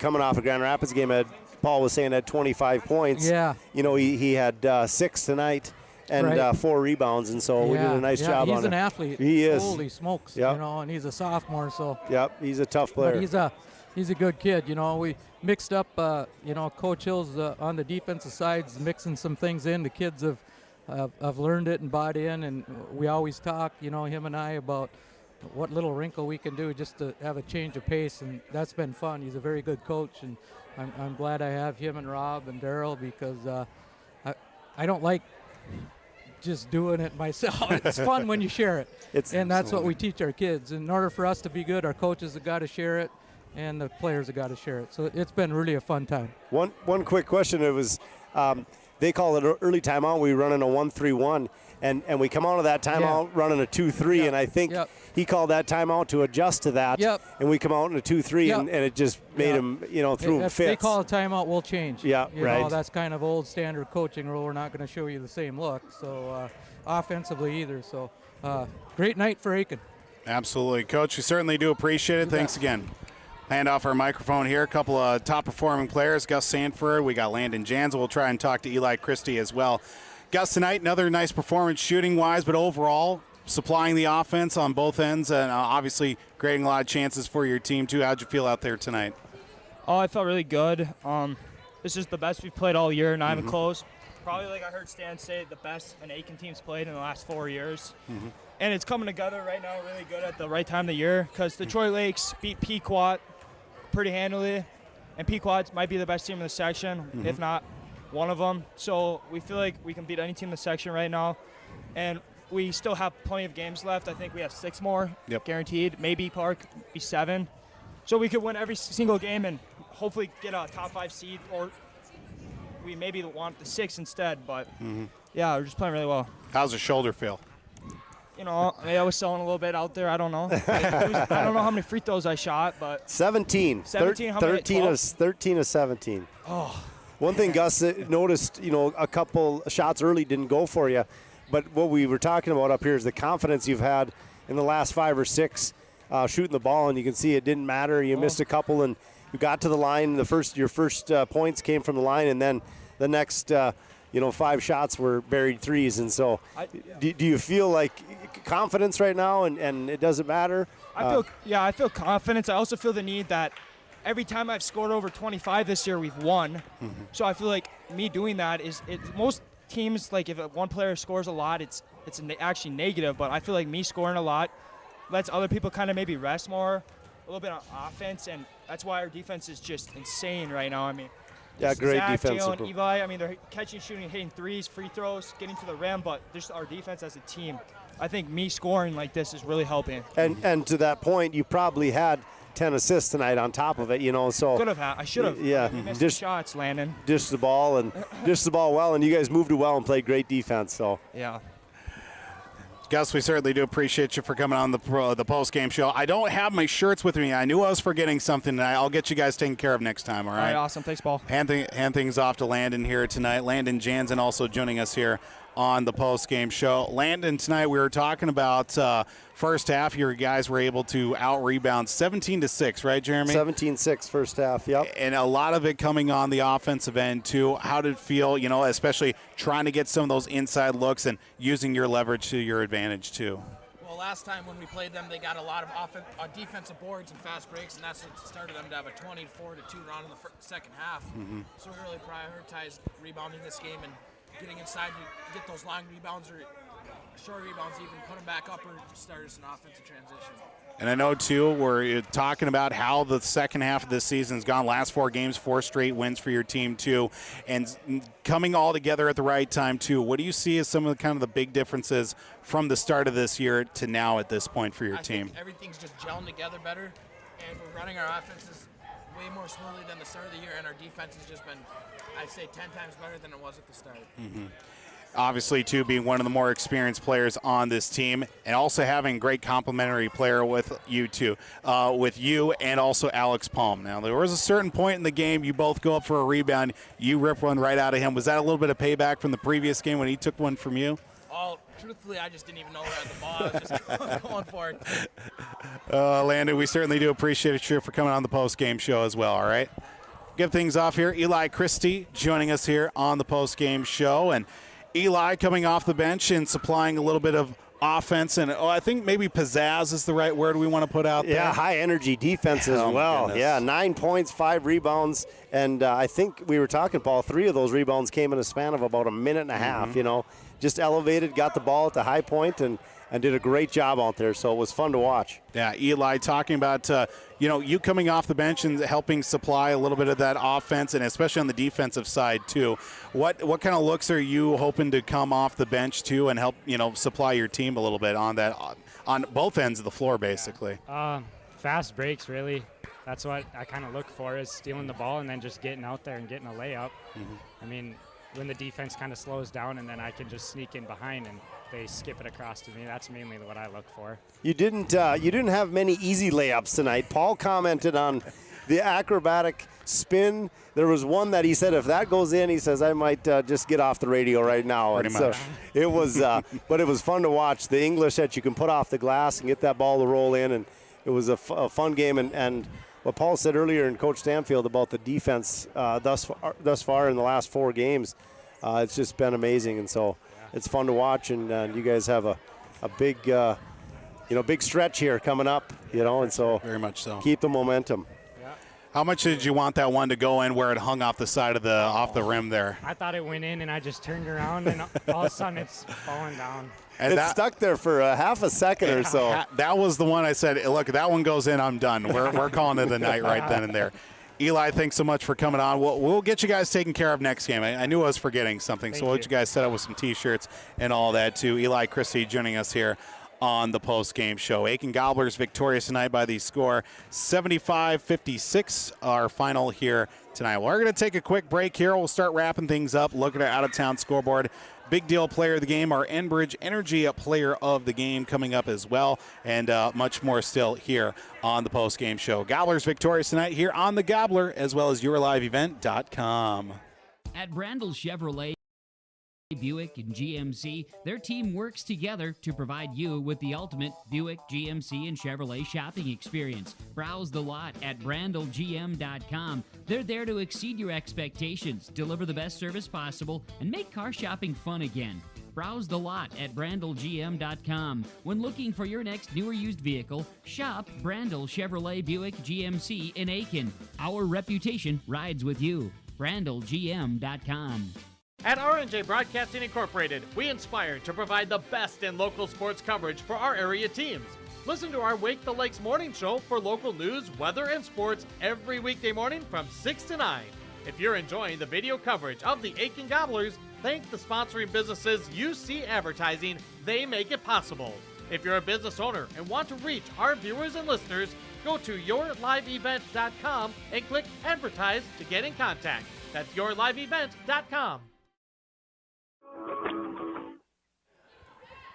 K: coming off a Grand Rapids game, Paul was saying, had 25 points.
J: Yeah.
K: He had 6 tonight and 4 rebounds, and so we did a nice job on it.
J: He's an athlete.
K: He is.
J: Holy smokes, and he's a sophomore, so.
K: Yep, he's a tough player.
J: But he's a good kid. We mixed up, Coach Hill's on the defensive side, mixing some things in. The kids have learned it and bought in, and we always talk, him and I, about what little wrinkle we can do just to have a change of pace, and that's been fun. He's a very good coach, and I'm glad I have him and Rob and Daryl, because I don't like just doing it myself. It's fun when you share it. And that's what we teach our kids. In order for us to be good, our coaches have got to share it, and the players have got to share it. So it's been really a fun time.
K: One quick question. It was they call it early timeout. We run in a 1-3-1, and we come out of that timeout running a 2-3, and I think he called that timeout to adjust to that. And we come out in a 2-3, and it just made him, threw him
J: If
K: fits.
J: they call a timeout, we'll change.
K: Yeah,
J: you know, that's kind of old standard coaching rule. We're not going to show you the same look. So offensively either. So great night for Aitkin.
C: Absolutely. Coach, we certainly do appreciate it. Thanks again. Hand off our microphone here. A couple of top-performing players, Gus Sanford. We got Landon Jansen. We'll try and talk to Eli Christie as well. Gus, tonight, another nice performance shooting-wise, but overall, supplying the offense on both ends and obviously creating a lot of chances for your team, too. How'd you feel out there tonight?
S: Oh, I felt really good. This is the best we've played all year, not even close. Probably, like I heard Stan say, the best an Aitkin team's played in the last 4 years. And it's coming together right now really good at the right time of the year because Detroit Lakes beat Pequot pretty handily, and Pequot might be the best team in the section, if not one of them. So we feel like we can beat any team in the section right now, and we still have plenty of games left. I think we have 6 more guaranteed, maybe Park be 7. So we could win every single game and hopefully get a top 5 seed, or we maybe want the 6 instead. But yeah, we're just playing really well.
C: How's the shoulder feel?
S: You know, I was selling a little bit out there. I don't know. I don't know how many free throws I shot, but
K: 17.
S: 17. How many?
K: 13 of 17.
S: Oh.
K: One thing, Gus, noticed, a couple shots early didn't go for you, but what we were talking about up here is the confidence you've had in the last 5 or 6 shooting the ball, and you can see it didn't matter. You missed a couple, and you got to the line. Your first points came from the line, and then the next 5 shots were buried threes. And so do you feel like confidence right now, and it doesn't matter?
S: I feel confidence. I also feel the need that every time I've scored over 25 this year, we've won. So I feel like me doing that most teams, like if one player scores a lot, it's actually negative, but I feel like me scoring a lot lets other people kind of maybe rest more, a little bit on offense, and that's why our defense is just insane right now. I mean,
K: great
S: Zach,
K: defense.
S: Jalen, Eli, I mean, they're catching, shooting, hitting threes, free throws, getting to the rim, but just our defense as a team, I think me scoring like this is really helping.
K: And to that point, you probably had 10 assists tonight on top of it, so.
S: Could have had. I should have.
K: Yeah.
S: We missed the shots, Landon.
K: Dish the ball well, and you guys moved it well and played great defense, so.
S: Yeah.
C: Gus, we certainly do appreciate you for coming on the post-game show. I don't have my shirts with me. I knew I was forgetting something, and I'll get you guys taken care of next time, all right?
S: All right, awesome. Thanks, Paul.
C: Hand things off to Landon here tonight. Landon Jansen also joining us here on the post-game show. Landon, tonight we were talking about first half. Your guys were able to out-rebound 17-6, right, Jeremy?
K: 17-6 first half, yep.
C: And a lot of it coming on the offensive end, too. How did it feel, especially trying to get some of those inside looks and using your leverage to your advantage, too?
U: Well, last time when we played them, they got a lot of defensive boards and fast breaks, and that's what started them to have a 24-2 run in the second half. So we really prioritized rebounding this game and getting inside to get those long rebounds or short rebounds, even put them back up or start us an offensive transition.
C: And I know, too, we're talking about how the second half of this season has gone. Last 4 games, 4 straight wins for your team, too. And coming all together at the right time, too. What do you see as some of the kind of the big differences from the start of this year to now at this point for your team?
U: Think everything's just gelling together better, and we're running our offenses way more smoothly than the start of the year, and our defense has just been, I'd say, 10 times better than it was at the start.
C: Obviously, too, being one of the more experienced players on this team and also having a great complementary player with you, too, with you and also Alex Palm. Now, there was a certain point in the game you both go up for a rebound. You rip one right out of him. Was that a little bit of payback from the previous game when he took one from you?
U: Oh, truthfully, I just didn't even know where I had the ball. I was just going for it.
C: Landon, we certainly do appreciate you for coming on the post-game show as well, all right? Give things off here. Eli Christie joining us here on the post-game show. And Eli coming off the bench and supplying a little bit of offense. And I think maybe pizzazz is the right word we want to put out there.
K: Yeah, high-energy defense as well. Yeah, 9 points, 5 rebounds. And I think we were talking, Paul, 3 of those rebounds came in a span of about a minute and a half, just elevated, got the ball at the high point, and did a great job out there. So it was fun to watch.
C: Yeah, Eli, talking about you coming off the bench and helping supply a little bit of that offense, and especially on the defensive side too. What kind of looks are you hoping to come off the bench too and help supply your team a little bit on that on both ends of the floor basically?
D: Fast breaks, really. That's what I kind of look for, is stealing the ball and then just getting out there and getting a layup. I mean, when the defense kind of slows down and then I can just sneak in behind and they skip it across to me. That's mainly what I look for.
K: You didn't have many easy layups tonight. Paul commented on the acrobatic spin. There was one that he said, if that goes in, he says, I might just get off the radio right now.
C: Pretty
K: and
C: much.
K: So it was, but it was fun to watch the English that you can put off the glass and get that ball to roll in. And it was a fun game. And what Paul said earlier in Coach Stanfield about the defense thus far in the last 4 games, it's just been amazing. And so it's fun to watch. And you guys have a big, big stretch here coming up, and so
C: very much so.
K: Keep the momentum.
C: How much did you want that one to go in where it hung off the side of off the rim there?
D: I thought it went in, and I just turned around, and all of a sudden it's falling down.
C: And
K: it stuck there for half a second or so.
C: That was the one I said, look, that one goes in, I'm done. We're calling it a night right then and there. Eli, thanks so much for coming on. We'll get you guys taken care of next game. I knew I was forgetting something, so we'll get you guys set up with some T-shirts and all that too. Eli Christie joining us here on the post-game show. Aitkin Gobblers victorious tonight by the score 75-56, our final here tonight. We're going to take a quick break here. We'll start wrapping things up, looking at out-of-town scoreboard. Big deal player of the game, our Enbridge Energy player of the game coming up as well, and much more still here on the post-game show. Gobblers victorious tonight here on the Gobbler, as well as yourliveevent.com.
I: At Brandel Chevrolet, Buick, and GMC, their team works together to provide you with the ultimate Buick, GMC, and Chevrolet shopping experience. Browse the lot at brandelgm.com. They're there to exceed your expectations, deliver the best service possible, and make car shopping fun again. Browse the lot at brandelgm.com. When looking for your next new or used vehicle, shop Brandel Chevrolet Buick GMC in Aitkin. Our reputation rides with you. brandelgm.com.
A: At R&J Broadcasting Incorporated, we inspire to provide the best in local sports coverage for our area teams. Listen to our Wake the Lakes morning show for local news, weather, and sports every weekday morning from 6 to 9. If you're enjoying the video coverage of the Aitkin Gobblers, thank the sponsoring businesses UC Advertising. They make it possible. If you're a business owner and want to reach our viewers and listeners, go to yourliveevent.com and click Advertise to get in contact. That's yourliveevent.com.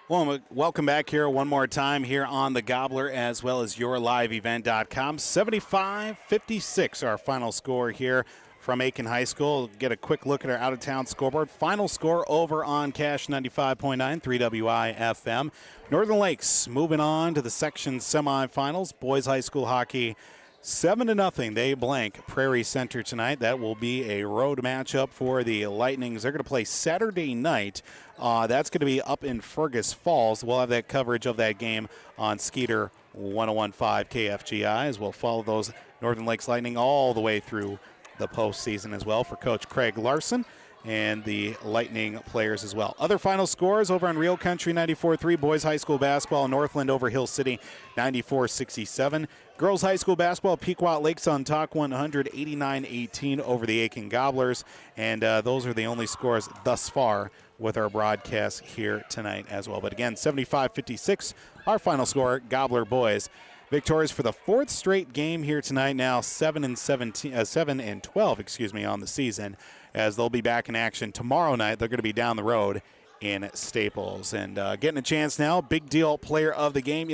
C: Well, welcome back here one more time here on the Gobbler, as well as yourliveevent.com. 75-56, our final score here from Aitkin High School. Get a quick look at our out-of-town scoreboard. Final score over on Cash 95.9, 3WI FM. Northern Lakes moving on to the section semifinals. Boys High School hockey 7-0. They blank Prairie Center tonight. That will be a road matchup for the Lightnings. They're going to play Saturday night. That's going to be up in Fergus Falls. We'll have that coverage of that game on Skeeter 101.5 KFGI, as we'll follow those Northern Lakes Lightning all the way through the postseason as well for Coach Craig Larson and the Lightning players as well. Other final scores over on Real Country 94-3, Boys High School basketball, Northland over Hill City 94-67. Girls High School basketball, Pequot Lakes on Talk 100 89-18 over the Aitkin Gobblers. And those are the only scores thus far with our broadcast here tonight as well. But again, 75-56, our final score, Gobbler boys. Victorious for the 4th straight game here tonight, now 7-12, on the season, as they'll be back in action tomorrow night. They're going to be down the road in Staples. And getting a chance now, big deal player of the game.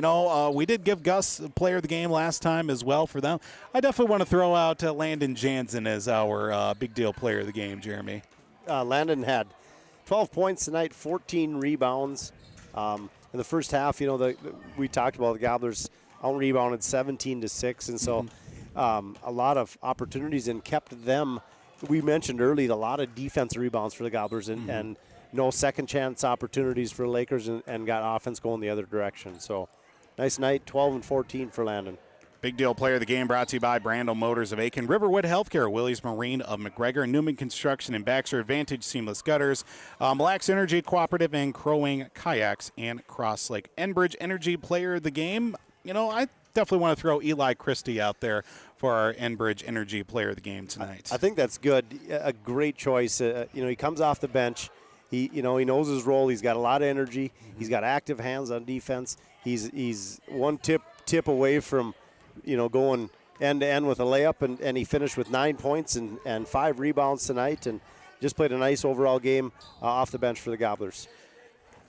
C: We did give Gus player of the game last time as well for them. I definitely want to throw out Landon Jansen as our big deal player of the game, Jeremy.
K: Landon had 12 points tonight, 14 rebounds. In the first half, we talked about the Gobblers out-rebounded 17-6, and so a lot of opportunities and kept them. We mentioned earlier a lot of defensive rebounds for the Gobblers and no second chance opportunities for the Lakers and got offense going the other direction. So nice night, 12 and 14 for Landon.
C: Big Deal Player of the Game brought to you by Brandel Motors of Aitkin, Riverwood Healthcare, Willys Marine of McGregor, Newman Construction and Baxter Advantage Seamless Gutters, Mille Lacs Energy Cooperative and Crowing Kayaks, and Cross Lake. Enbridge Energy Player of the Game. I definitely want to throw Eli Christie out there for our Enbridge Energy Player of the Game tonight.
K: I think that's good. A great choice. He comes off the bench. He knows his role. He's got a lot of energy. Mm-hmm. He's got active hands on defense. He's one tip away from going end to end with a layup, and he finished with 9 points and 5 rebounds tonight, and just played a nice overall game off the bench for the Gobblers.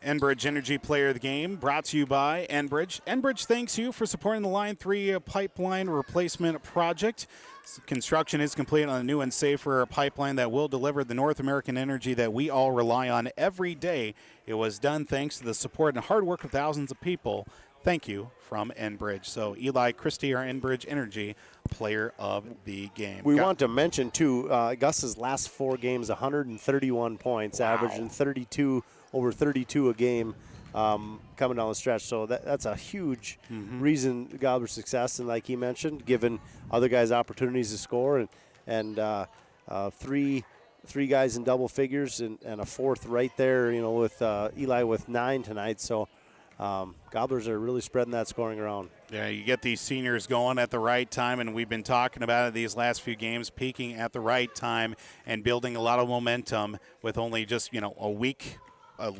C: Enbridge Energy Player of the Game brought to you by Enbridge. Enbridge thanks you for supporting the Line 3 pipeline replacement project. Construction is complete on a new and safer pipeline that will deliver the North American energy that we all rely on every day. It was done thanks to the support and hard work of thousands of people. Thank you from Enbridge. So Eli Christie, our Enbridge Energy Player of the Game.
K: We want to mention, too, Gus's last 4 games, 131 points, averaging over 32 a game coming down the stretch. So that's a huge reason Gobbler's success. And like he mentioned, giving other guys opportunities to score, and three guys in double figures and a fourth right there, with Eli with 9 tonight. So Gobblers are really spreading that scoring around.
C: Yeah, you get these seniors going at the right time, and we've been talking about it these last few games, peaking at the right time and building a lot of momentum with only just, a week.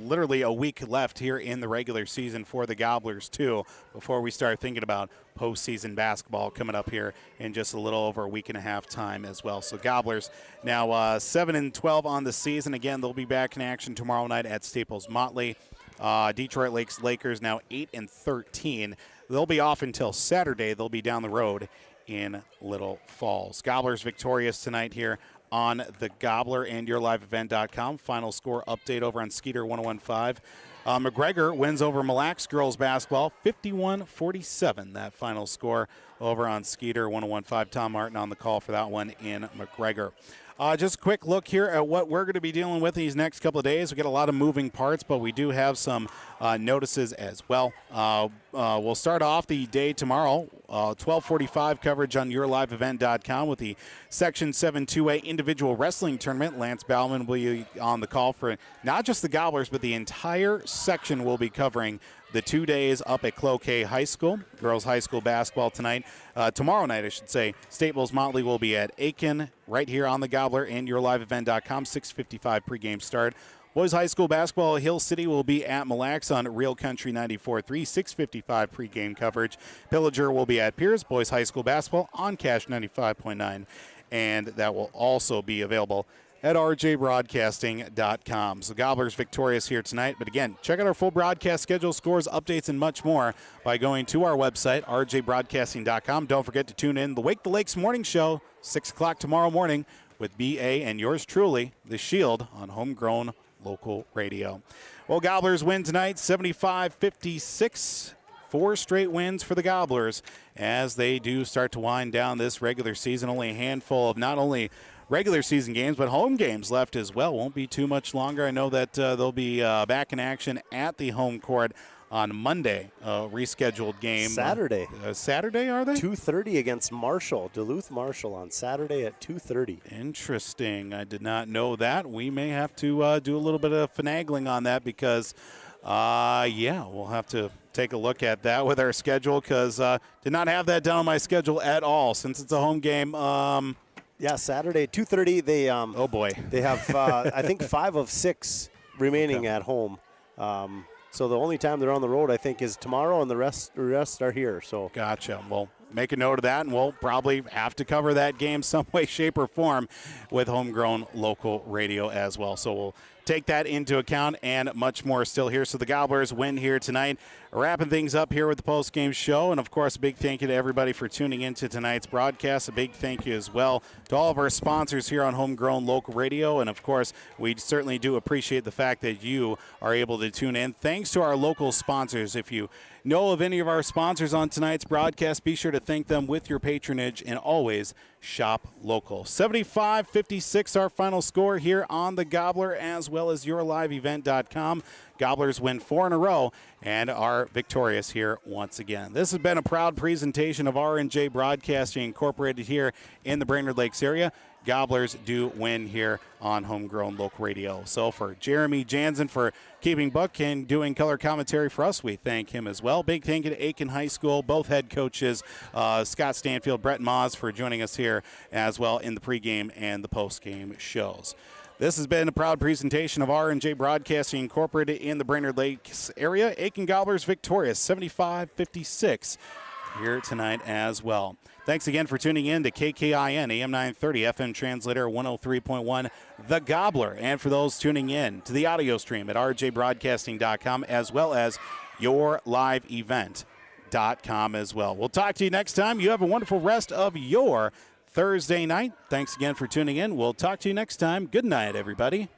C: Literally a week left here in the regular season for the Gobblers, too, before we start thinking about postseason basketball coming up here in just a little over a week and a half time as well. So Gobblers now 7-12 on the season. Again, they'll be back in action tomorrow night at Staples Motley. Detroit Lakers now 8-13. They'll be off until Saturday. They'll be down the road in Little Falls. Gobblers victorious tonight here on the Gobbler and YourLiveEvent.com. Final score update over on Skeeter 101.5. McGregor wins over Mille Lacs girls basketball 51-47. That final score over on Skeeter 101.5. Tom Martin on the call for that one in McGregor. Just a quick look here at what we're going to be dealing with these next couple of days. We got a lot of moving parts, but we do have some notices as well. We'll start off the day tomorrow, 12:45 coverage on YourLiveEvent.com with the Section 7 2A Individual Wrestling Tournament. Lance Bauman will be on the call for not just the Gobblers, but the entire section will be covering the 2 days up at Cloquet High School. Girls high school basketball tonight. Tomorrow night, I should say. Staples Motley will be at Aitkin right here on the Gobbler and YourLiveEvent.com. 6:55 pregame start. Boys high school basketball, Hill City will be at Mille Lacs on Real Country 94.3. 6:55 pregame coverage. Pillager will be at Pierce. Boys high school basketball on Cash 95.9. And that will also be available at rjbroadcasting.com. So Gobblers victorious here tonight. But again, check out our full broadcast schedule, scores, updates, and much more by going to our website, rjbroadcasting.com. Don't forget to tune in the Wake the Lakes morning show, 6 o'clock tomorrow morning with B.A. and yours truly, The Shield, on Homegrown Local Radio. Well, Gobblers win tonight, 75-56. 4 straight wins for the Gobblers as they do start to wind down this regular season. Only a handful of not only regular season games, but home games left as well. Won't be too much longer. I know that they'll be back in action at the home court on Monday, rescheduled game.
K: Saturday.
C: Saturday, are they?
K: 2:30 against Marshall, Duluth Marshall on Saturday at 2:30.
C: Interesting. I did not know that. We may have to do a little bit of finagling on that because, we'll have to take a look at that with our schedule because did not have that down on my schedule at all since it's a home game.
K: Yeah, Saturday, 2:30. They
C: oh boy,
K: they have I think 5 of 6 remaining at home. So the only time they're on the road, I think, is tomorrow, and the rest are here. So
C: gotcha. Well, make a note of that, and we'll probably have to cover that game some way, shape, or form with Homegrown Local Radio as well. So we'll take that into account and much more still here. So the Gobblers win here tonight. Wrapping things up here with the post-game show. And, of course, a big thank you to everybody for tuning into tonight's broadcast. A big thank you as well to all of our sponsors here on Homegrown Local Radio. And, of course, we certainly do appreciate the fact that you are able to tune in. Thanks to our local sponsors. If you know of any of our sponsors on tonight's broadcast, be sure to thank them with your patronage and always Shop local. 75-56 our final score here on the Gobbler, as well as yourliveevent.com. Gobblers win 4 in a row and are victorious here once again. This has been a proud presentation of R&J Broadcasting Incorporated here in the Brainerd Lakes area. Gobblers do win here on Homegrown Local Radio. So for Jeremy Jansen for keeping book and doing color commentary for us, we thank him as well. Big thank you to Aitkin High School, both head coaches, Scott Stanfield, Brett Maas, for joining us here as well in the pregame and the postgame shows. This has been a proud presentation of R&J Broadcasting Incorporated in the Brainerd Lakes area. Aitkin Gobblers victorious 75-56 here tonight as well. Thanks again for tuning in to KKIN AM 930 FM Translator 103.1 The Gobbler, and for those tuning in to the audio stream at rjbroadcasting.com as well as yourliveevent.com as well. We'll talk to you next time. You have a wonderful rest of your Thursday night. Thanks again for tuning in. We'll talk to you next time. Good night, everybody.